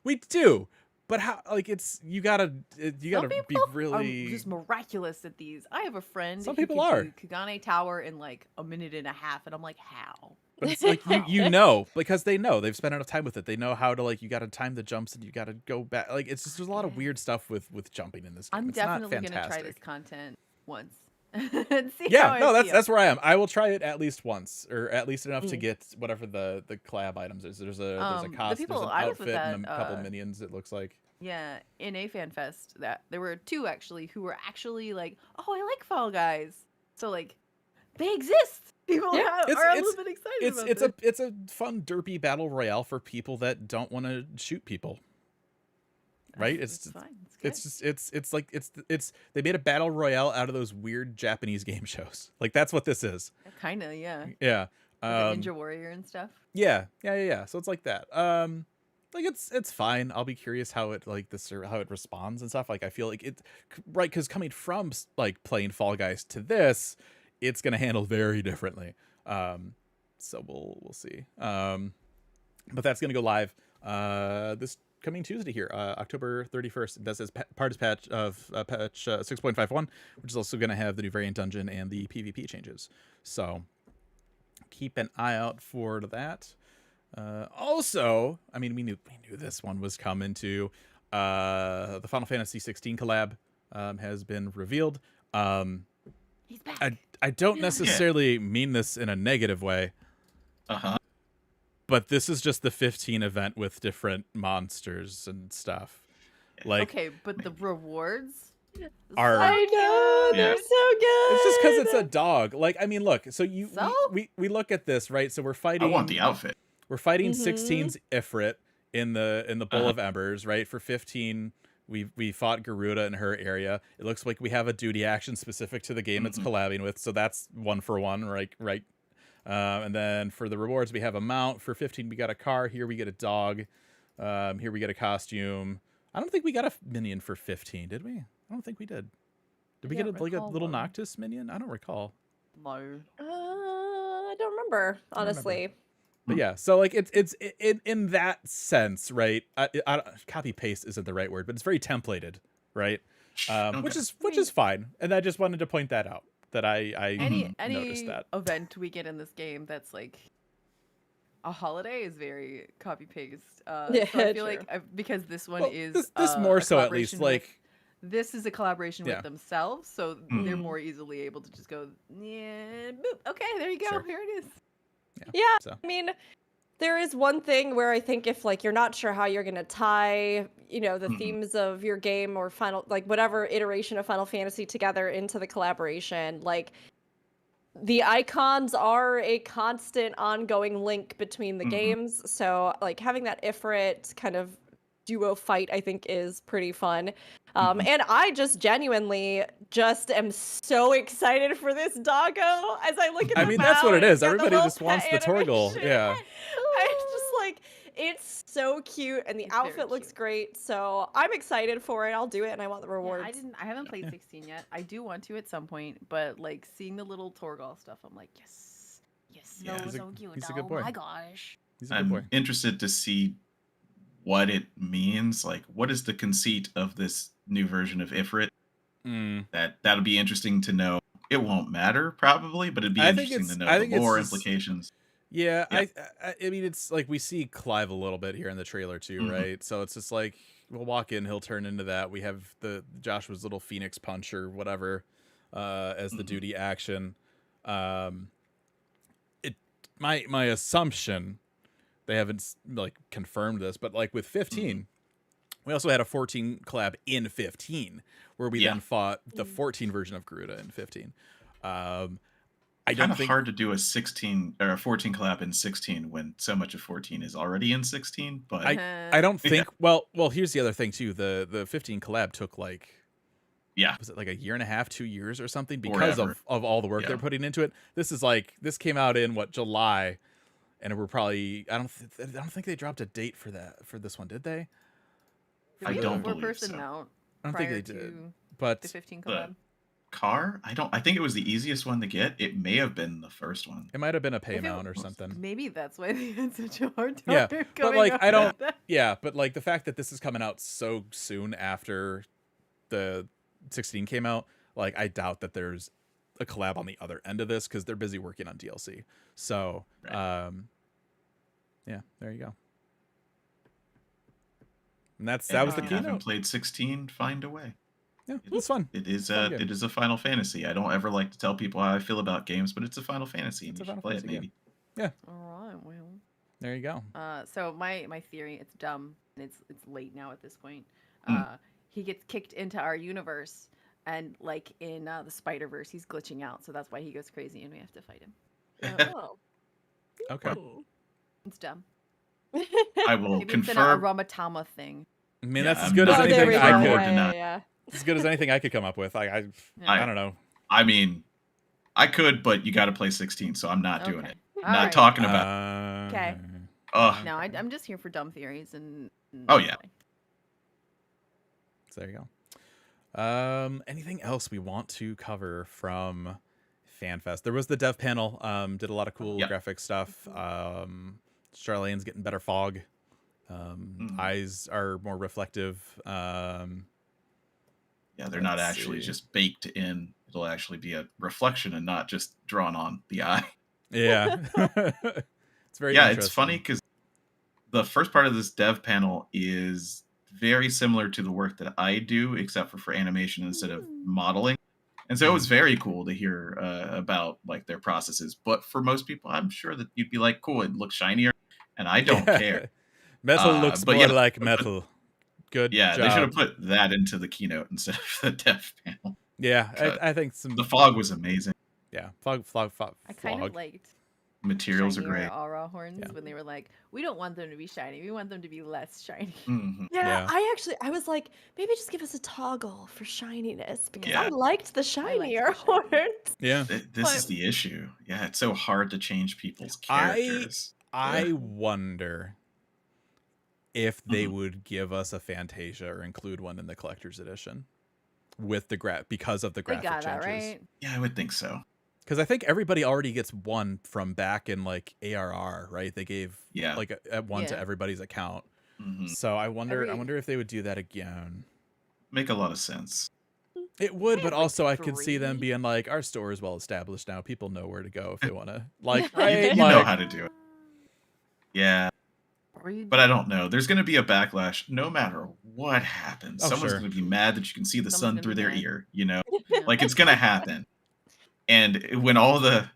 we do, but how like it's you gotta be Some people really are just miraculous at these. I have a friend. Some who people can are. do Kagane Tower in like a minute and a half, and I'm like, how? But it's like you know, because they know they've spent enough time with it. They know how to like you got to time the jumps and you got to go back. Like it's just there's a lot of weird stuff with jumping in this game. I'm It's not definitely gonna try this fantastic. content once and see how Yeah, I no, feel. that's where I am. I will try it at least once, or at least enough to Mm. get whatever the collab items is. There's a The costume, people there's an I was with outfit, and a at, couple minions. It looks like. Yeah, in a fan fest that there were two actually who were actually like, oh, I like Fall Guys. So like, they exist. People Yeah, are a little bit excited about this. It's a fun derpy battle royale for people that don't want to shoot people. Right? It's fine. It's good. It's like it's they made a battle royale out of those weird Japanese game shows. Like that's what this is. Kinda, yeah. Yeah. Like a Ninja Warrior and stuff. Yeah. So it's like that. Like it's fine. I'll be curious how it like this or how it responds and stuff. Like I feel like it right because coming from like playing Fall Guys to this, it's gonna handle very differently. So we'll see. But that's gonna go live this coming Tuesday here, October 31st. That's as part of patch 6.51, which is also gonna have the new variant dungeon and the PvP changes. So keep an eye out for that. Also, I mean, we knew this one was coming to. The Final Fantasy 16 collab has been revealed. He's back. I don't necessarily mean this in a negative way, but this is just the 15 event with different monsters and stuff. Like, okay, but the rewards are I know they're so good. it's just because it's a dog. Like, I mean, look. So So? we look at this, right? So we're I fighting. want the outfit. We're fighting Mhm. 16's Ifrit in the Bowl of Embers, right? For 15, we fought Garuda in her area. It looks like we have a duty action specific to the game it's collabing with, so that's 1 for 1, right? And then for the rewards, we have a mount. For 15, we got a car. Here we get a dog. Here we get a costume. I don't think we got a minion for 15, did we? I don't think we did. Did we I get don't like a recall little one. Noctis minion? I don't recall. No. I don't remember, honestly. But yeah, so like it's in that sense, right? Copy paste isn't the right word, but it's very templated, right? Which is fine. And I just wanted to point that out that I Any noticed that. event we get in this game that's like a holiday is very copy paste. Yeah, so I feel true. like because this one Well, is this more a so at least collaboration like this is a collaboration Yeah. with themselves, so Mm. they're more easily able to just go, yeah, boop. Okay, there you go. Sure. Here it is. Yeah, So. I mean, there is one thing where I think if like you're not sure how you're gonna tie, the themes of your game or final like whatever iteration of Final Fantasy together into the collaboration, like the icons are a constant ongoing link between the games. So like having that Ifrit kind of duo fight I think is pretty fun. And I just genuinely just am so excited for this doggo as I look at I the mean that's what it mouth, is. got the Everybody little just wants the pet Torgal. animation. Yeah. I just like it's so cute and the It's very outfit looks cute. great. So I'm excited for it. I'll do it and I want the Yeah, rewards. I haven't played 16 yet. I do want to at some point, but like seeing the little Torgal stuff, I'm like, yes, Yeah. so He's so cute. he's a good Oh boy. my gosh. He's a good boy. I'm interested to see what it means. Like, what is the conceit of this new version of Ifrit? Mm. That'll be interesting to know. It won't matter probably, but it'd be I think interesting to it's- know I the think it's lore just- implications. Yeah, Yeah. I mean it's like we see Clive a little bit here in the trailer too, Mhm. right? So it's just like we'll walk in, he'll turn into that. We have the Joshua's little Phoenix punch or whatever. as the duty action. My assumption, they haven't like confirmed this, but like with 15, we also had a 14 collab in 15, where we then fought the 14 version of Garuda in 15. I don't think hard to do a 16 or a 14 collab in 16 when so much of 14 is already in 16. But I don't think. Well, here's the other thing too. The 15 collab took like, was it like a year and a half, 2 years or something, because of all the work they're putting into it. This came out in July, and we're probably I don't think they dropped a date for this one, did they? I don't believe so. Mount I don't think they did. But the 15 collab. Car? I think it was the easiest one to get. It may have been the first one. It might have been a pay amount or something. Maybe that's why they had such a hard time. Yeah, but like I don't. That. Yeah, but like the fact that this is coming out so soon after the 16 came out, like I doubt that there's a collab on the other end of this because they're busy working on DLC. So, yeah, there you go. And that was the if you haven't keynote. played 16, find a way. Yeah, it's fun. It is a Final Fantasy. I don't ever like to tell people how I feel about games, but it's a Final Fantasy, and you should play it maybe. Yeah. All right, well. There you go. So my theory, it's dumb, and it's late now at this point. He gets kicked into our universe, and like in the Spider-Verse, he's glitching out, so that's why he goes crazy, and we have to fight him. Oh. Okay. It's dumb. I will Maybe it's an confirm. Aromatama thing. I mean, that's as I'm good as not- there we anything go. I could. Yeah. As good as anything I could come up with. I don't know. I mean, I could, but you got to play 16, so I'm not doing it. All Not right. talking about. Okay. No, I'm just here for dumb theories and. Oh, yeah. So there you go. Anything else we want to cover from FanFest? There was the dev panel. Did a lot of cool graphic stuff. Charlane's getting better fog. Eyes are more reflective. Yeah, they're not actually just baked in. It'll actually be a reflection and not just drawn on the eye. Yeah. It's very interesting. It's funny because the first part of this dev panel is very similar to the work that I do, except for animation instead of modeling. And so it was very cool to hear about like their processes. But for most people, I'm sure that you'd be like, cool, it looks shinier. And I don't care. Metal looks more like metal. Good job. They should have put that into the keynote instead of the dev panel. Yeah, I think the fog was amazing. Yeah, fog. I kind of liked materials are shinier great. aura horns when they were like, we don't want them to be shiny. We want them to be less shiny. Mm-hmm. Yeah, I was like, maybe just give us a toggle for shininess because I liked the shinier horns. Yeah, this is the issue. Yeah, it's so hard to change people's characters. I wonder if they would give us a Fantasia or include one in the collector's edition with the because of the graphic changes. That, right? Yeah, I would think so. Because I think everybody already gets one from back in like ARR, right? They gave like one to everybody's account. Mm-hmm. So I wonder if they would do that again. Make a lot of sense. It would, but also I could see them being like, our store is well established now. People know where to go if they want to. Like, right? You know how to do it. Yeah. But I don't know. There's going to be a backlash no matter what happens. Someone's going to be mad that you can see the sun through their ear, you know? Like, it's going to happen. And when all the,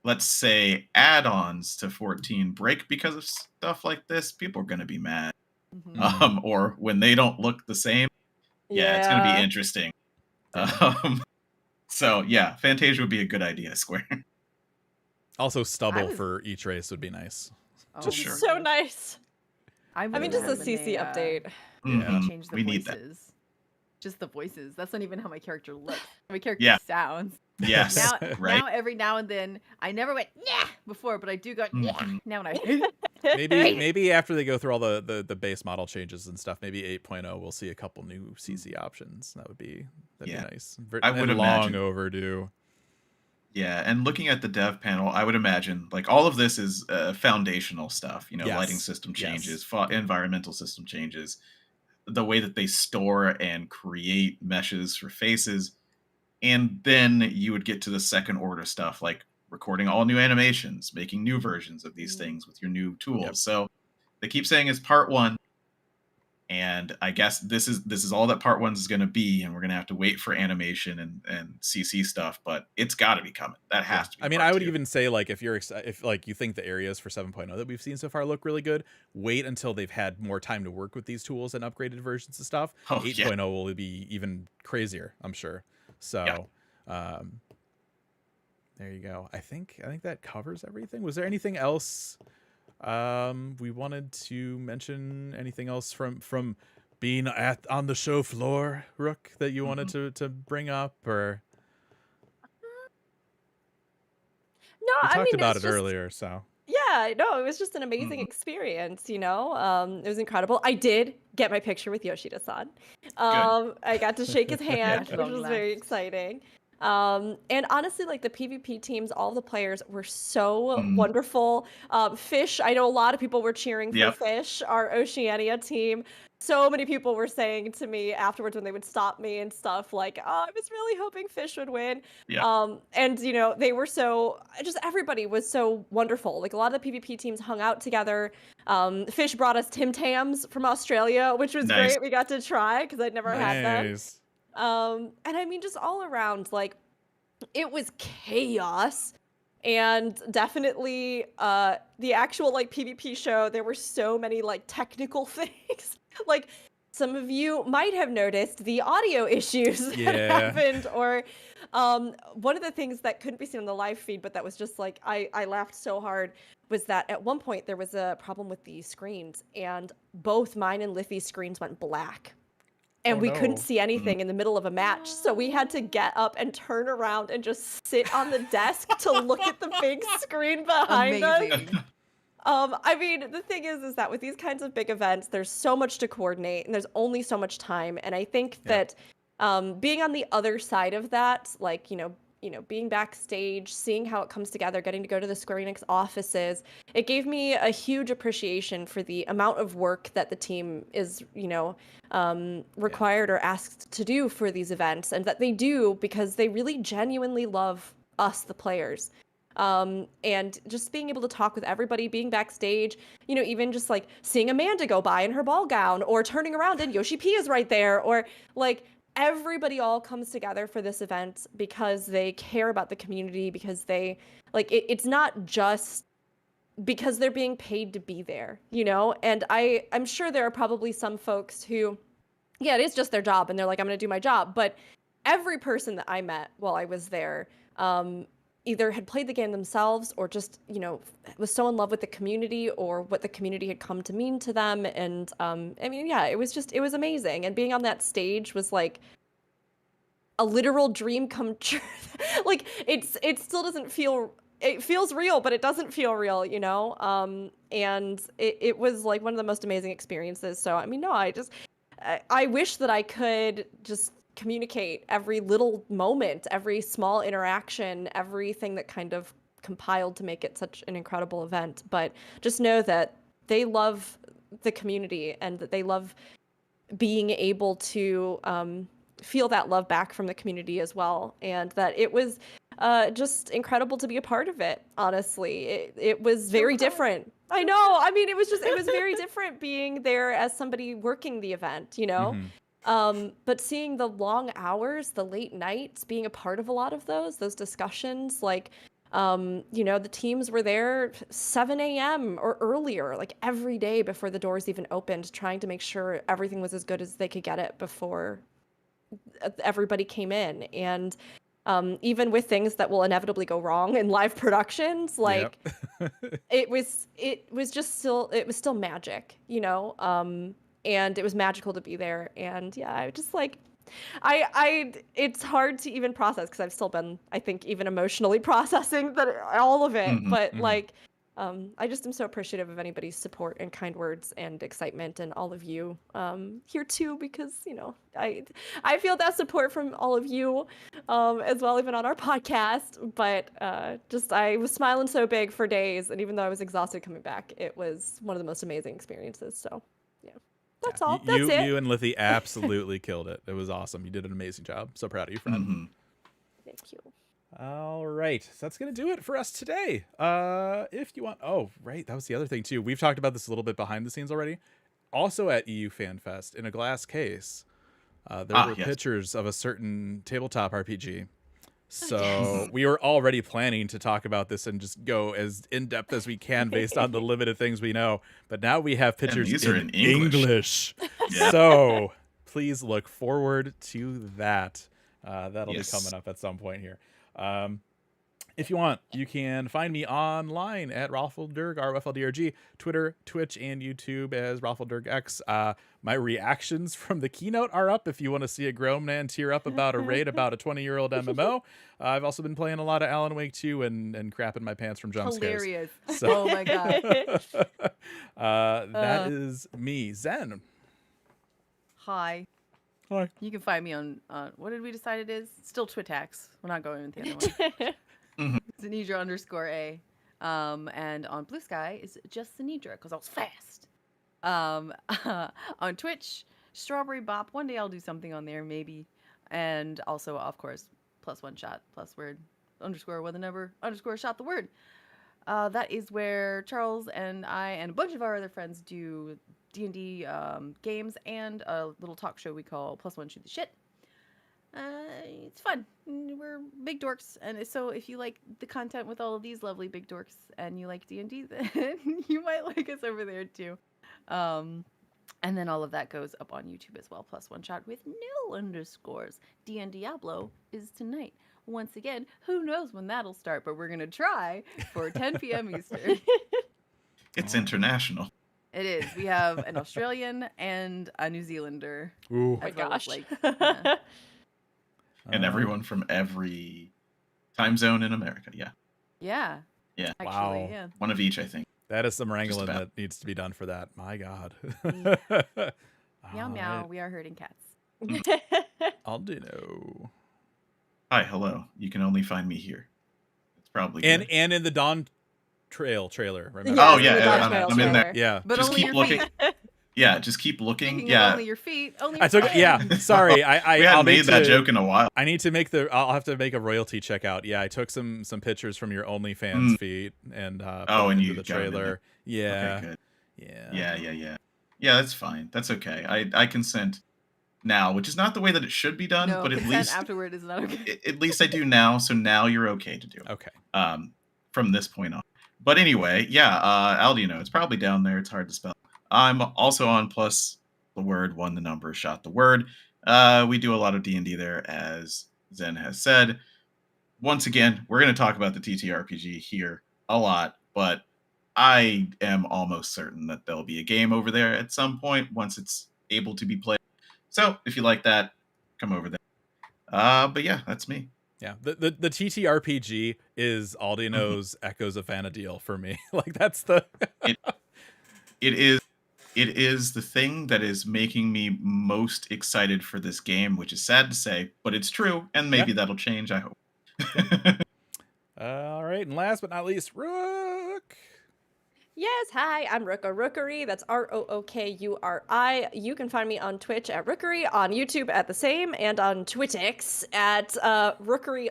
let's say, add-ons to 14 break because of stuff like this, people are going to be mad. Mm-hmm. Or when they don't look the same. Yeah, it's going to be interesting. So, yeah, Fantasia would be a good idea, Square. Also, stubble for each race would be nice. Oh, sure. So nice. I mean, just a CC update. They change the we voices. need that. Just the voices. That's not even how my character looks. My character sounds. Yes. Now, right. now, every now and then, I never went yeah before, but I do go yeah now and I. maybe after they go through all the base model changes and stuff, maybe 8.0 we'll see a couple new CC options. That'd be nice. I would long imagine. Overdue. Yeah, and looking at the dev panel, I would imagine like all of this is foundational stuff. You know, Yes. lighting system changes, environmental system changes, the way that they store and create meshes for faces, and then you would get to the second order stuff like recording all new animations, making new versions of these things with your new tools. Yep. So they keep saying it's part one. And I guess this is all that part 1 is going to be, and we're going to have to wait for animation and CC stuff, but it's got to be coming. That has to be. I mean, part I would 2. even say, like, if like you think the areas for 7.0 that we've seen so far look really good, wait until they've had more time to work with these tools and upgraded versions of stuff. 8.0 will be even crazier, I'm sure. So, there you go. I think that covers everything. Was there anything else we wanted to mention? Anything else from being on the show floor, Rook, that you wanted to bring up? Or No, we I talked mean, about it's it just, earlier, so yeah, no, it was just an amazing experience, you know? It was incredible. I did get my picture with Yoshida-san. I got to shake his hand, That's which all was left. very exciting. And honestly, like the PvP teams, all the players were so wonderful. Fish, I know a lot of people were cheering for Yep. Fish, our Oceania team. So many people were saying to me afterwards when they would stop me and stuff like, "Oh, I was really hoping Fish would win." Yeah. And you know, they were so just everybody was so wonderful. Like a lot of the PvP teams hung out together. Fish brought us Tim Tams from Australia, which was Nice. great. We got to try because I'd never had them. nice. And I mean, just all around, like it was chaos. And definitely the actual like PvP show, there were so many like technical things. Like some of you might have noticed the audio issues that happened, or one of the things that couldn't be seen on the live feed, but that was just like I laughed so hard, was that at one point there was a problem with the screens, and both mine and Liffy's screens went black. And we couldn't see anything in the middle of a match. So we had to get up and turn around and just sit on the desk to look at the big screen behind us. Amazing. I mean, the thing is that with these kinds of big events, there's so much to coordinate and there's only so much time. And I think that being on the other side of that, like, you know, being backstage, seeing how it comes together, getting to go to the Square Enix offices, it gave me a huge appreciation for the amount of work that the team is, you know, required or asked to do for these events, and that they do because they really genuinely love us, the players. And just being able to talk with everybody, being backstage, you know, even just like seeing Amanda go by in her ball gown, or turning around and Yoshi P is right there, or like everybody all comes together for this event because they care about the community, because they like it's not just because they're being paid to be there, you know? And I'm sure there are probably some folks who, yeah, it is just their job and they're like, I'm going to do my job. But every person that I met while I was there, either had played the game themselves or just, you know, was so in love with the community or what the community had come to mean to them. And I mean, yeah, it was amazing. And being on that stage was like a literal dream come true. Like it still doesn't feel, it feels real, but it doesn't feel real, you know? And it was like one of the most amazing experiences. So, I mean, no, I wish that I could just communicate every little moment, every small interaction, everything that kind of compiled to make it such an incredible event. But just know that they love the community and that they love being able to feel that love back from the community as well. And that it was just incredible to be a part of it, honestly. It was very different. I know. I mean, it was very different being there as somebody working the event, you know? Mm-hmm. But seeing the long hours, the late nights, being a part of a lot of those discussions, like, you know, the teams were there 7 a.m. or earlier, like every day before the doors even opened, trying to make sure everything was as good as they could get it before everybody came in. And even with things that will inevitably go wrong in live productions, like it was still magic, you know? And it was magical to be there. And yeah, I just like, it's hard to even process because I've still been, I think, even emotionally processing all of it. But like, I just am so appreciative of anybody's support and kind words and excitement, and all of you here too, because, you know, I feel that support from all of you as well, even on our podcast. But just, I was smiling so big for days. And even though I was exhausted coming back, it was one of the most amazing experiences. So yeah. That's all. That's it. You and Liffy absolutely killed it. It was awesome. You did an amazing job. So proud of you, friend. Thank you. All right. So that's going to do it for us today. If you want... Oh, right. That was the other thing, too. We've talked about this a little bit behind the scenes already. also at EU FanFest in a glass case, there were yes. pictures of a certain tabletop RPG. So we were already planning to talk about this and just go as in depth as we can based on the limited things we know. But now we have pictures these are in in English. Yeah. So please look forward to that. That'll Yes. be coming up at some point here. If you want, you can find me online at Raffledurg, RFLDRG, Twitter, Twitch, and YouTube as RaffledurgX. My reactions from the keynote are up if you want to see a grown man tear up about a raid about a 20-year-old MMO. I've also been playing a lot of Alan Wake 2 and crapping my pants from jump scares. Hilarious. So- Oh my god. That is me. Zen. Hi. Hi. You can find me on what did we decide it is? Still Twitax. We're not going with the other one. Sinidra_A. And on Blue Sky is just Sinidra because I was fast. On Twitch, Strawberry Bop. One day I'll do something on there, maybe. And also, of course, +1shot, +word, _ with a number, _ shot the word. That is where Charles and I and a bunch of our other friends do D&D games and a little talk show we call +1 Shoot the Shit. It's fun. We're big dorks, and so if you like the content with all of these lovely big dorks and you like D&D, then you might like us over there too. And then all of that goes up on YouTube as well, +1shot with no underscores. D&D Diablo is tonight. Once again, who knows when that'll start, but we're gonna try for 10 p.m. Eastern. It's international. It is. We have an Australian and a New Zealander. Ooh. Oh my as well as, gosh. like, yeah. And everyone from every time zone in America. Yeah. Yeah. Yeah. Actually, Wow. yeah. One of each, I think. That is some wrangling about. that needs to be done for that. My God. Meow All meow. right. We are herding cats. I'll do no. Hi, hello. You can only find me here. It's probably And good. in the Dawn Trail trailer. Remember? Oh, the yeah, Dark I'm Trail in there. trailer. Yeah. But Just only keep your looking. feet. Yeah, just keep looking. Speaking of Yeah. only your feet. Only I your took. feet. Yeah. Sorry. We I'll hadn't need made that to- joke in a while. I need to make the. I'll have to make a royalty checkout. Yeah, I took some pictures from your OnlyFans feed and put Oh, them and into you the got it in there. trailer. Yeah. Okay, good. Yeah. Yeah, that's fine. That's okay. I consent now, which is not the way that it should be done, No, but at consent least afterward is not okay. at least I do now, so now you're okay to do it. Okay. From this point on. But anyway, yeah, Aldino, it's probably down there. It's hard to spell. I'm also on plus the word, one the number, shot the word. We do a lot of D&D there, as Zen has said. Once again, we're going to talk about the TTRPG here a lot, but I am almost certain that there'll be a game over there at some point once it's able to be played. So if you like that, come over there. But yeah, that's me. Yeah. The TTRPG is Aldino's Echoes of Vanadil for me. Like that's the. It is the thing that is making me most excited for this game, which is sad to say, but it's true, and maybe that'll change, I hope. All right, and last but not least, Rook. Yes, hi, I'm Rooka Rookery. That's ROOKURI. You can find me on Twitch at Rookery, on YouTube at the same, and on Twitix at Rookery_.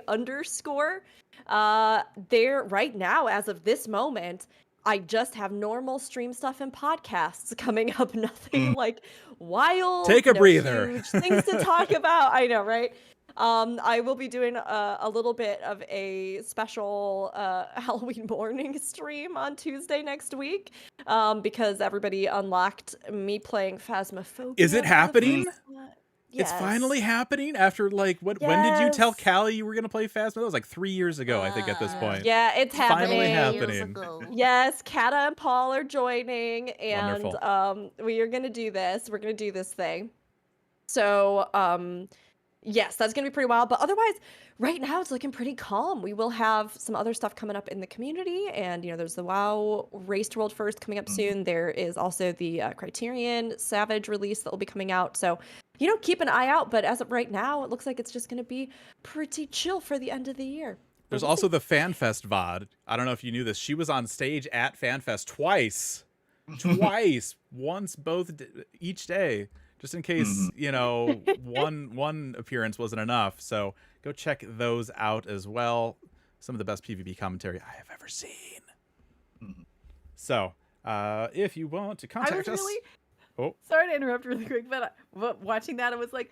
There right now, as of this moment, I just have normal stream stuff and podcasts coming up. Nothing like wild. Take a no breather. Huge things to talk about. I know, right? I will be doing a little bit of a special Halloween morning stream on Tuesday next week because everybody unlocked me playing Phasmophobia. Is it for the happening? first time. It's Yes. finally happening after like what? When did you tell Yes. Callie you were gonna play Phasma? That was like 3 years ago, I think. At this point, Yeah, it's Finally happening. happening. Yes, Kata and Paul are joining, and Wonderful. we are gonna do this. We're gonna do this thing. So, yes, that's gonna be pretty wild. But otherwise, right now it's looking pretty calm. We will have some other stuff coming up in the community, and there's the WoW Race to World First coming up soon. There is also the Criterion Savage release that will be coming out. So, keep an eye out. But as of right now, it looks like it's just gonna be pretty chill for the end of the year. There's We'll also see. the FanFest VOD. I don't know if you knew this. She was on stage at FanFest twice, once each day, just in case one appearance wasn't enough. So go check those out as well. Some of the best PvP commentary I have ever seen. So if you want to contact us, Sorry to interrupt really quick, but watching that, I was like,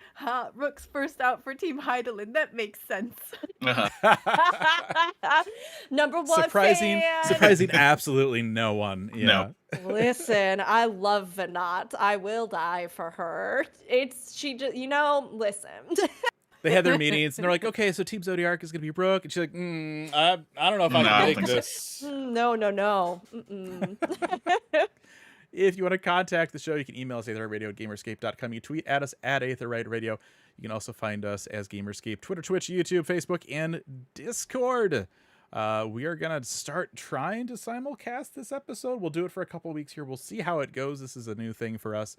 Rook's first out for Team Heidelin. That makes sense. Number one surprising fan. absolutely no one. Yeah. No. Listen, I love Venat. I will die for her. She just, listen. They had their meetings and they're like, okay, so Team Zodiac is gonna be Brooke, and she's like, I don't know if I No, I can don't make think so. this. No. Mm-mm. If you want to contact the show, you can email us aetheryradio@gamerscape.com. You tweet at us at Aetheryte Radio. You can also find us as Gamerscape, Twitter, Twitch, YouTube, Facebook, and Discord. We are going to start trying to simulcast this episode. We'll do it for a couple weeks here. We'll see how it goes. This is a new thing for us.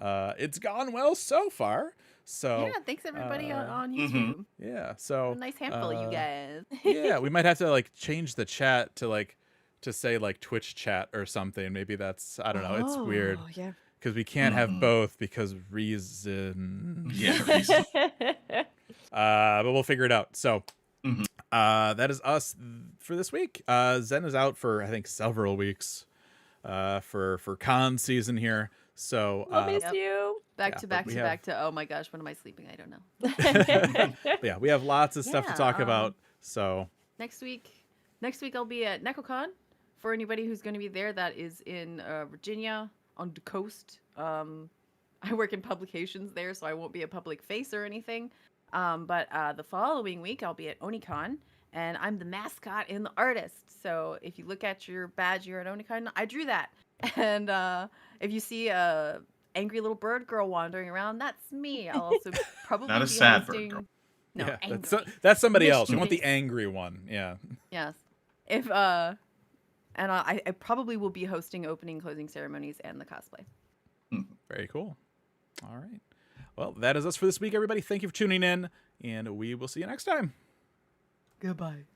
It's gone well so far. So Yeah, thanks everybody on YouTube. yeah, so A nice handful of you guys. yeah, we might have to like change the chat to say like Twitch chat or something. Maybe that's, I don't know. It's weird Yeah. because we can't have both because reasons. Yeah, reason. But we'll figure it out. So Mhm. that is us for this week. Zen is out for I think several weeks for con season here. So We'll miss Yep. you. Back Yeah, to but back we to have- back to, oh my gosh, when am I sleeping? I don't know. but yeah, we have lots of stuff to Yeah, talk about. So Next week I'll be at NecoCon. For anybody who's going to be there that is in Virginia on the coast. I work in publications there, so I won't be a public face or anything. But the following week, I'll be at Onicon, and I'm the mascot and the artist. So if you look at your badge, you're at Onicon. I drew that. And if you see a angry little bird girl wandering around, that's me. I'll also probably Not a be sad bird hosting... girl. No, yeah, angry. that's somebody else. You want the Mischievous. angry one. Yeah. Yes. If and I probably will be hosting opening, closing ceremonies and the cosplay. Very cool. All right. Well, that is us for this week, everybody. Thank you for tuning in, and we will see you next time. Goodbye.